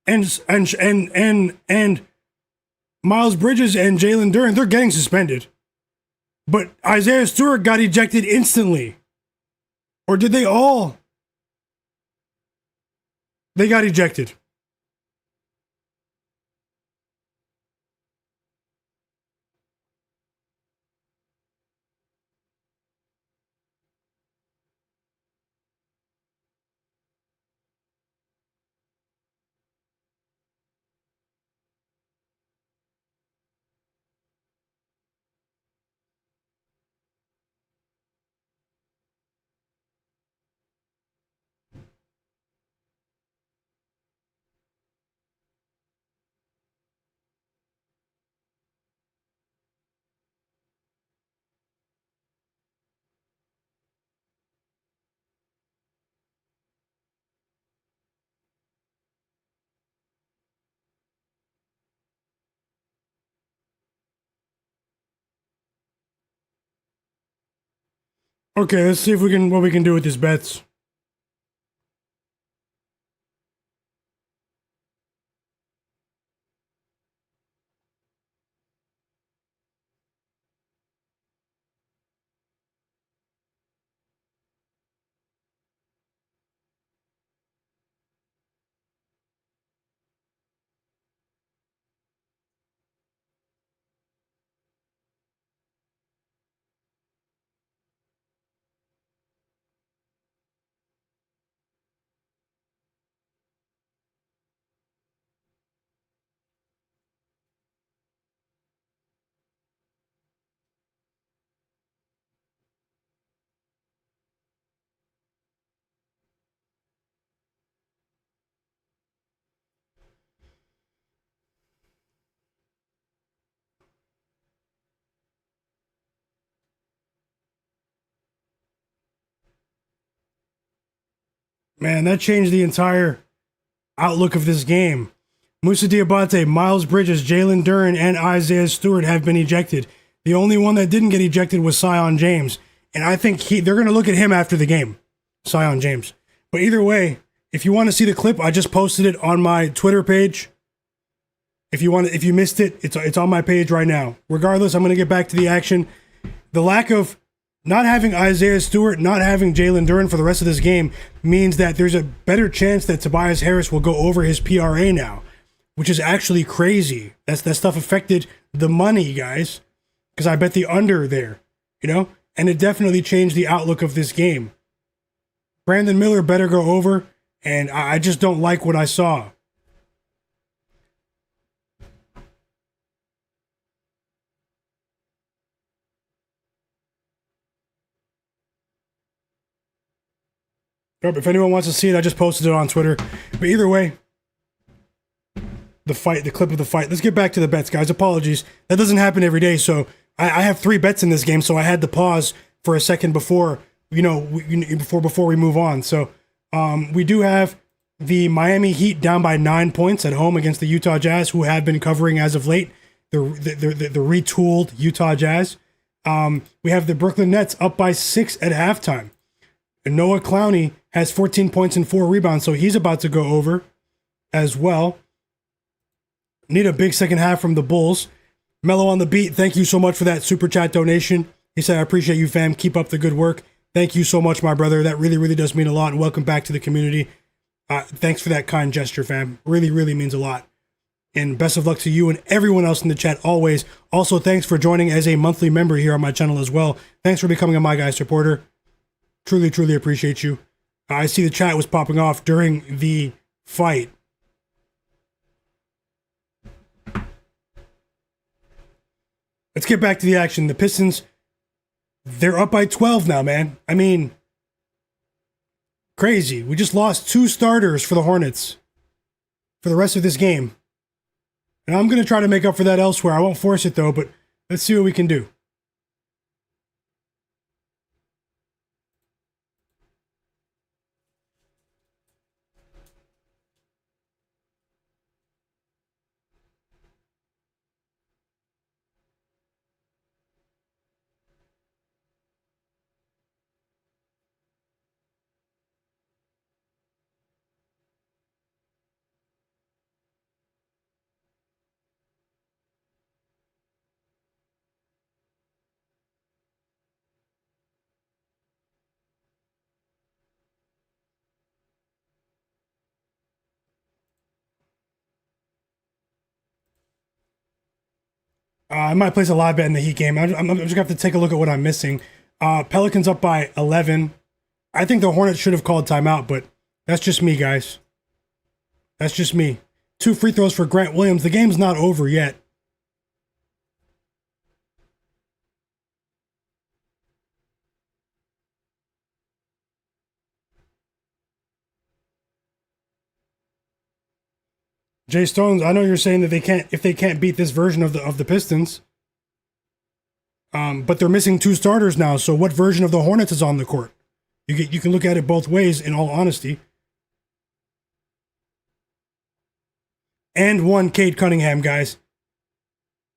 and Miles Bridges and Jalen Duren, they're getting suspended, but Isaiah Stewart got ejected instantly, or did they all? They got ejected. Okay, let's see if what we can do with these bets. Man, that changed the entire outlook of this game. Musa Diabate, Miles Bridges, Jalen Duren, and Isaiah Stewart have been ejected. The only one that didn't get ejected was Zion James. And I think they're going to look at him after the game, Zion James. But either way, if you want to see the clip, I just posted it on my Twitter page. If you missed it, it's on my page right now. Regardless, I'm going to get back to the action. The lack of not having Isaiah Stewart, not having Jalen Duren for the rest of this game means that there's a better chance that Tobias Harris will go over his PRA now, which is actually crazy. That stuff affected the money, guys, because I bet the under there, and it definitely changed the outlook of this game. Brandon Miller better go over, and I just don't like what I saw. If anyone wants to see it, I just posted it on Twitter. But either way, the clip of the fight. Let's get back to the bets, guys. Apologies. That doesn't happen every day, so I have 3 bets in this game, so I had to pause for a second before, before we move on. So we do have the Miami Heat down by 9 points at home against the Utah Jazz, who have been covering as of late. The retooled Utah Jazz. We have the Brooklyn Nets up by 6 at halftime. And Noah Clowney has 14 points and 4 rebounds, so he's about to go over as well. Need a big second half from the Bulls. Mello on the beat, thank you so much for that super chat donation. He said, I appreciate you, fam. Keep up the good work. Thank you so much, my brother. That really, really does mean a lot, and welcome back to the community. Thanks for that kind gesture, fam. Really, really means a lot. And best of luck to you and everyone else in the chat always. Also, thanks for joining as a monthly member here on my channel as well. Thanks for becoming a My Guy supporter. Truly, truly appreciate you. I see the chat was popping off during the fight. Let's get back to the action. The Pistons, they're up by 12 now, man. I mean, crazy. We just lost 2 starters for the Hornets for the rest of this game. And I'm going to try to make up for that elsewhere. I won't force it, though, but let's see what we can do. I might place a live bet in the Heat game. I'm just going to have to take a look at what I'm missing. Pelicans up by 11. I think the Hornets should have called timeout, but that's just me, guys. That's just me. 2 free throws for Grant Williams. The game's not over yet. Jay Stones, I know you're saying that if they can't beat this version of the Pistons. But they're missing 2 starters now, so what version of the Hornets is on the court? You can look at it both ways, in all honesty. And 1 Cade Cunningham, guys.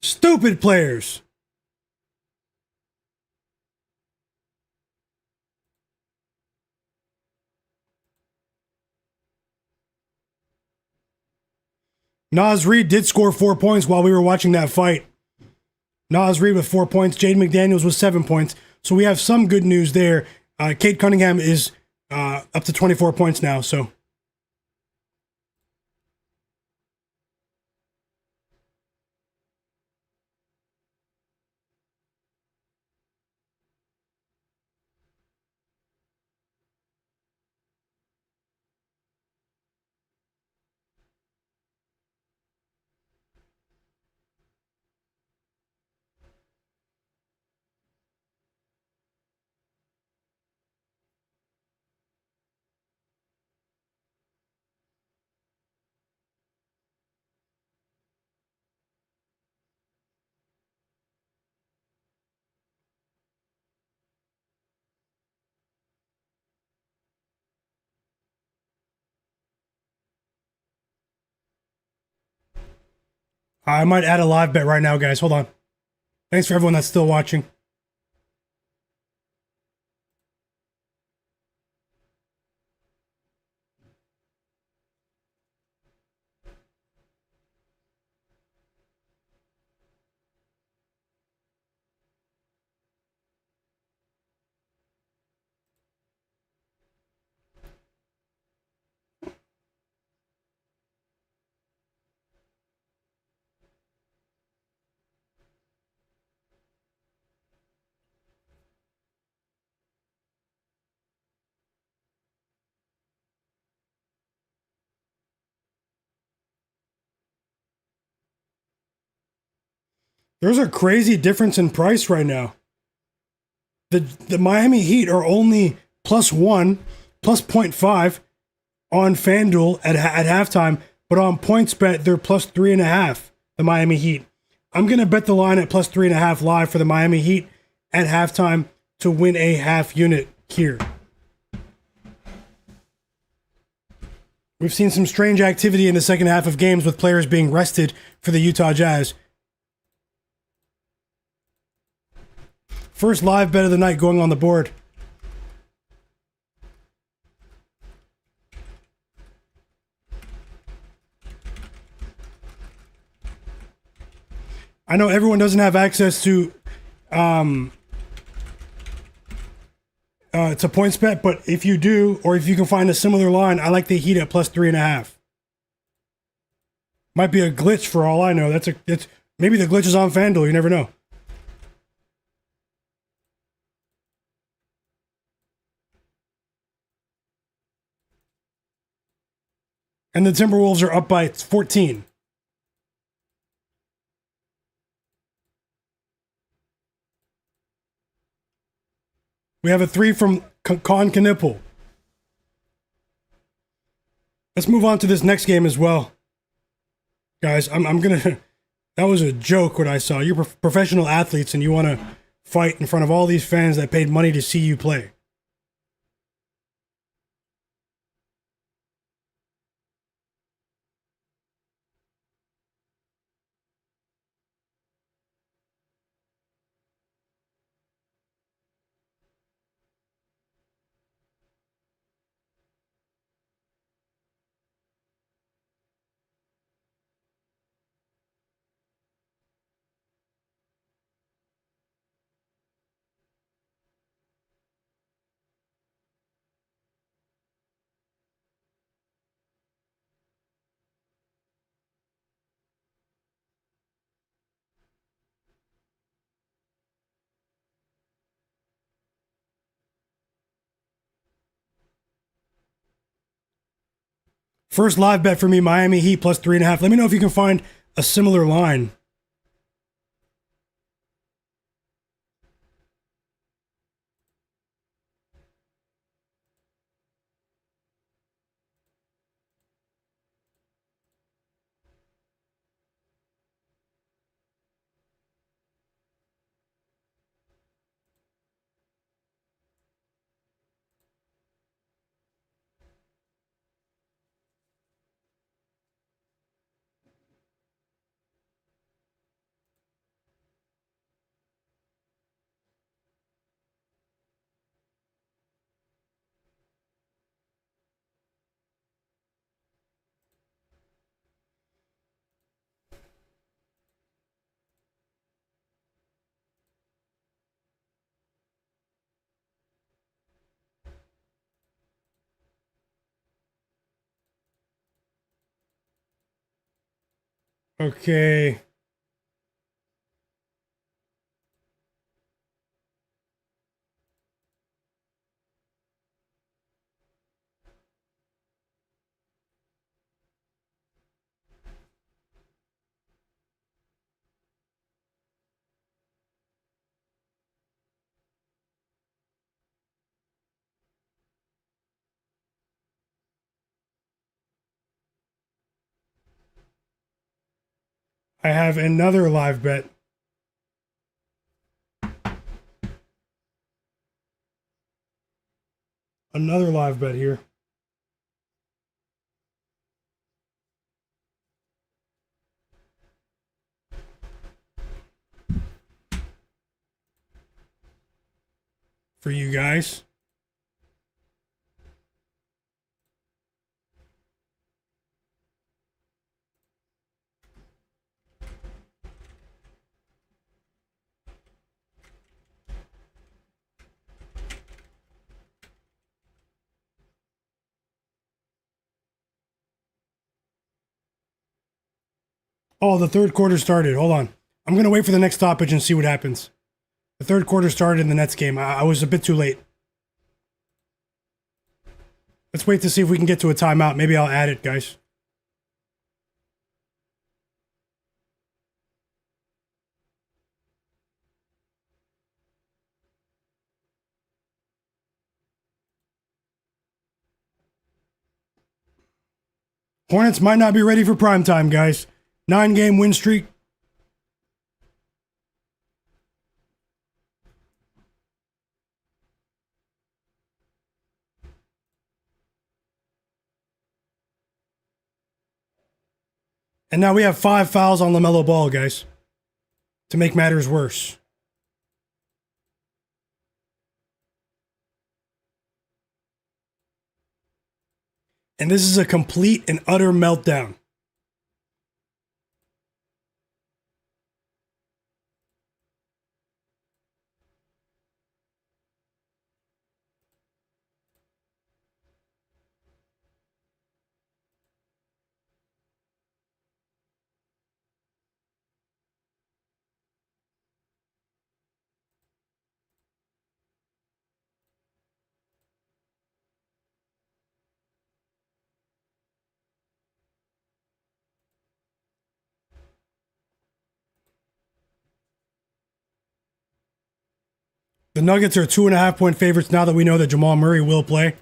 Stupid players. Naz Reid did score 4 points while we were watching that fight. Naz Reid with 4 points. Jaden McDaniels with 7 points. So we have some good news there. Cade Cunningham is up to 24 points now, so. I might add a live bet right now, guys. Hold on. Thanks for everyone that's still watching. There's a crazy difference in price right now. The Miami Heat are only +1 plus 0.5 on FanDuel at halftime, but on PointsBet, they're plus 3.5, the Miami Heat. I'm going to bet the line at plus 3.5 live for the Miami Heat at halftime to win a half unit here. We've seen some strange activity in the second half of games with players being rested for the Utah Jazz. First live bet of the night going on the board. I know everyone doesn't have access to PointsBet, but if you do, or if you can find a similar line, I like the Heat at plus 3.5. Might be a glitch for all I know. It's maybe the glitch is on FanDuel. You never know. And the Timberwolves are up by 14. We have a 3 from Con Knipple. Let's move on to this next game as well. Guys, I'm going to... That was a joke what I saw. You're professional athletes and you want to fight in front of all these fans that paid money to see you play. First live bet for me, Miami Heat plus 3.5. Let me know if you can find a similar line. Okay. I have another live bet. Another live bet here. For you guys. Oh, the third quarter started. Hold on. I'm going to wait for the next stoppage and see what happens. The third quarter started in the Nets game. I was a bit too late. Let's wait to see if we can get to a timeout. Maybe I'll add it, guys. Hornets might not be ready for prime time, guys. 9-game win streak. And now we have 5 fouls on Lamelo Ball, guys, to make matters worse. And this is a complete and utter meltdown. The Nuggets are 2.5-point favorites now that we know that Jamal Murray will play.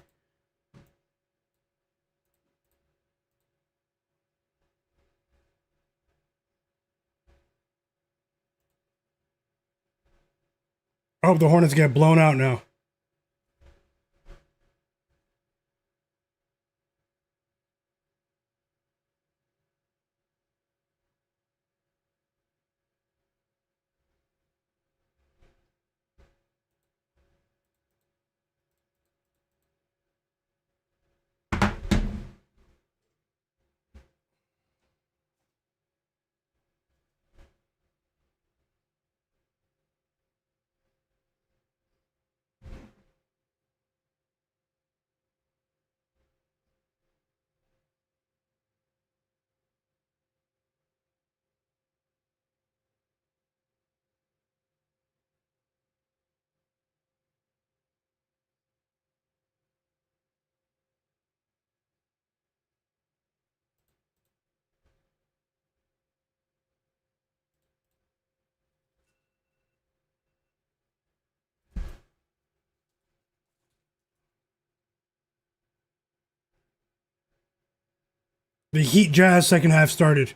I hope the Hornets get blown out now. The Heat Jazz second half started.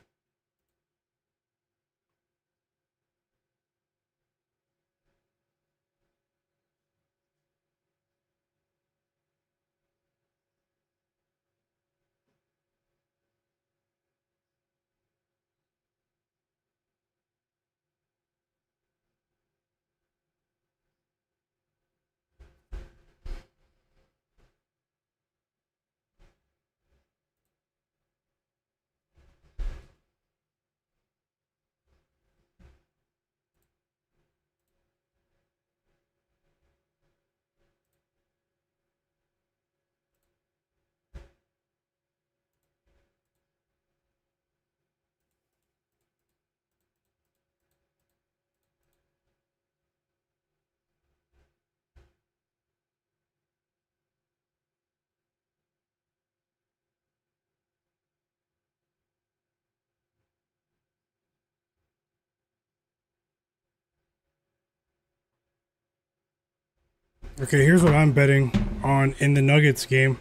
Okay, here's what I'm betting on in the Nuggets game.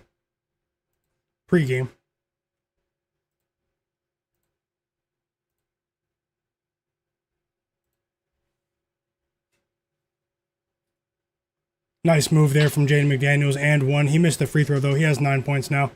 Pre-game. Nice move there from Jaden McDaniels and one. He missed the free throw, though. He has 9 points now.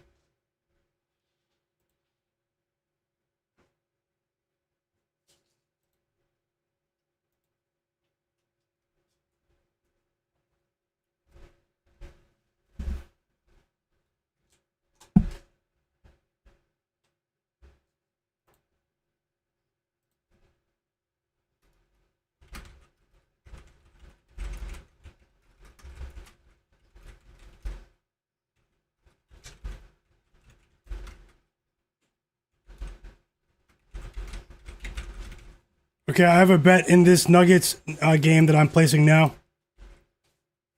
Okay, I have a bet in this Nuggets game that I'm placing now.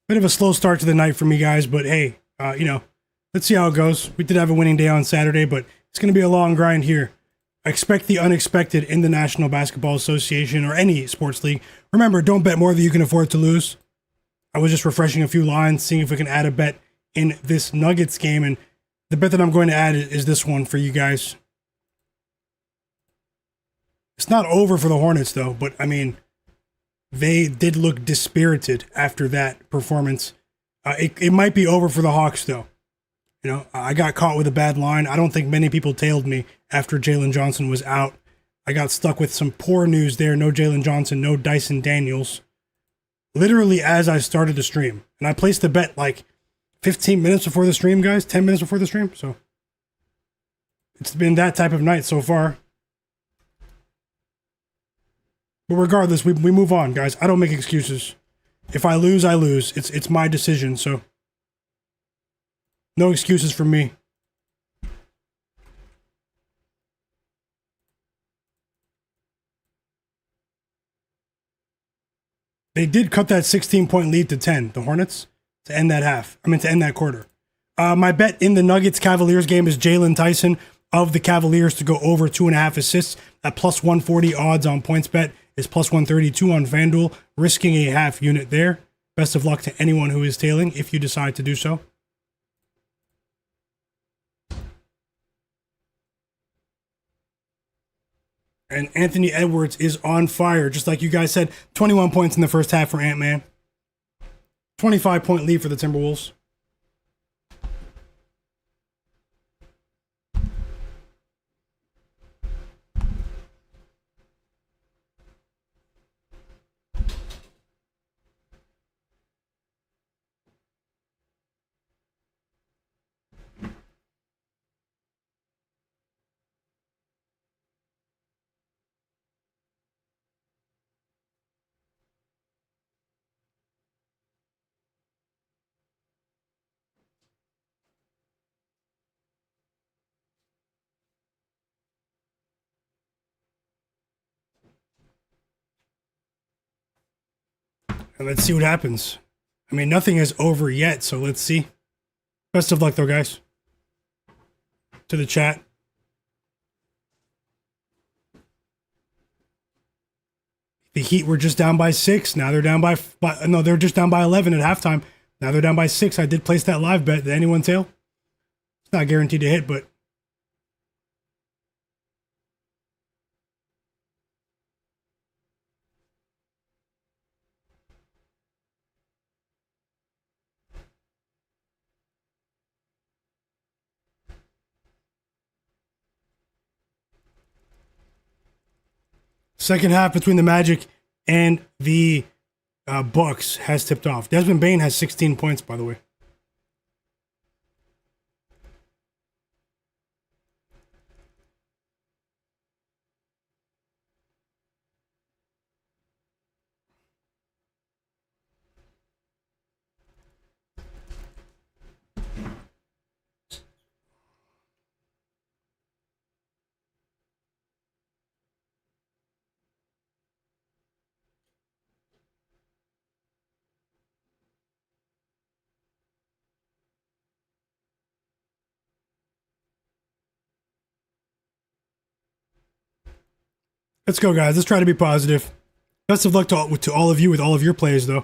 Bit of a slow start to the night for me, guys, but hey, let's see how it goes. We did have a winning day on Saturday, but it's going to be a long grind here. Expect the unexpected in the National Basketball Association or any sports league. Remember, don't bet more than you can afford to lose. I was just refreshing a few lines, seeing if we can add a bet in this Nuggets game, and The bet that I'm going to add is this one for you guys. It's not over for the Hornets, though, but I mean, they did look dispirited after that performance. It might be over for the Hawks, though. You know, I got caught with a bad line. I don't think many people tailed me after Jalen Johnson was out. I got stuck with some poor news there. No Jalen Johnson, no Dyson Daniels. Literally as I started the stream. And I placed the bet like 15 minutes before the stream, guys. 10 minutes before the stream. So it's been that type of night so far. But regardless, we move on, guys. I don't make excuses. If I lose, I lose. It's my decision, so no excuses from me. They did cut that 16-point lead to 10, the Hornets, to end that half. I mean, to end that quarter. My bet in the Nuggets-Cavaliers game is Jalen Tyson of the Cavaliers to go over 2.5 assists at plus 140 odds on PointsBet. Is plus 132 on FanDuel, risking a half unit there. Best of luck to anyone who is tailing if you decide to do so. And Anthony Edwards is on fire, just like you guys said. 21 points in the first half for Ant-Man. 25-point lead for the Timberwolves. And let's see what happens. I mean, nothing is over yet, so let's see. Best of luck, though, guys. To the chat. The Heat were just down by 6. Now they're down by no, they're just down by 11 at halftime. Now they're down by 6. I did place that live bet. Did anyone tail? It's not guaranteed to hit, but second half between the Magic and the Bucks has tipped off. Desmond Bane has 16 points, by the way. Let's go, guys. Let's try to be positive. Best of luck to all of you with all of your plays, though.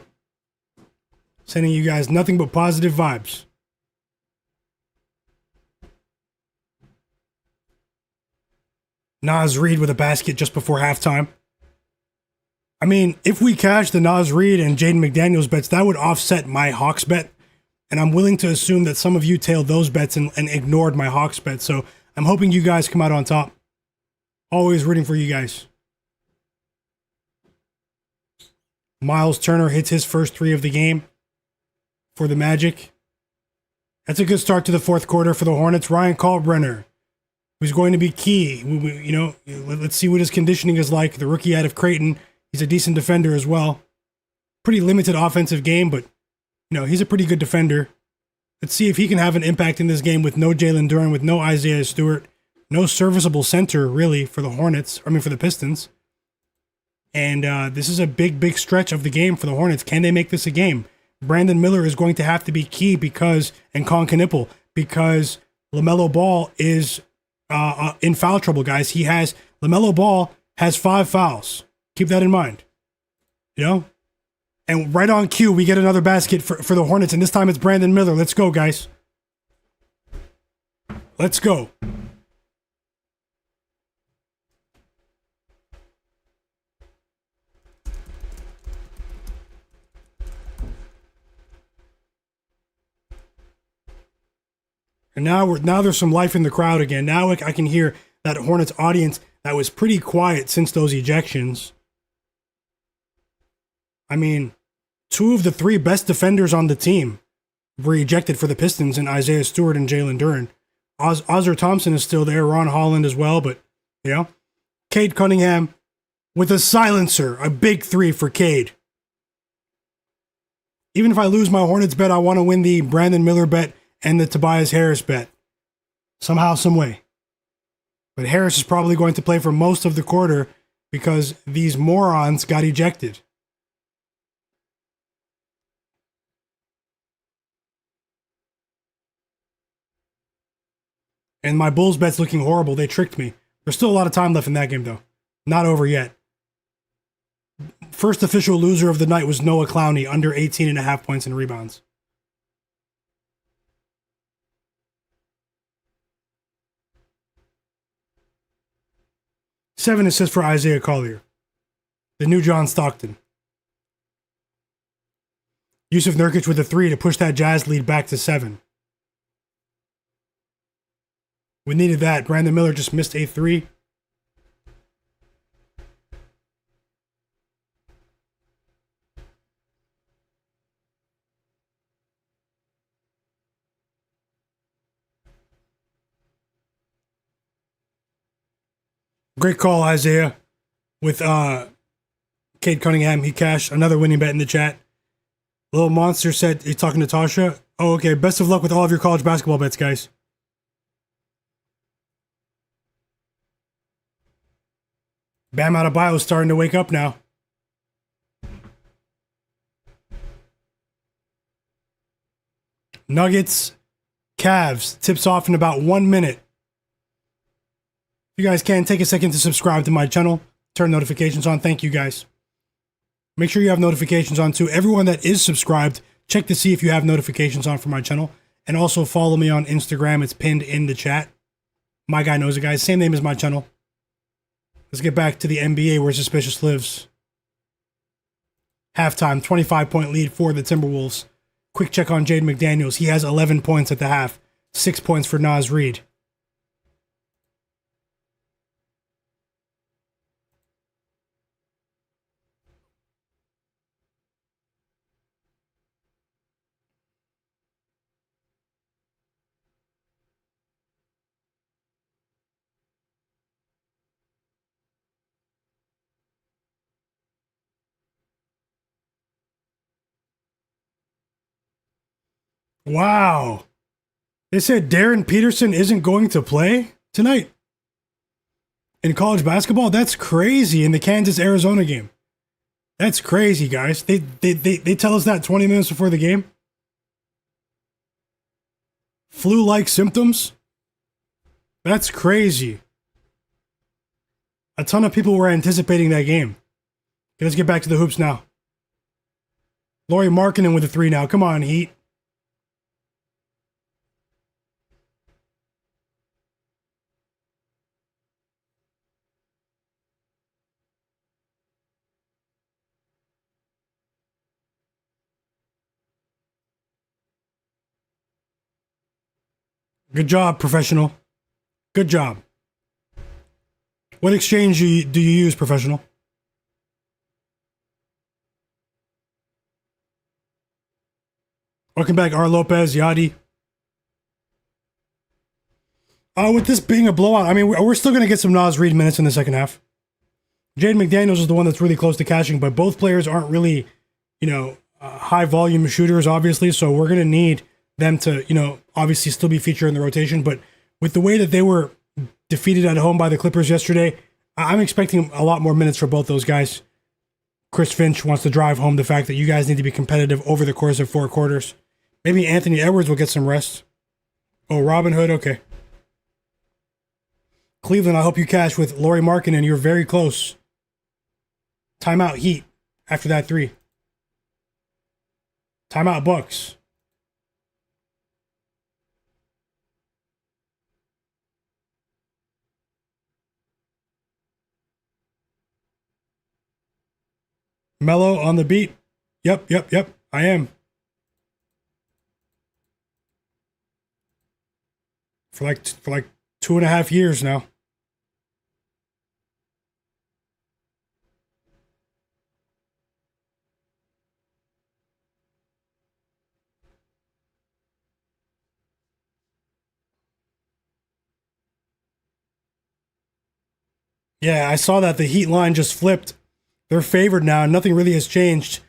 Sending you guys nothing but positive vibes. Naz Reid with a basket just before halftime. I mean, if we cash the Naz Reid and Jaden McDaniels bets, that would offset my Hawks bet. And I'm willing to assume that some of you tailed those bets and ignored my Hawks bet. So I'm hoping you guys come out on top. Always rooting for you guys. Miles Turner hits his first 3 of the game for the Magic. That's a good start to the fourth quarter for the Hornets. Ryan Kalkbrenner, who's going to be key. Let's see what his conditioning is like. The rookie out of Creighton, he's a decent defender as well. Pretty limited offensive game, but he's a pretty good defender. Let's see if he can have an impact in this game with no Jalen Duren, with no Isaiah Stewart, no serviceable center really for the Hornets. For the Pistons. And this is a big stretch of the game for the Hornets. Can they make this a game? Brandon Miller is going to have to be key and Con Knipple, because LaMelo Ball is in foul trouble, guys. LaMelo Ball has 5 fouls. Keep that in mind. And right on cue, we get another basket for the Hornets, and this time it's Brandon Miller. Let's go, guys. Let's go. And now there's some life in the crowd again. Now I can hear that Hornets audience that was pretty quiet since those ejections. I mean, 2 of the 3 best defenders on the team were ejected for the Pistons, in Isaiah Stewart and Jalen Duren. Ozzer Thompson is still there, Ron Holland as well, but, you know. Cade Cunningham with a silencer, a big 3 for Cade. Even if I lose my Hornets bet, I want to win the Brandon Miller bet and the Tobias Harris bet. Somehow, some way. But Harris is probably going to play for most of the quarter because these morons got ejected. And my Bulls bet's looking horrible. They tricked me. There's still a lot of time left in that game, though. Not over yet. First official loser of the night was Noah Clowney, under 18.5 points and rebounds. Seven assists for Isaiah Collier. The new John Stockton. Yusuf Nurkic with a 3 to push that Jazz lead back to 7. We needed that. Brandon Miller just missed a 3. Great call, Isaiah. With Cade Cunningham, he cashed another winning bet in the chat. Little Monster said he's talking to Tasha. Oh, okay. Best of luck with all of your college basketball bets, guys. Bam Adebayo is starting to wake up now. Nuggets, Cavs. Tips off in about 1 minute. If you guys can, take a second to subscribe to my channel. Turn notifications on. Thank you, guys. Make sure you have notifications on, too. Everyone that is subscribed, check to see if you have notifications on for my channel. And also follow me on Instagram. It's pinned in the chat. Myguyknowsaguy. Same name as my channel. Let's get back to the NBA where Suspicious lives. Halftime, 25-point lead for the Timberwolves. Quick check on Jaden McDaniels. He has 11 points at the half. 6 points for Naz Reid. Wow. They said Darren Peterson isn't going to play tonight in college basketball? That's crazy in the Kansas-Arizona game. That's crazy, guys. They tell us that 20 minutes before the game. Flu-like symptoms? That's crazy. A ton of people were anticipating that game. Okay, let's get back to the hoops now. Lauri Markkanen with a 3 now. Come on, Heat. Good job, professional. Good job. What exchange do you use, professional? Welcome back, R. Lopez, Yadi. With this being a blowout, I mean, we're still going to get some Naz Reid minutes in the second half. Jaden McDaniels is the one that's really close to cashing, but both players aren't really, high volume shooters, obviously, so we're going to need them to, obviously still be featured in the rotation. But with the way that they were defeated at home by the Clippers yesterday, I'm expecting a lot more minutes for both those guys. Chris Finch wants to drive home the fact that you guys need to be competitive over the course of 4 quarters. Maybe Anthony Edwards will get some rest. Oh, Robin Hood, okay. Cleveland, I hope you cash with Lauri Markkanen. You're very close. Timeout Heat after that 3. Timeout Bucks. Mellow on the beat. Yep. I am. For like 2.5 years now. Yeah, I saw that the Heat line just flipped. They're favored now, and nothing really has changed.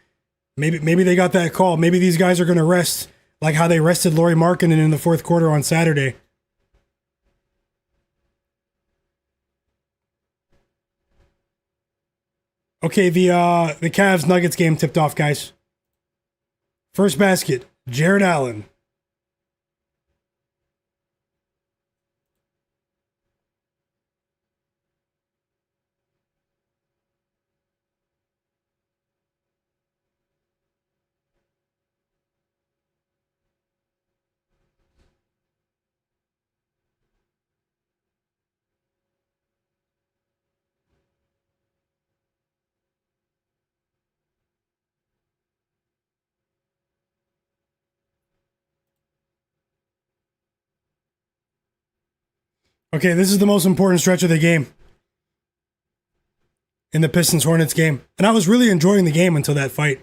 Maybe they got that call. Maybe these guys are going to rest like how they rested Lauri Markkanen in the fourth quarter on Saturday. Okay, the Cavs Nuggets game tipped off, guys. First basket, Jared Allen. Okay, this is the most important stretch of the game in the Pistons Hornets game. And I was really enjoying the game until that fight.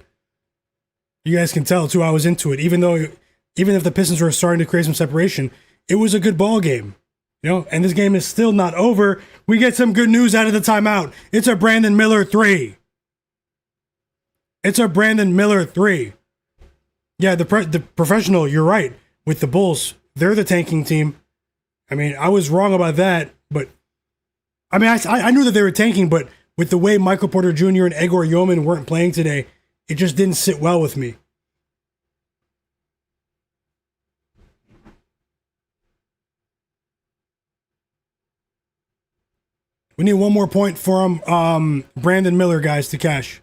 You guys can tell too, I was into it. Even if the Pistons were starting to create some separation, it was a good ball game. And this game is still not over. We get some good news out of the timeout. It's a Brandon Miller 3. It's a Brandon Miller 3. Yeah, the professional, you're right. With the Bulls, they're the tanking team. I mean, I was wrong about that, but I mean, I knew that they were tanking, but with the way Michael Porter Jr. and Egor Yeoman weren't playing today, it just didn't sit well with me. We need one more point for Brandon Miller, guys, to cash.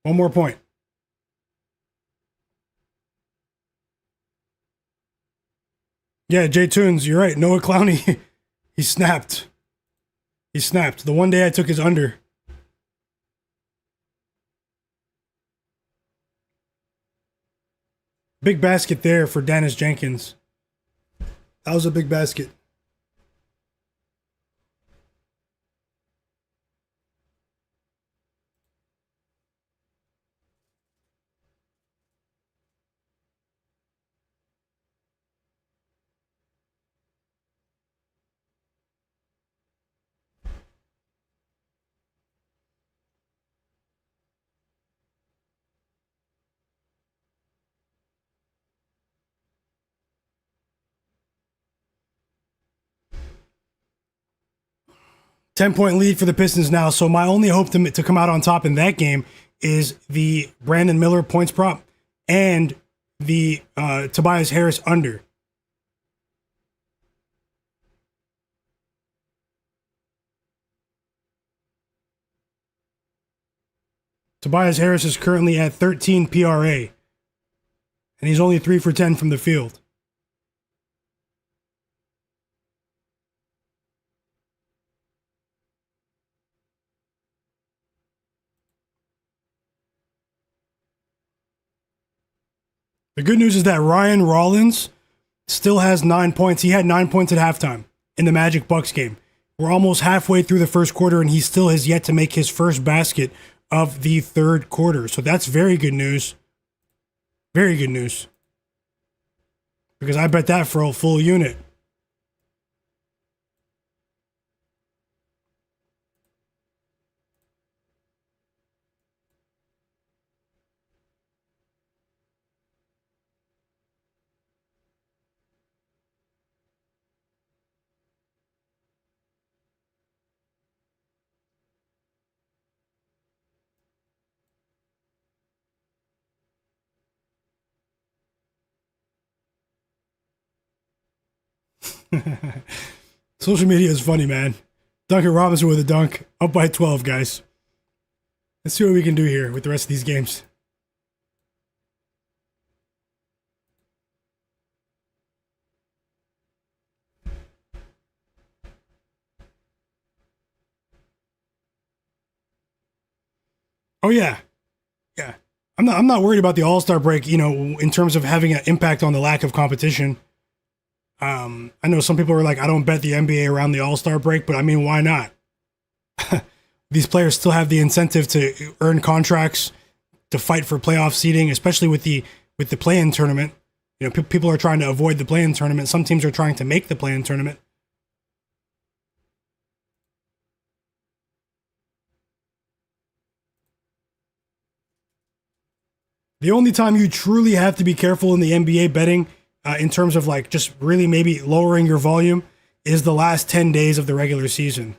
One more point. Yeah, Jay Tunes, you're right. Noah Clowney, he snapped. He snapped. The one day I took his under. Big basket there for Dennis Jenkins. That was a big basket. Ten-point lead for the Pistons now. So my only hope to come out on top in that game is the Brandon Miller points prop and the Tobias Harris under. Tobias Harris is currently at 13 PRA, and he's only 3 for 10 from the field. The good news is that Ryan Rollins still has 9 points. He had 9 points at halftime in the Magic Bucks game. We're almost halfway through the first quarter, and he still has yet to make his first basket of the third quarter. So that's very good news. Very good news. Because I bet that for a full unit. Social media is funny, man. Duncan Robinson with a dunk. Up by 12, guys. Let's see what we can do here with the rest of these games. Oh, yeah. Yeah. I'm not worried about the All-Star break, in terms of having an impact on the lack of competition. I know some people are like, I don't bet the NBA around the All-Star break, but I mean, why not? These players still have the incentive to earn contracts, to fight for playoff seeding, especially with the play-in tournament. People are trying to avoid the play-in tournament. Some teams are trying to make the play-in tournament. The only time you truly have to be careful in the NBA betting, in terms of like just really maybe lowering your volume, is the last 10 days of the regular season.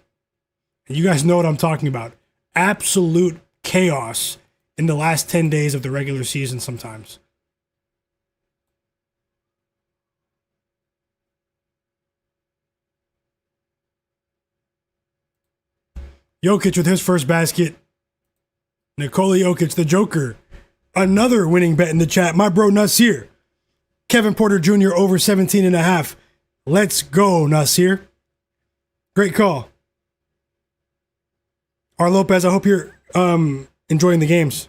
And you guys know what I'm talking about. Absolute chaos in the last 10 days of the regular season sometimes. Jokic with his first basket. Nikola Jokic, the Joker. Another winning bet in the chat. My bro Nasir. Kevin Porter Jr. over 17.5. Let's go, Nasir. Great call. R. Lopez, I hope you're enjoying the games.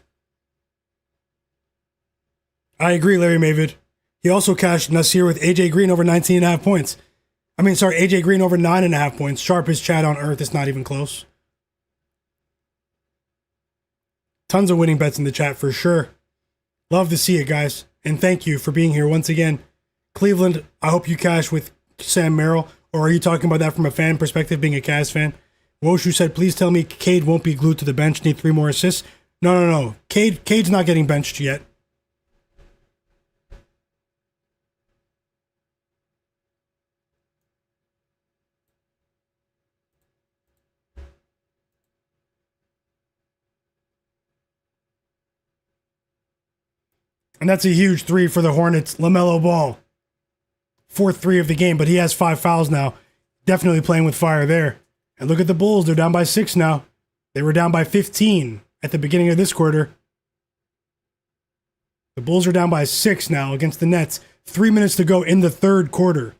I agree, Larry Mavid. He also cashed Nasir with AJ Green over 19.5 points. AJ Green over 9.5 points. Sharpest chat on earth. It's not even close. Tons of winning bets in the chat for sure. Love to see it, guys. And thank you for being here once again. Cleveland, I hope you cash with Sam Merrill. Or are you talking about that from a fan perspective, being a Cavs fan? Woshu said, please tell me Cade won't be glued to the bench. Need 3 more assists. No. Cade's not getting benched yet. And that's a huge 3 for the Hornets. Lamelo Ball. 4th 3 of the game, but he has 5 fouls now. Definitely playing with fire there. And look at the Bulls. They're down by 6 now. They were down by 15 at the beginning of this quarter. The Bulls are down by 6 now against the Nets. 3 minutes to go in the third quarter.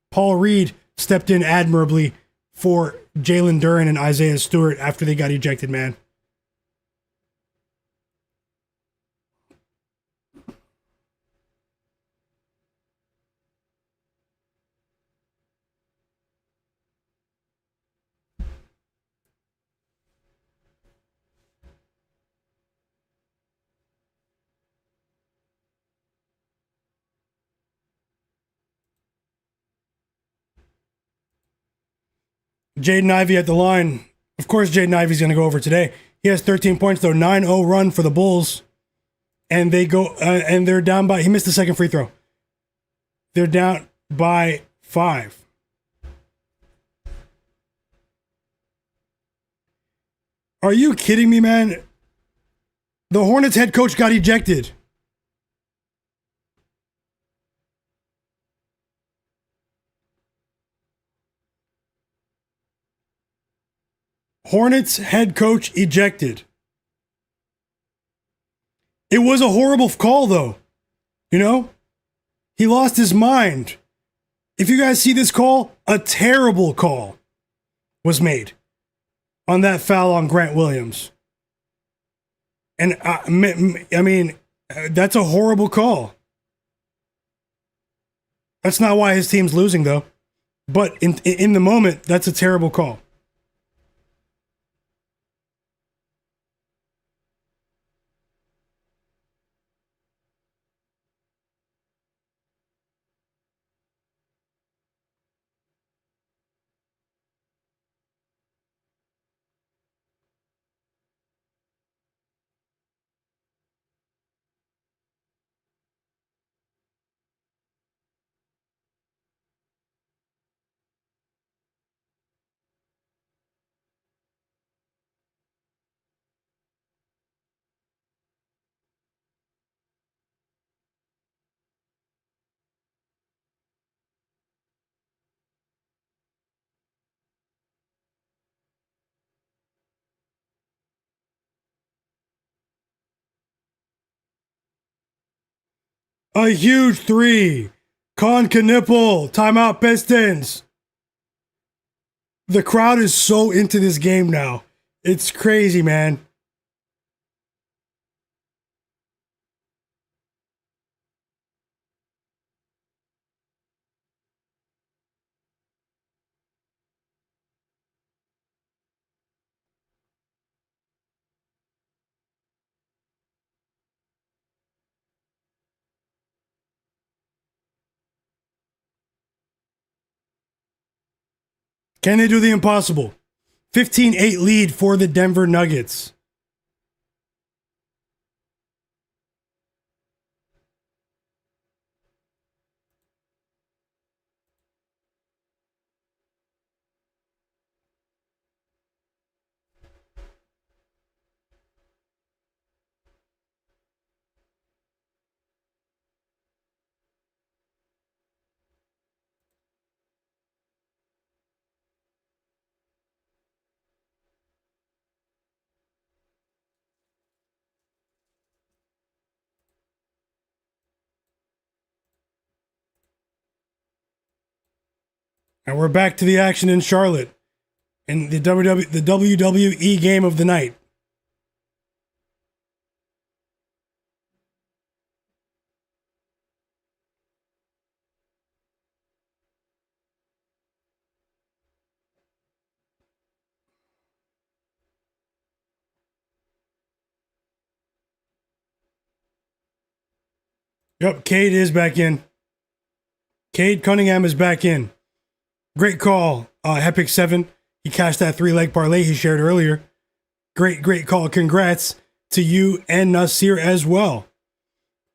Paul Reed stepped in admirably for Jalen Duren and Isaiah Stewart after they got ejected, man. Jaden Ivey at the line. Of course, Jaden Ivey's going to go over today. He has 13 points, though. 9-0 run for the Bulls. And they go, and they're down by, he missed the second free throw. They're down by 5. Are you kidding me, man? The Hornets head coach got ejected. Hornets head coach ejected. It was a horrible call, though. He lost his mind. If you guys see this call, a terrible call was made on that foul on Grant Williams. And that's a horrible call. That's not why his team's losing, though. But in the moment, that's a terrible call. A huge 3. Con Knipple. Timeout Pistons. The crowd is so into this game now. It's crazy, man. Can they do the impossible? 15-8 lead for the Denver Nuggets. And we're back to the action in Charlotte in the WWE game of the night. Yep, Cade is back in. Cade Cunningham is back in. Great call, Epic 7. He cashed that 3-leg parlay he shared earlier. Great call. Congrats to you and Nasir as well.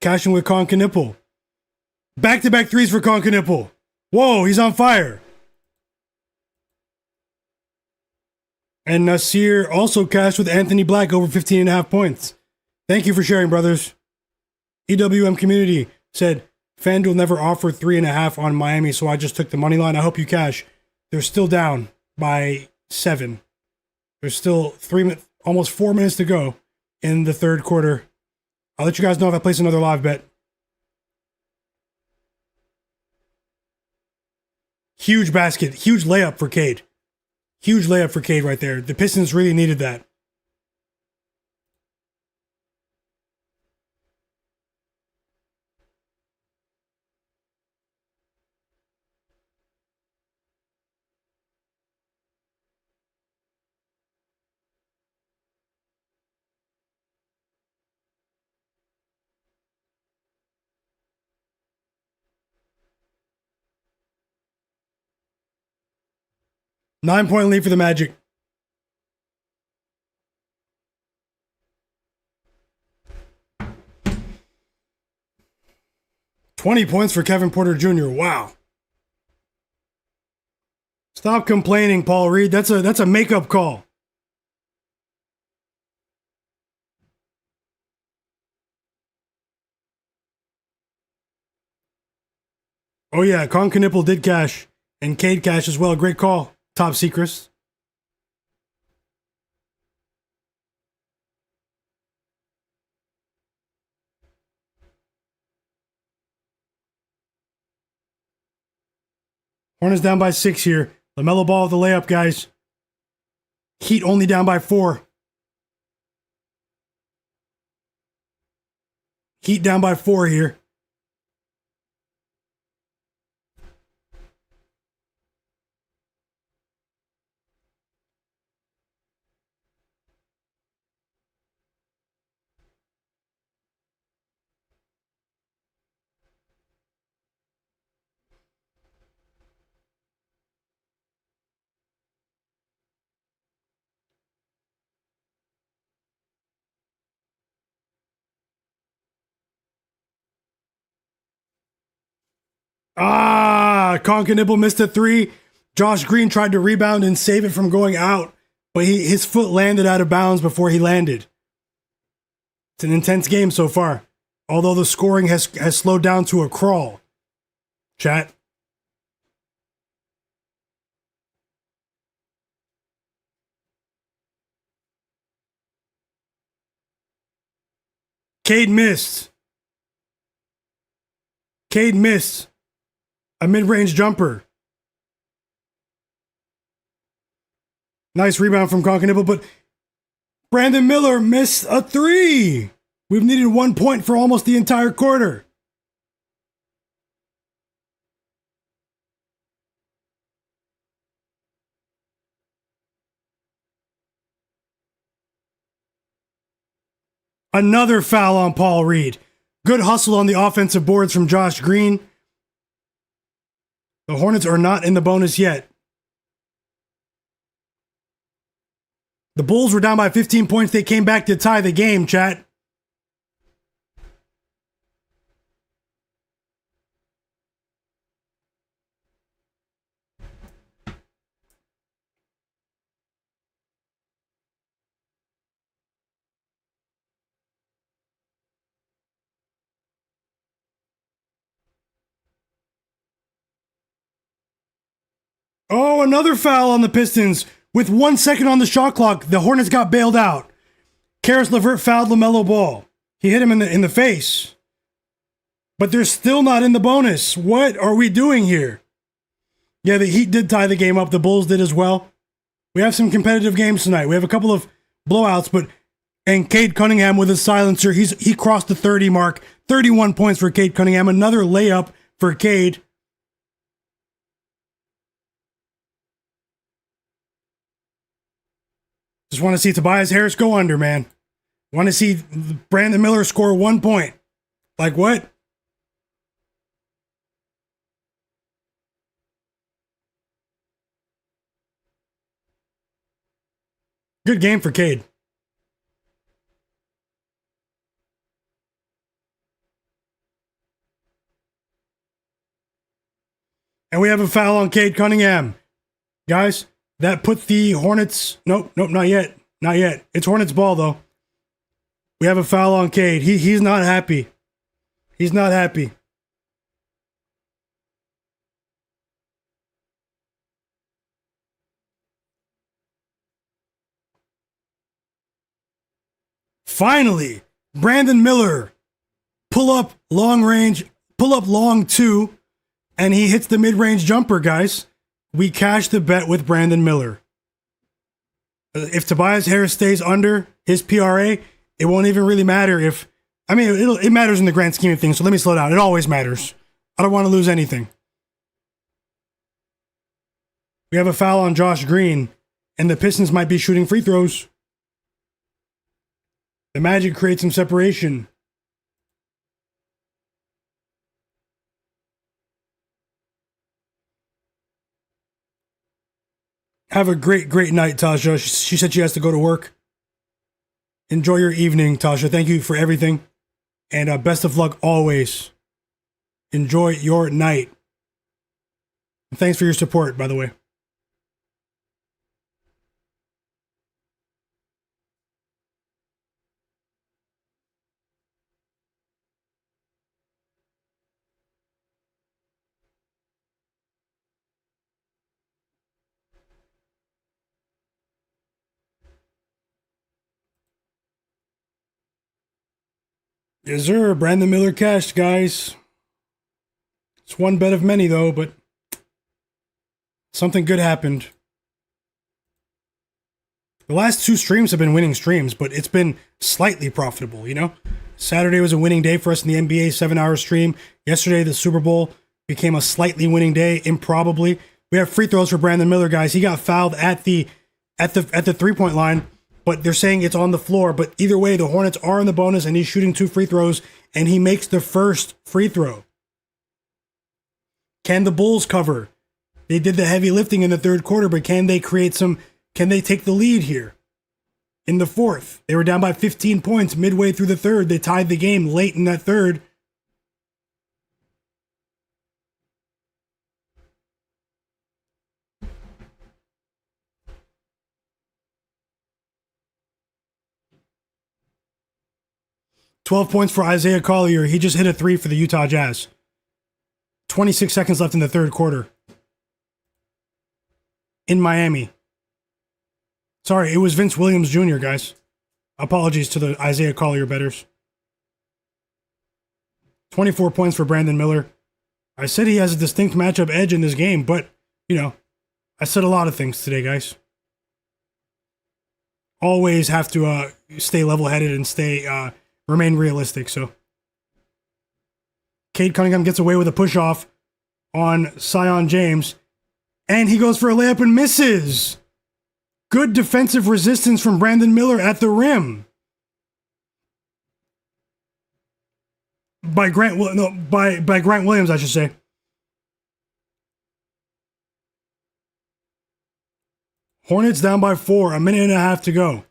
Cashing with Concanipple. Back-to-back threes for Concanipple. Whoa, he's on fire. And Nasir also cashed with Anthony Black over 15.5 points. Thank you for sharing, brothers. EWM Community said, FanDuel never offered 3.5 on Miami, so I just took the money line. I hope you cash. They're still down by 7. There's still almost 4 minutes to go in the third quarter. I'll let you guys know if I place another live bet. Huge basket. Huge layup for Cade. Huge layup for Cade right there. The Pistons really needed that. Nine-point lead for the Magic. $20 points for Kevin Porter Jr. Wow. Stop complaining, Paul Reed. That's a makeup call. Oh yeah, Concanipple did cash. And Cade cash as well. Great call. Top secrets. Hornets down by 6 here. Lamelo Ball with the layup, guys. Heat only down by 4. Heat down by 4 here. Concanibble missed a 3. Josh Green tried to rebound and save it from going out, but his foot landed out of bounds before he landed. It's an intense game so far, although the scoring has slowed down to a crawl. Chat. Cade missed. Cade missed. A mid-range jumper. Nice rebound from Concanibble, but Brandon Miller missed a 3. We've needed 1 point for almost the entire quarter. Another foul on Paul Reed. Good hustle on the offensive boards from Josh Green. The Hornets are not in the bonus yet. The Bulls were down by 15 points. They came back to tie the game, chat. Oh, another foul on the Pistons. With 1 second on the shot clock, the Hornets got bailed out. Karis LeVert fouled Lamelo Ball. He hit him in the face. But they're still not in the bonus. What are we doing here? Yeah, the Heat did tie the game up. The Bulls did as well. We have some competitive games tonight. We have a couple of blowouts, and Cade Cunningham with his silencer, he crossed the 30 mark. 31 points for Cade Cunningham. Another layup for Cade. Just want to see Tobias Harris go under, man. Want to see Brandon Miller score 1 point. Like what? Good game for Cade. And we have a foul on Cade Cunningham. Guys, that put the Hornets... Nope, not yet. Not yet. It's Hornets ball, though. We have a foul on Cade. He's not happy. He's not happy. Finally, Brandon Miller. Pull up long two, and he hits the mid-range jumper, guys. We cashed the bet with Brandon Miller. If Tobias Harris stays under his PRA, it won't even really matter if... I mean, it matters in the grand scheme of things, so let me slow down. It always matters. I don't want to lose anything. We have a foul on Josh Green, and the Pistons might be shooting free throws. The Magic create some separation. Have a great night, Tasha. She said she has to go to work. Enjoy your evening, Tasha. Thank you for everything. And best of luck always. Enjoy your night. And thanks for your support, by the way. Yes, sir. Brandon Miller cashed, guys. It's one bet of many, though, but something good happened. The last two streams have been winning streams, but it's been slightly profitable, you know? Saturday was a winning day for us in the NBA 7-hour stream. Yesterday, the Super Bowl became a slightly winning day, improbably. We have free throws for Brandon Miller, guys. He got fouled at the 3-point line. But they're saying it's on the floor. But either way, the Hornets are in the bonus, and he's shooting 2 free throws, and he makes the first free throw. Can the Bulls cover? They did the heavy lifting in the third quarter, but can they take the lead here? In the fourth, they were down by 15 points midway through the third. They tied the game late in that third. $12 points for Isaiah Collier. He just hit a 3 for the Utah Jazz. 26 seconds left in the third quarter. In Miami. Sorry, it was Vince Williams Jr., guys. Apologies to the Isaiah Collier bettors. 24 points for Brandon Miller. I said he has a distinct matchup edge in this game, but, you know, I said a lot of things today, guys. Always have to stay level-headed and remain realistic, so. Cade Cunningham gets away with a push-off on Zion James, and he goes for a layup and misses. Good defensive resistance from Brandon Miller at the rim. By Grant Williams, I should say. Hornets down by 4, a minute and a half to go.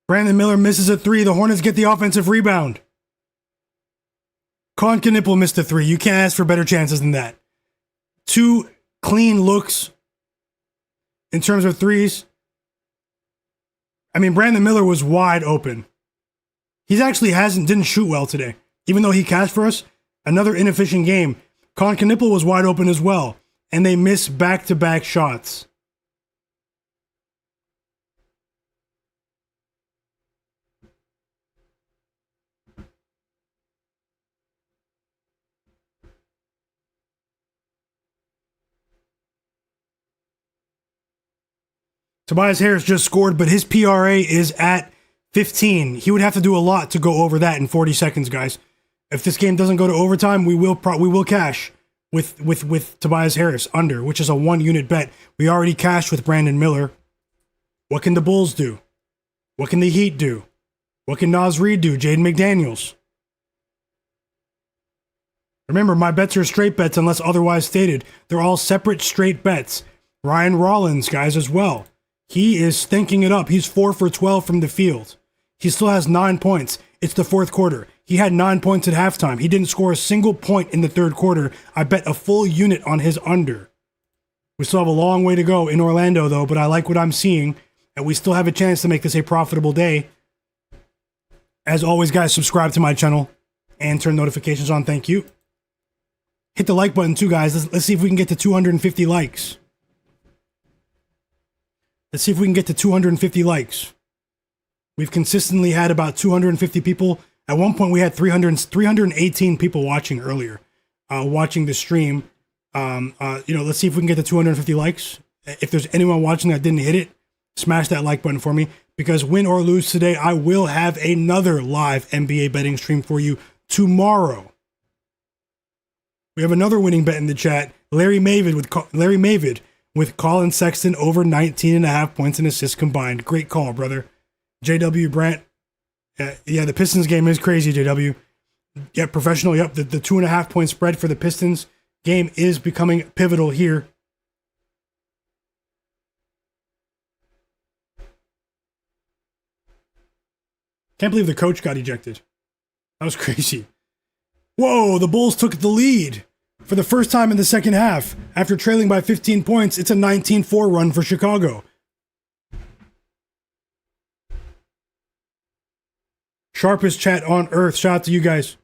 Brandon Miller misses a 3. The Hornets get the offensive rebound. Con Knipple missed a 3. You can't ask for better chances than that. 2 clean looks in terms of threes. I mean, Brandon Miller was wide open. He actually didn't shoot well today. Even though he cashed for us, another inefficient game. Con Knipple was wide open as well. And they missed back-to-back shots. Tobias Harris just scored, but his PRA is at 15. He would have to do a lot to go over that in 40 seconds, guys. If this game doesn't go to overtime, we will cash with Tobias Harris under, which is a 1-unit bet. We already cashed with Brandon Miller. What can the Bulls do? What can the Heat do? What can Naz Reid do? Jaden McDaniels. Remember, my bets are straight bets unless otherwise stated. They're all separate straight bets. Ryan Rollins, guys, as well. He is stinking it up. He's 4 for 12 from the field. He still has 9 points. It's the fourth quarter. He had 9 points at halftime. He didn't score a single point in the third quarter. I bet a full unit on his under. We still have a long way to go in Orlando, though, but I like what I'm seeing, and we still have a chance to make this a profitable day. As always, guys, subscribe to my channel and turn notifications on. Thank you. Hit the like button, too, guys. Let's see if we can get to 250 likes. Let's see if we can get to 250 likes. We've consistently had about 250 people. At one point, we had 318 people watching earlier, watching the stream. Let's see if we can get to 250 likes. If there's anyone watching that didn't hit it, smash that like button for me. Because win or lose today, I will have another live NBA betting stream for you tomorrow. We have another winning bet in the chat. Larry Mavid with Colin Sexton over 19.5 points and assists combined. Great call, brother. JW Brandt. The Pistons game is crazy, JW. Yeah, professional. Yep, the 2.5 point spread for the Pistons game is becoming pivotal here. Can't believe the coach got ejected. That was crazy. Whoa, the Bulls took the lead for the first time in the second half. After trailing by 15 points, it's a 19-4 run for Chicago. Sharpest chat on earth. Shout out to you guys.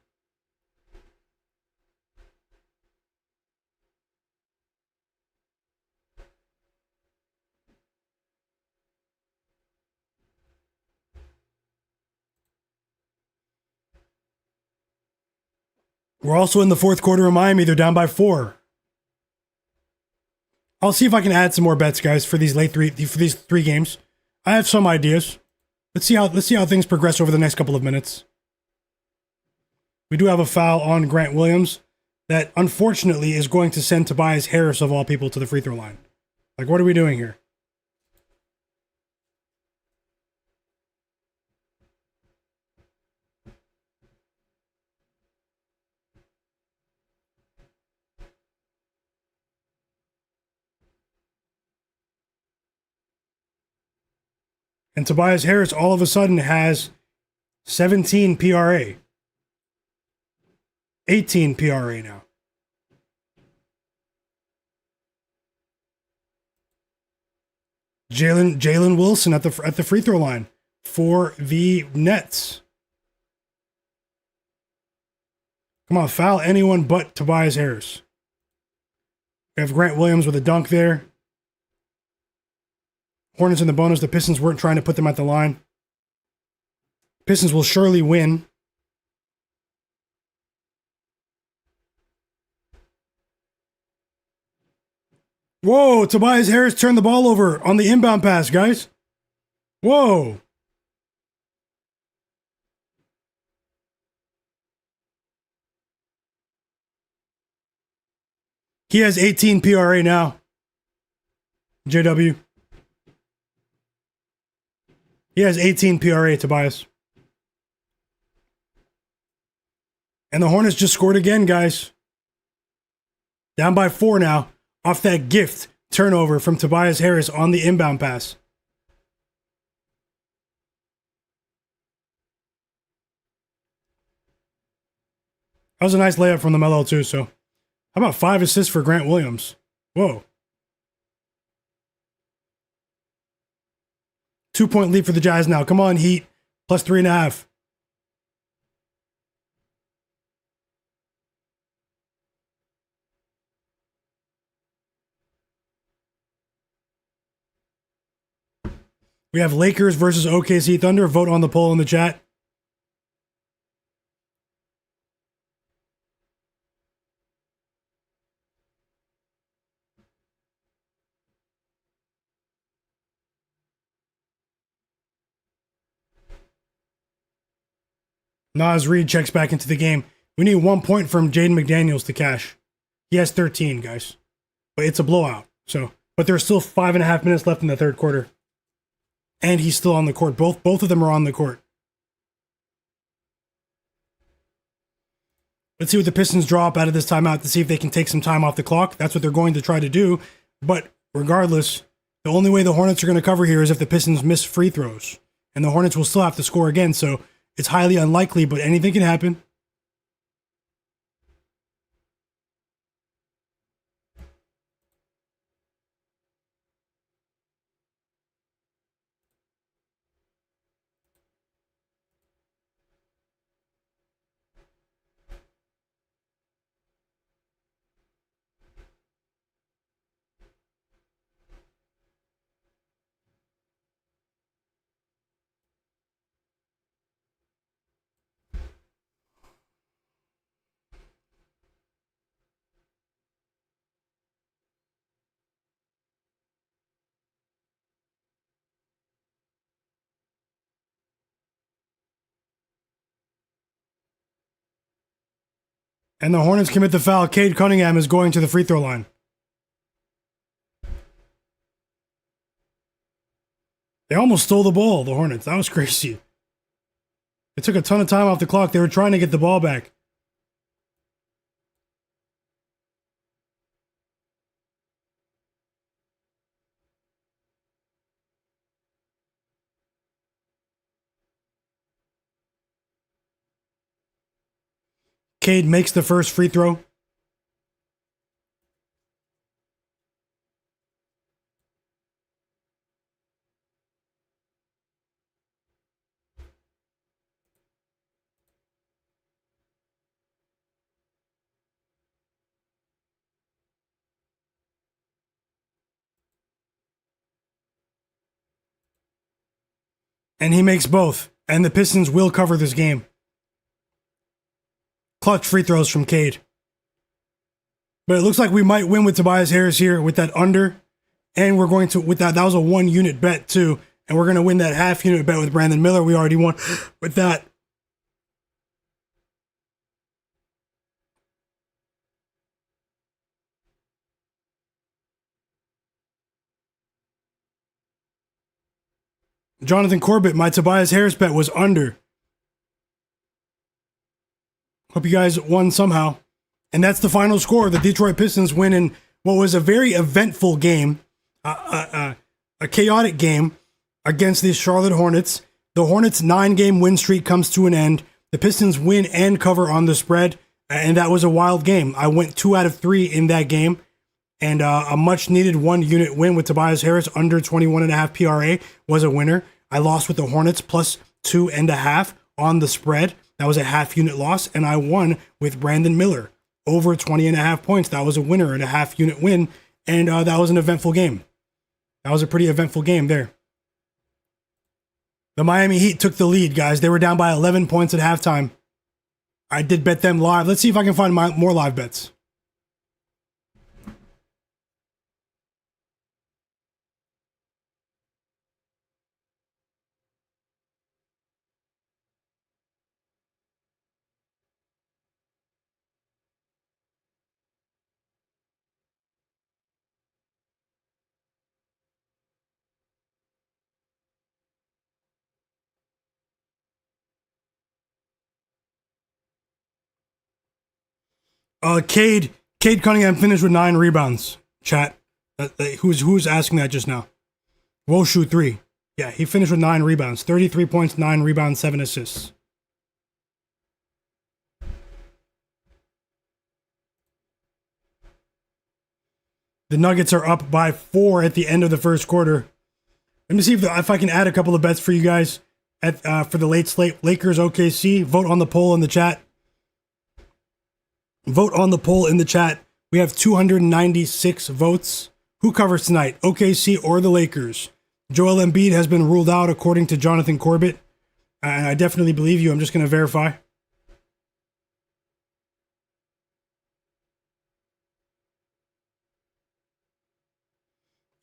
We're also in the fourth quarter of Miami. They're down by 4. I'll see if I can add some more bets, guys, for these these three games. I have some ideas. Let's see how things progress over the next couple of minutes. We do have a foul on Grant Williams that unfortunately is going to send Tobias Harris of all people to the free throw line. Like, what are we doing here? And Tobias Harris all of a sudden has 17 PRA. 18 PRA now. Jalen Wilson at the free throw line for the Nets. Come on, foul anyone but Tobias Harris. We have Grant Williams with a dunk there. Hornets in the bonus. The Pistons weren't trying to put them at the line. Pistons will surely win. Whoa, Tobias Harris turned the ball over on the inbound pass, guys. Whoa. He has 18 PRA now. JW. He has 18 PRA, Tobias. And the Hornets just scored again, guys. Down by 4 now. Off that gift turnover from Tobias Harris on the inbound pass. That was a nice layup from Lamelo too, so. How about 5 assists for Grant Williams? Whoa. 2-point lead for the Jazz now. Come on, Heat. Plus 3.5. We have Lakers versus OKC Thunder. Vote on the poll in the chat. Naz Reid checks back into the game. We need 1 point from Jaden McDaniels to cash. He has 13, guys. But it's a blowout. But there's still 5.5 minutes left in the third quarter. And he's still on the court. Both of them are on the court. Let's see what the Pistons draw up out of this timeout to see if they can take some time off the clock. That's what they're going to try to do. But regardless, the only way the Hornets are going to cover here is if the Pistons miss free throws. And the Hornets will still have to score again, so it's highly unlikely, but anything can happen. And the Hornets commit the foul. Cade Cunningham is going to the free throw line. They almost stole the ball, the Hornets. That was crazy. It took a ton of time off the clock. They were trying to get the ball back. Cade makes the first free throw. And he makes both. And the Pistons will cover this game. Clutch free throws from Cade. But it looks like we might win with Tobias Harris here with that under. And we're going to, with that was a 1 unit bet too. And we're going to win that half unit bet with Brandon Miller. We already won with that. Jonathan Corbett, my Tobias Harris bet was under. Hope you guys won somehow. And that's the final score. The Detroit Pistons win in what was a very eventful game, a chaotic game against the Charlotte Hornets. The Hornets' 9-game win streak comes to an end. The Pistons win and cover on the spread, and that was a wild game. I went 2 out of 3 in that game, and a much-needed 1 unit win with Tobias Harris under 21.5 PRA was a winner. I lost with the Hornets plus 2.5 on the spread. That was a half unit loss, and I won with Brandon Miller over 20.5 points. That was a winner and a half unit win, and that was an eventful game. That was a pretty eventful game there. The Miami Heat took the lead, guys. They were down by 11 points at halftime. I did bet them live. Let's see if I can find more live bets. Cade Cunningham finished with 9 rebounds, chat. Who's asking that just now? Woshu 3. Yeah, he finished with 9 rebounds, 33 points, 9 rebounds, 7 assists. The Nuggets are up by 4 at the end of the first quarter. Let me see if I can add a couple of bets for you guys for the late slate. Lakers, OKC. Vote on the poll in the chat. Vote on the poll in the chat. We have 296 votes. Who covers tonight, OKC or the Lakers? Joel Embiid has been ruled out according to Jonathan Corbett. And I definitely believe you. I'm just going to verify.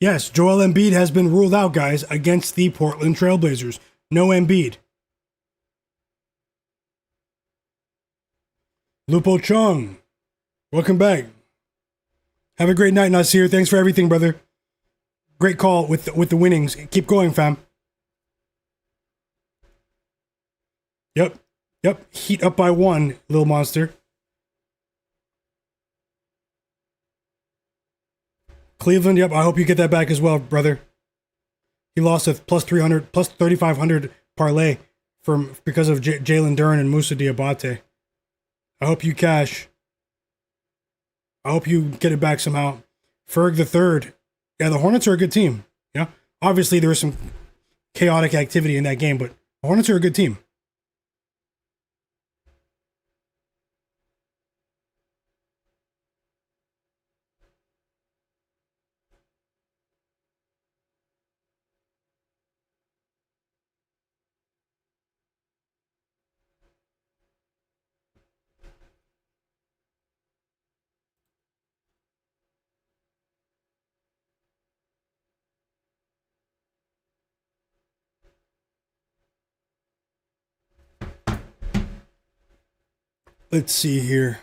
Yes, Joel Embiid has been ruled out, guys, against the Portland Trailblazers. No Embiid. Lupo Chung, welcome back. Have a great night, Nasir. Thanks for everything, brother. Great call with the winnings. Keep going, fam. Yep. Heat up by 1, little monster. Cleveland, yep, I hope you get that back as well, brother. He lost a plus 300, plus 3,500 parlay because of Jalen Duren and Moussa Diabate. I hope you cash. I hope you get it back somehow. Ferg the third. Yeah, the Hornets are a good team. Yeah, obviously there was some chaotic activity in that game, but the Hornets are a good team. Let's see here.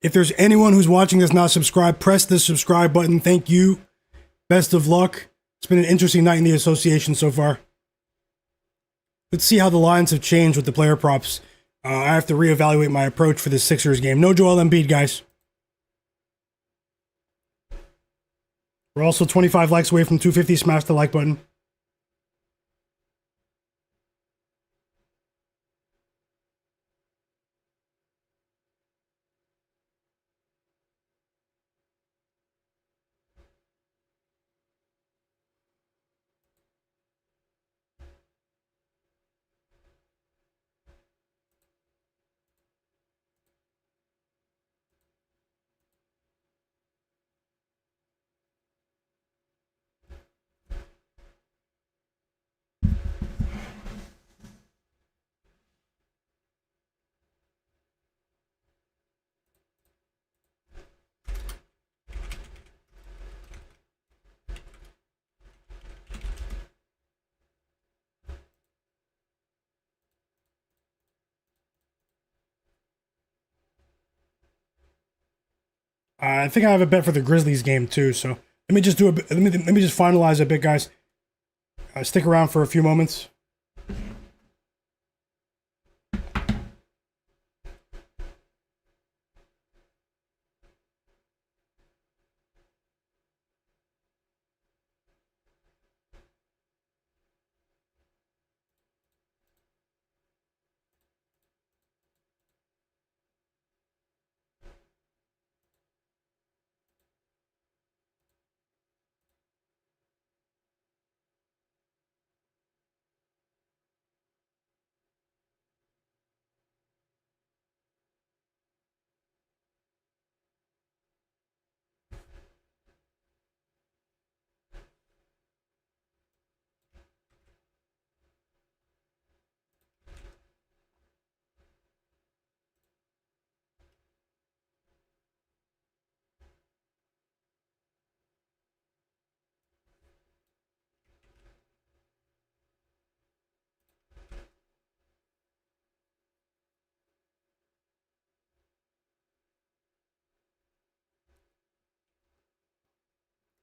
If there's anyone who's watching that's not subscribed, press the subscribe button. Thank you. Best of luck. It's been an interesting night in the association so far. Let's see how the lines have changed with the player props. I have to reevaluate my approach for this Sixers game. No Joel Embiid, guys. We're also 25 likes away from 250. Smash the like button. I think I have a bet for the Grizzlies game too. So let me just do a bit, let me just finalize a bit, guys. Stick around for a few moments.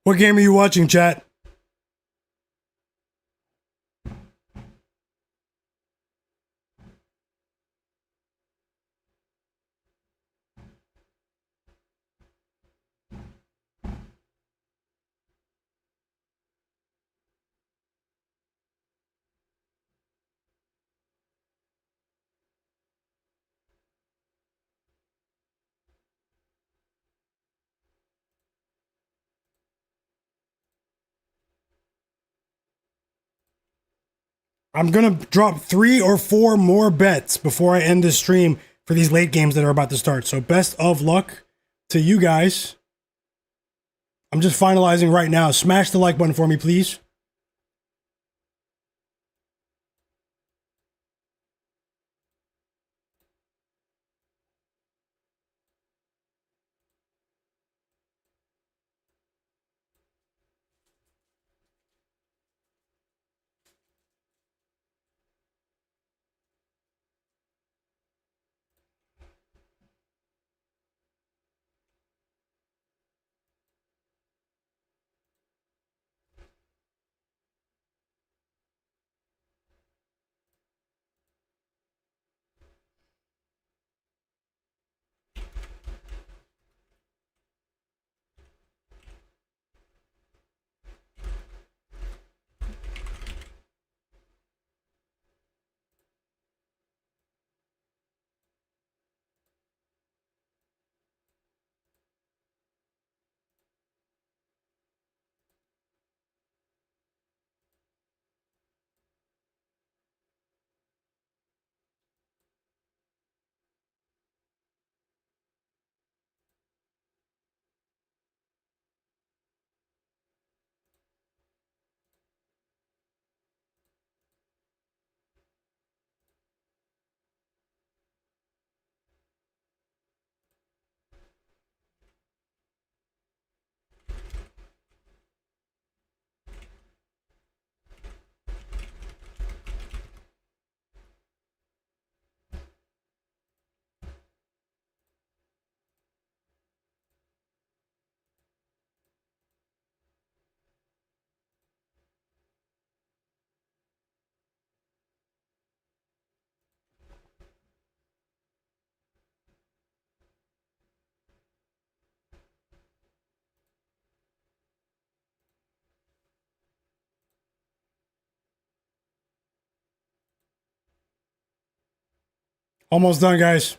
What game are you watching, chat? I'm going to drop 3 or 4 more bets before I end this stream for these late games that are about to start. So best of luck to you guys. I'm just finalizing right now. Smash the like button for me, please. Almost done, guys.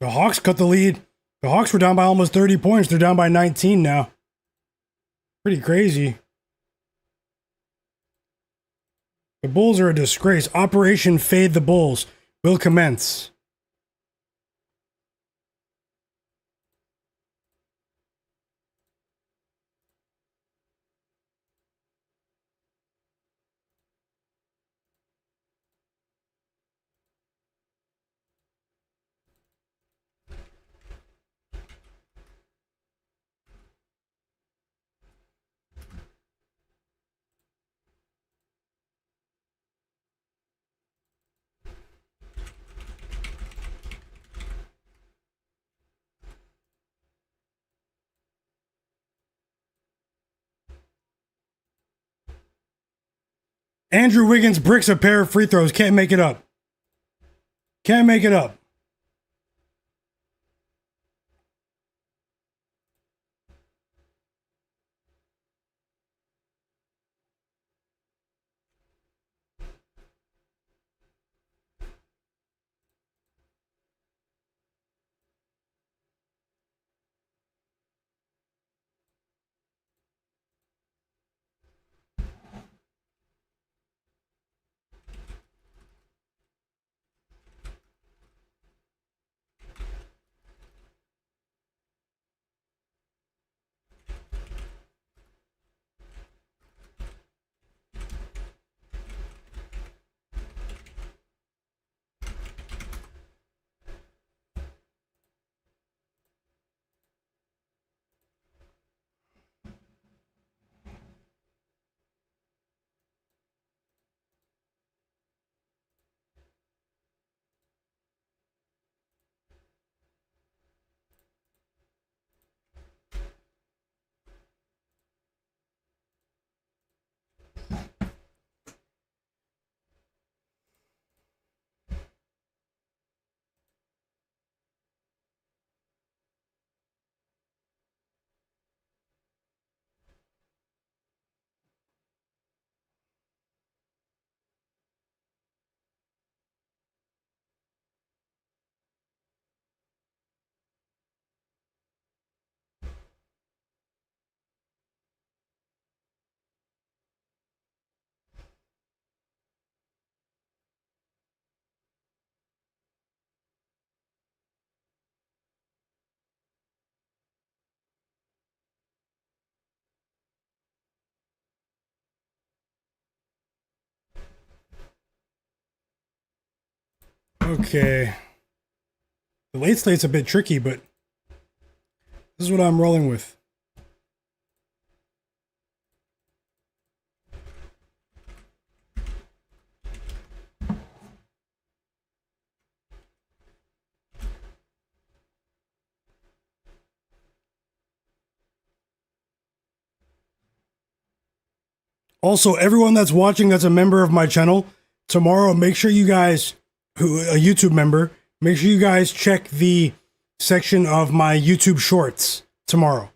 The Hawks cut the lead. The Hawks were down by almost 30 points. They're down by 19 now. Pretty crazy. The Bulls are a disgrace. Operation Fade the Bulls will commence. Andrew Wiggins bricks a pair of free throws. Can't make it up. Can't make it up. Okay. The late slate's a bit tricky, but this is what I'm rolling with. Also, everyone that's watching that's a member of my channel, tomorrow, make sure you guys, a YouTube member, make sure you guys check the section of my YouTube shorts tomorrow.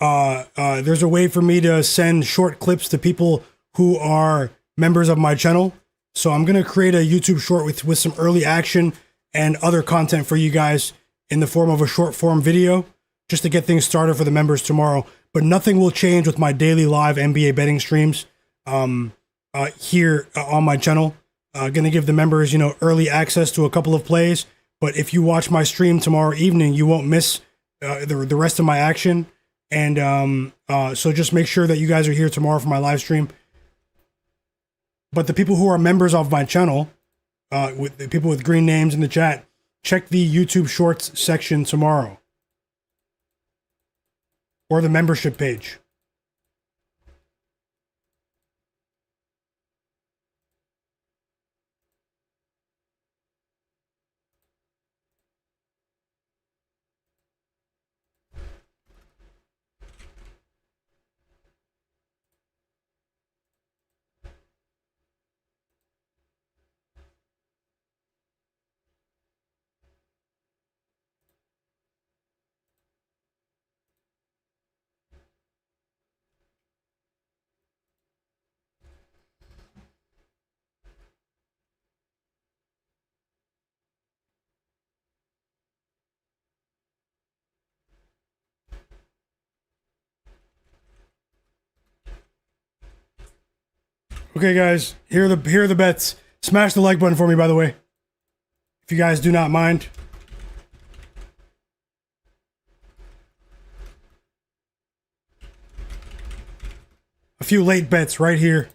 There's a way for me to send short clips to people who are members of my channel. So I'm going to create a YouTube short with some early action and other content for you guys in the form of a short form video, just to get things started for the members tomorrow. But nothing will change with my daily live NBA betting streams. Here on my channel, gonna give the members, early access to a couple of plays. But if you watch my stream tomorrow evening, you won't miss the rest of my action. And so just make sure that you guys are here tomorrow for my live stream. But the people who are members of my channel, with the people with green names in the chat, check the YouTube Shorts section tomorrow, or the membership page. Okay, guys, here are the bets. Smash the like button for me, by the way, if you guys do not mind. A few late bets right here.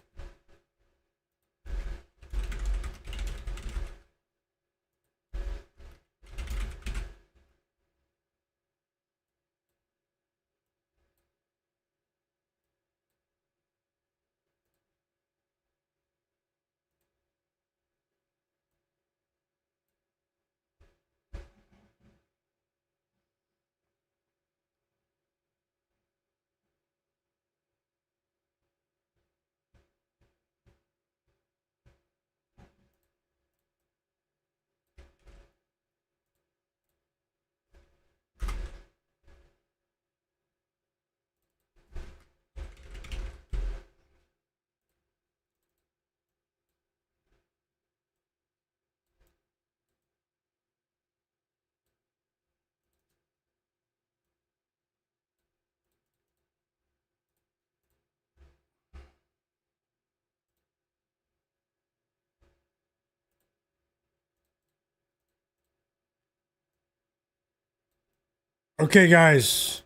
Okay, guys,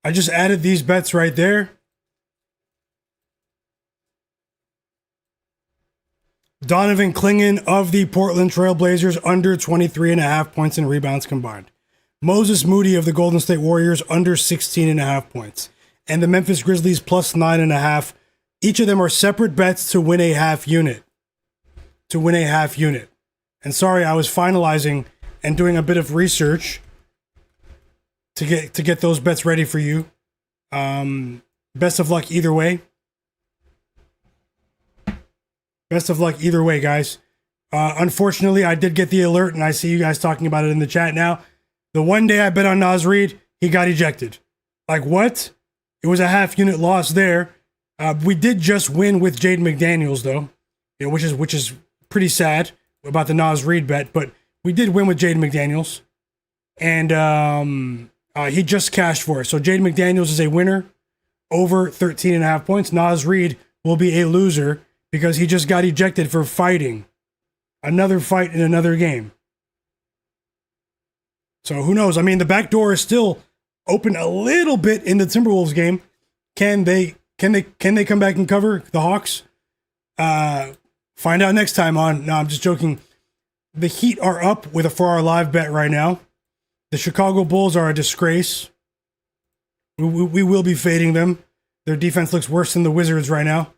I just added these bets right there. Donovan Clingan of the Portland Trail Blazers under 23.5 points and rebounds combined. Moses Moody of the Golden State Warriors under 16.5 points. And the Memphis Grizzlies plus 9.5. Each of them are separate bets to win a half unit. And sorry, I was finalizing and doing a bit of research to get those bets ready for you. Best of luck either way. Best of luck either way, guys. Unfortunately, I did get the alert, and I see you guys talking about it in the chat now. The one day I bet on Naz Reid, he got ejected. Like, what? It was a half unit loss there. We did just win with Jaden McDaniels, though, which is pretty sad about the Naz Reid bet, but we did win with Jaden McDaniels. And he just cashed for it. So Jaden McDaniels is a winner over 13.5 points. Naz Reid will be a loser because he just got ejected for fighting. Another fight in another game. So who knows? I mean, the back door is still open a little bit in the Timberwolves game. Can they come back and cover the Hawks? Find out next time on. No, I'm just joking. The Heat are up for our live bet right now. The Chicago Bulls are a disgrace. We will be fading them. Their defense looks worse than the Wizards right now.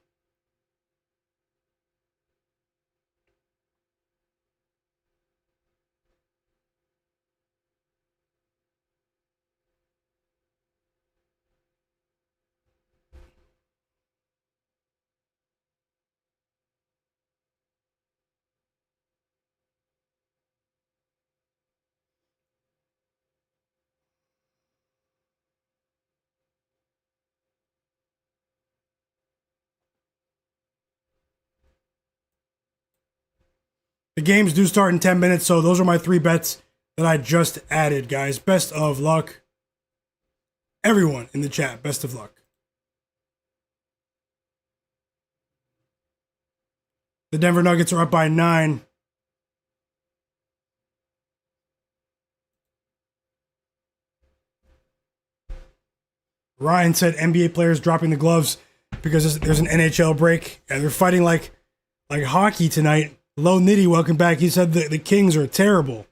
The games do start in 10 minutes, so those are my 3 bets that I just added, guys. Best of luck. Everyone in the chat, best of luck. The Denver Nuggets are up by 9. Ryan said NBA players dropping the gloves because there's an NHL break. Yeah, they're fighting like hockey tonight. Low Nitty, welcome back. He said the Kings are terrible.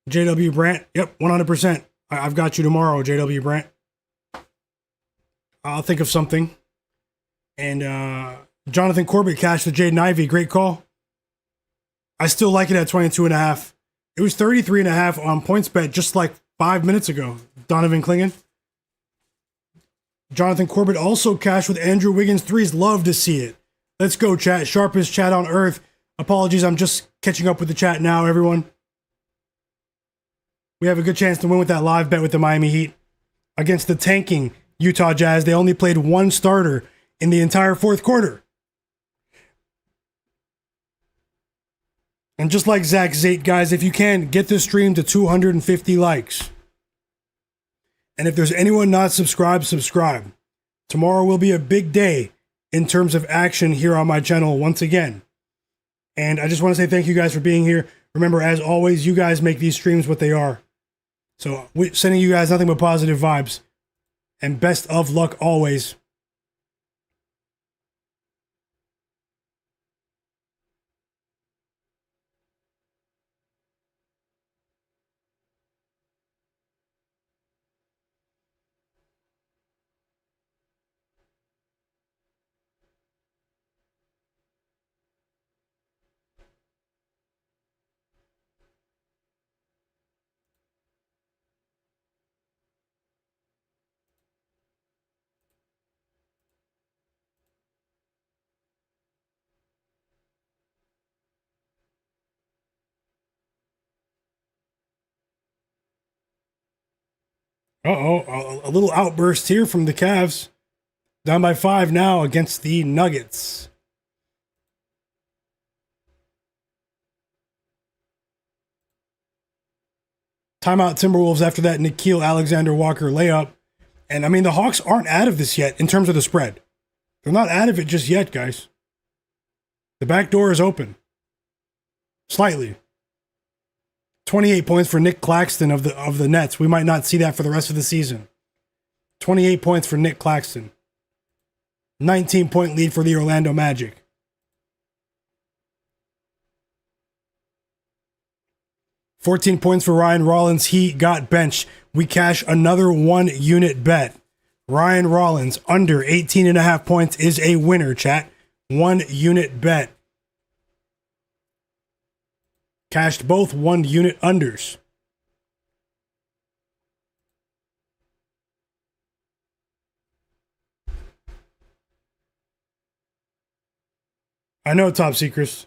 JW Brandt, yep, 100%. I've got you tomorrow, JW Brandt. I'll think of something. And Jonathan Corbett cashed the Jaden Ivey. Great call. I still like it at 22.5. It was 33.5 on PointsBet just like 5 minutes ago. Donovan Clingan. Jonathan Corbett also cashed with Andrew Wiggins threes. Love to see it. Let's go, chat. Sharpest chat on earth. Apologies, I'm just catching up with the chat now, everyone. We have a good chance to win with that live bet with the Miami Heat against the tanking Utah Jazz. They only played 1 starter in the entire 4th quarter. And just like Zach Zate, guys, if you can, get this stream to 250 likes. And if there's anyone not subscribed, subscribe. Tomorrow will be a big day in terms of action here on my channel once again. And I just want to say thank you guys for being here. Remember, as always, you guys make these streams what they are. So sending you guys nothing but positive vibes. And best of luck always. A little outburst here from the Cavs. Down by 5 now against the Nuggets. Timeout Timberwolves after that Nickeil Alexander-Walker layup. And I mean, the Hawks aren't out of this yet in terms of the spread. They're not out of it just yet, guys. The back door is open. Slightly. 28 points for Nick Claxton of the Nets. We might not see that for the rest of the season. 28 points for Nick Claxton. 19-point lead for the Orlando Magic. $14 points for Ryan Rollins. He got benched. We cash another 1-unit bet. Ryan Rollins under 18.5 points is a winner, chat. 1-unit bet. Cashed both 1-unit unders. I know, Top Secrets.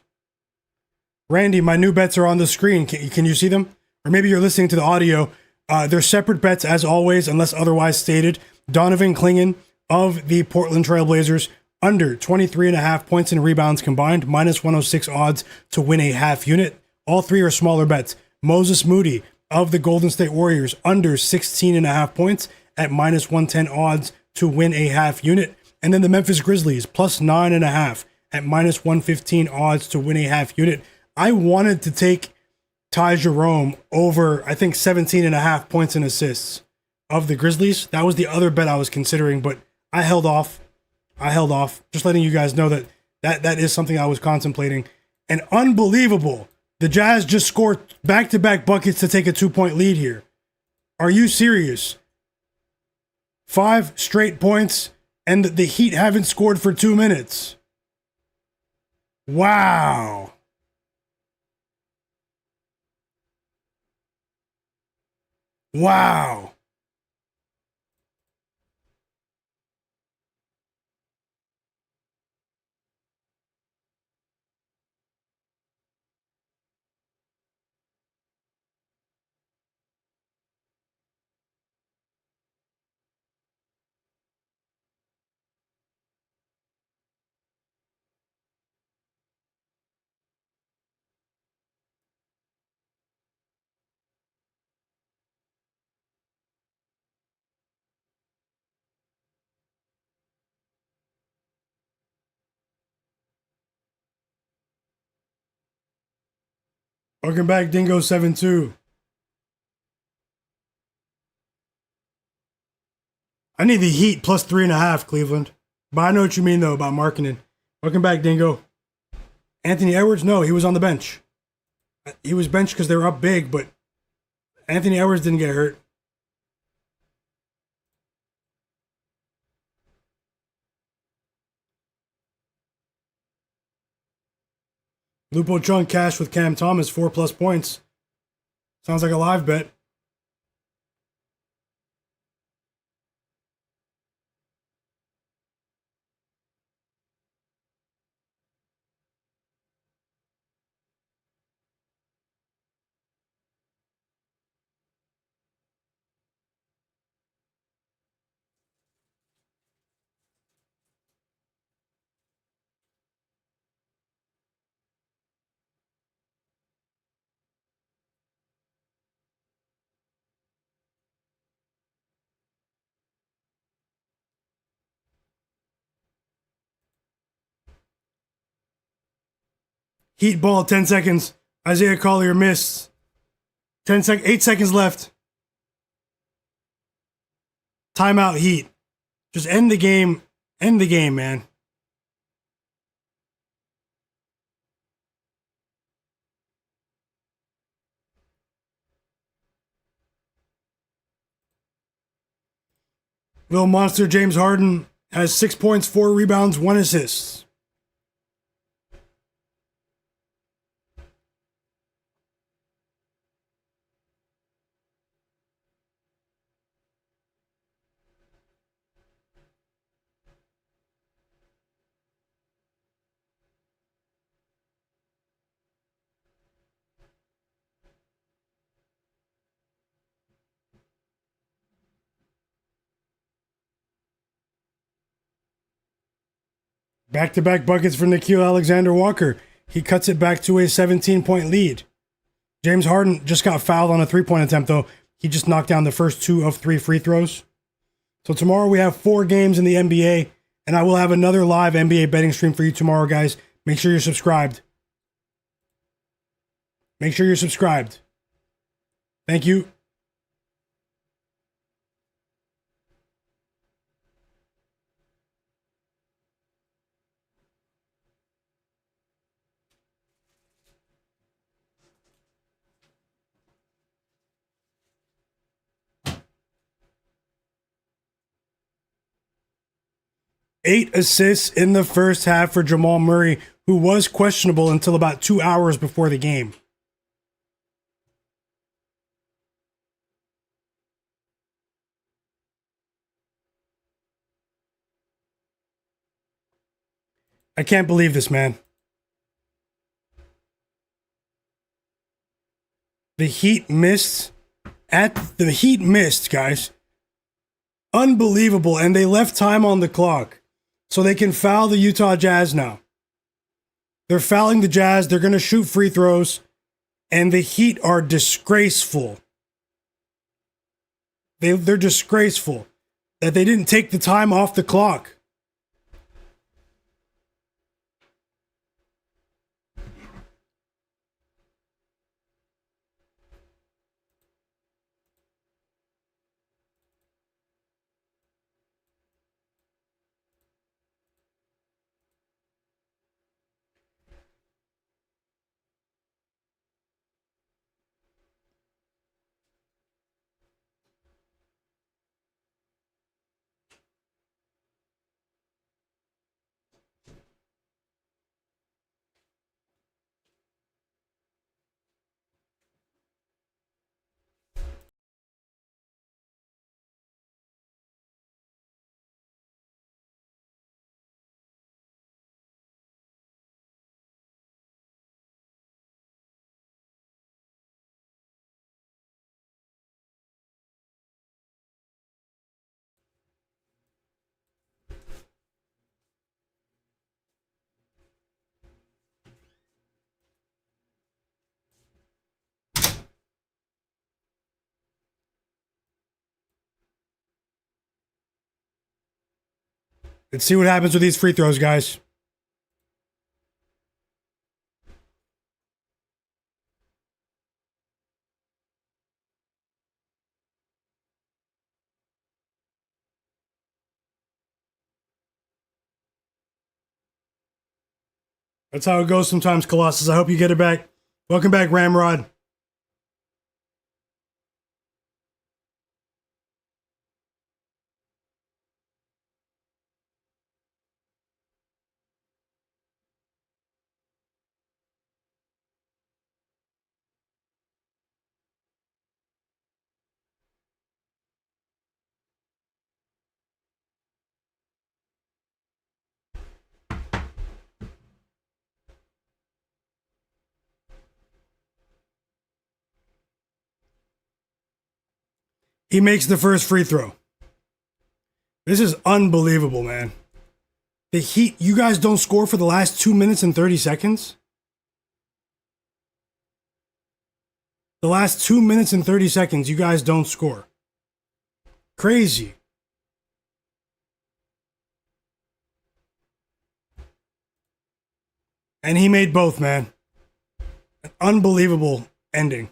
Randy, my new bets are on the screen. Can you see them? Or maybe you're listening to the audio. They're separate bets as always, unless otherwise stated. Donovan Clingan of the Portland Trail Blazers under 23.5 points and rebounds combined, minus 106 odds to win a half unit. All 3 are smaller bets. Moses Moody of the Golden State Warriors under 16.5 points at minus 110 odds to win a half unit. And then the Memphis Grizzlies plus 9.5 at minus 115 odds to win a half unit. I wanted to take Ty Jerome over, I think, 17.5 points and assists of the Grizzlies. That was the other bet I was considering, but I held off. I held off. Just letting you guys know that is something I was contemplating. And unbelievable. The Jazz just scored back-to-back buckets to take a 2-point lead here. Are you serious? 5 straight points, and the Heat haven't scored for 2 minutes. Wow. Wow. Welcome back, Dingo 7-2. I need the Heat plus 3.5, Cleveland. But I know what you mean, though, about marketing. Welcome back, Dingo. Anthony Edwards, no, he was on the bench. He was benched because they were up big, but Anthony Edwards didn't get hurt. Lupo Chung cash with Cam Thomas, 4+ points. Sounds like a live bet. Heat ball, 10 seconds. Isaiah Collier missed. 8 seconds left. Timeout, Heat. Just end the game. End the game, man. Little monster James Harden has 6 points, 4 rebounds, 1 assist. Back-to-back buckets for Nickeil Alexander-Walker. He cuts it back to a 17-point lead. James Harden just got fouled on a 3-point attempt, though. He just knocked down the first 2 of 3 free throws. So tomorrow we have 4 games in the NBA, and I will have another live NBA betting stream for you tomorrow, guys. Make sure you're subscribed. Make sure you're subscribed. Thank you. Eight assists in the first half for Jamal Murray, who was questionable until about 2 hours before the game. I can't believe this, man. The Heat missed, guys. Unbelievable. And they left time on the clock. So they can foul the Utah Jazz now. They're fouling the Jazz. They're going to shoot free throws. And the Heat are disgraceful. They're disgraceful that they didn't take the time off the clock. Let's see what happens with these free throws, guys. That's how it goes sometimes, Colossus. I hope you get it back. Welcome back, Ramrod. He makes the first free throw. This is unbelievable, man. The Heat, you guys don't score for the last 2 minutes and 30 seconds? The last 2 minutes and 30 seconds, you guys don't score. Crazy. And he made both, man. An unbelievable ending.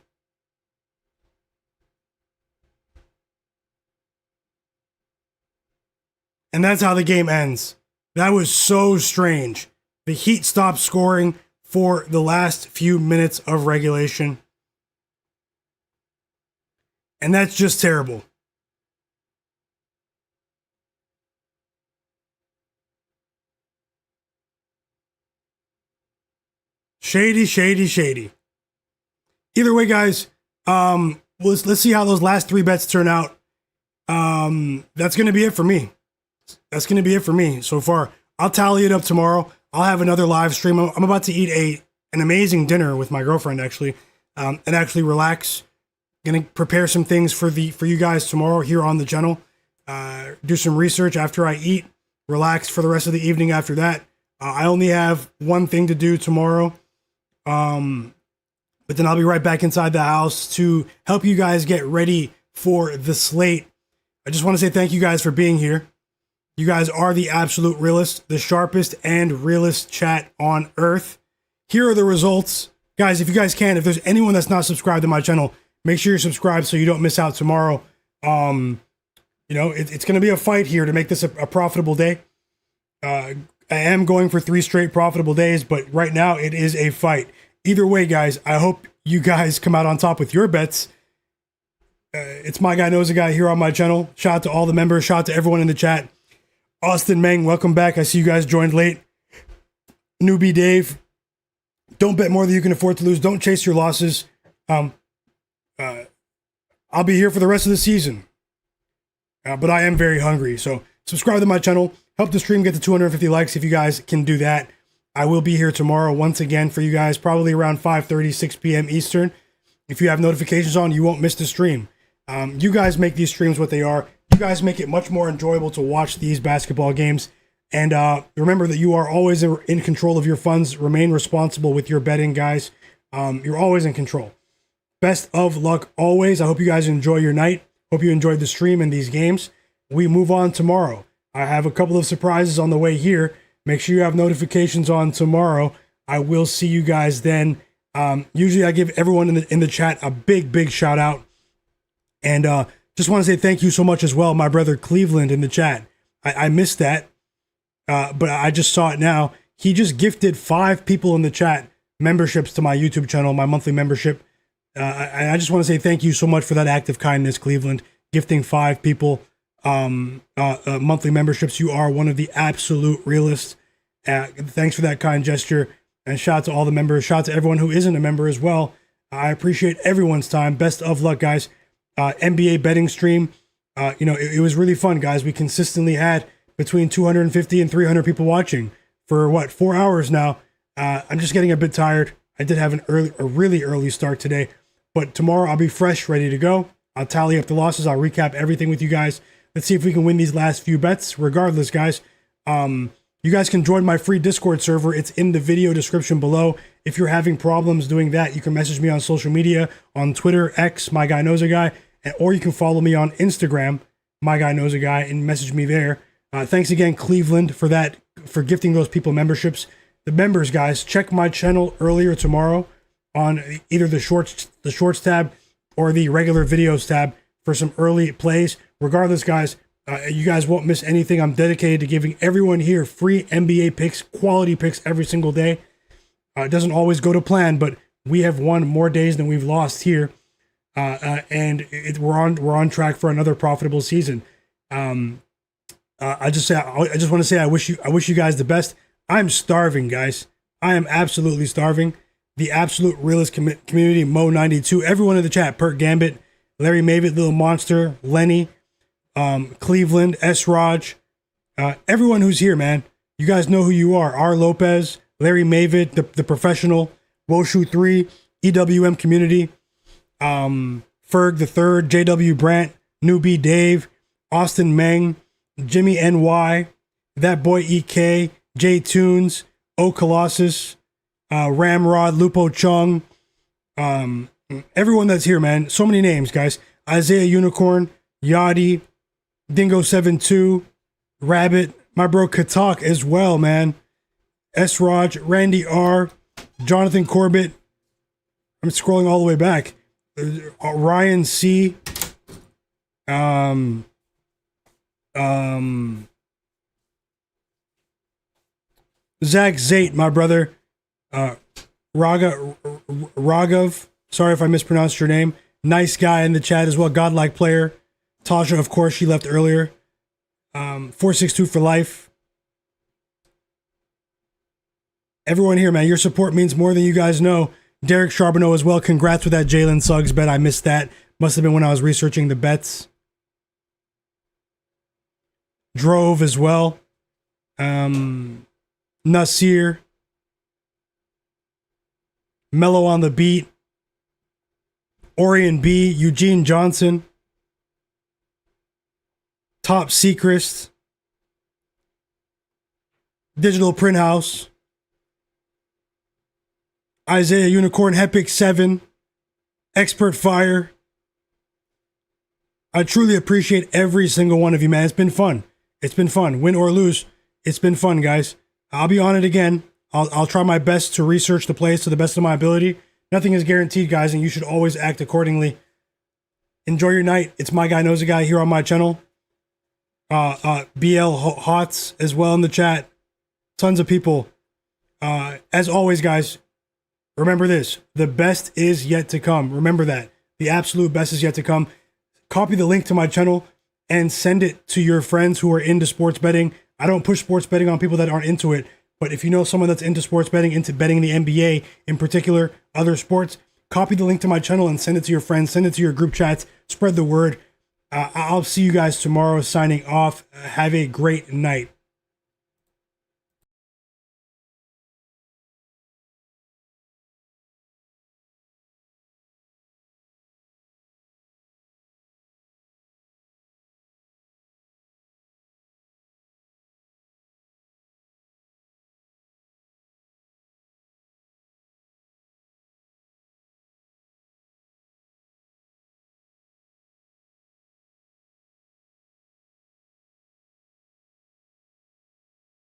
And that's how the game ends. That was so strange. The Heat stopped scoring for the last few minutes of regulation. And that's just terrible. Shady, shady, shady. Either way, guys, let's see how those last 3 bets turn out. That's going to be it for me. That's going to be it for me so far. I'll tally it up tomorrow. I'll have another live stream. I'm about to eat an amazing dinner with my girlfriend, actually, and actually relax. Going to prepare some things for you guys tomorrow here on the channel. Do some research after I eat. Relax for the rest of the evening after that. I only have one thing to do tomorrow. But then I'll be right back inside the house to help you guys get ready for the slate. I just want to say thank you guys for being here. You guys are the absolute realest, the sharpest and realest chat on earth. Here are the results. Guys, if you guys can, if there's anyone that's not subscribed to my channel, make sure you're subscribed so you don't miss out tomorrow. It's going to be a fight here to make this a profitable day. I am going for 3 straight profitable days, but right now it is a fight. Either way, guys, I hope you guys come out on top with your bets. It's Myguyknowsaguy here on my channel. Shout out to all the members. Shout out to everyone in the chat. Austin Meng, welcome back. I see you guys joined late. Newbie Dave, don't bet more than you can afford to lose. Don't chase your losses. I'll be here for the rest of the season. But I am very hungry. So subscribe to my channel. Help the stream get to 250 likes if you guys can do that. I will be here tomorrow once again for you guys, probably around 5:30, 6 p.m. Eastern. If you have notifications on, you won't miss the stream. You guys make these streams what they are. You guys make it much more enjoyable to watch these basketball games. And remember that you are always in control of your funds. Remain responsible with your betting, guys. You're always in control. Best of luck always. I hope you guys enjoy your night. Hope you enjoyed the stream and these games. We move on tomorrow. I have a couple of surprises on the way here. Make sure you have notifications on tomorrow. I will see you guys then. Usually I give everyone in the chat a big shout out. And just want to say thank you so much as well, my brother Cleveland in the chat. I missed that, but I just saw it now. He just gifted 5 people in the chat memberships to my YouTube channel, my monthly membership. I just want to say thank you so much for that act of kindness, Cleveland, gifting 5 people monthly memberships. You are one of the absolute realists. Thanks for that kind gesture. And shout out to all the members. Shout out to everyone who isn't a member as well. I appreciate everyone's time. Best of luck, guys. NBA betting stream. It was really fun, guys. We consistently had between 250 and 300 people watching for 4 hours now. I'm just getting a bit tired. I did have a really early start today, but tomorrow I'll be fresh, ready to go. I'll tally up the losses. I'll recap everything with you guys. Let's see if we can win these last few bets. Regardless, guys, you guys can join my free Discord server. It's in the video description below. If you're having problems doing that, you can message me on social media, on Twitter, X, Myguyknowsaguy, or you can follow me on Instagram, Myguyknowsaguy, and message me there. Thanks again, Cleveland, for gifting those people memberships. The members, guys, check my channel earlier tomorrow on either the shorts tab or the regular videos tab for some early plays. Regardless, guys, you guys won't miss anything. I'm dedicated to giving everyone here free NBA picks, quality picks every single day. It doesn't always go to plan, but we have won more days than we've lost here, and we're on track for another profitable season. I just want to say I wish you guys the best. I'm starving, guys. I am absolutely starving. The absolute realist community, Mo92, everyone in the chat, Perk Gambit, Larry Mavitt, Little Monster, Lenny, Cleveland, S. Raj, everyone who's here, man. You guys know who you are. R. Lopez, Larry Mavitt, the professional, Woshu3, EWM community, Ferg the Third, JW Brandt, Newbie Dave, Austin Meng, Jimmy NY, That Boy EK, J Tunes, O Colossus, Ramrod, Lupo Chung, everyone that's here, man. So many names, guys. Isaiah Unicorn, Yachty, Dingo72, Rabbit, my bro Katak as well, man. S. Raj, Randy R, Jonathan Corbett. I'm scrolling all the way back. Ryan C. Zach Zate, my brother. Raghav. Sorry if I mispronounced your name. Nice guy in the chat as well. Godlike player. Tasha, of course, she left earlier. 462 for life. Everyone here, man, your support means more than you guys know. Derek Charbonneau as well. Congrats with that Jalen Suggs bet. I missed that. Must have been when I was researching the bets. Drove as well. Nasir. Mellow on the beat. Orion B. Eugene Johnson. Top Secrets. Digital Print House. Isaiah Unicorn, Hepic 7, Expert Fire. I truly appreciate every single one of you, man. It's been fun. It's been fun. Win or lose, it's been fun, guys. I'll be on it again. I'll try my best to research the plays to the best of my ability. Nothing is guaranteed, guys, and you should always act accordingly. Enjoy your night. It's Myguyknowsaguy here on my channel. BL Hots as well in the chat. Tons of people. As always, guys, remember this. The best is yet to come. Remember that. The absolute best is yet to come. Copy the link to my channel and send it to your friends who are into sports betting. I don't push sports betting on people that aren't into it. But if you know someone that's into sports betting, into betting the NBA in particular, other sports, copy the link to my channel and send it to your friends. Send it to your group chats. Spread the word. I'll see you guys tomorrow. Signing off. Have a great night.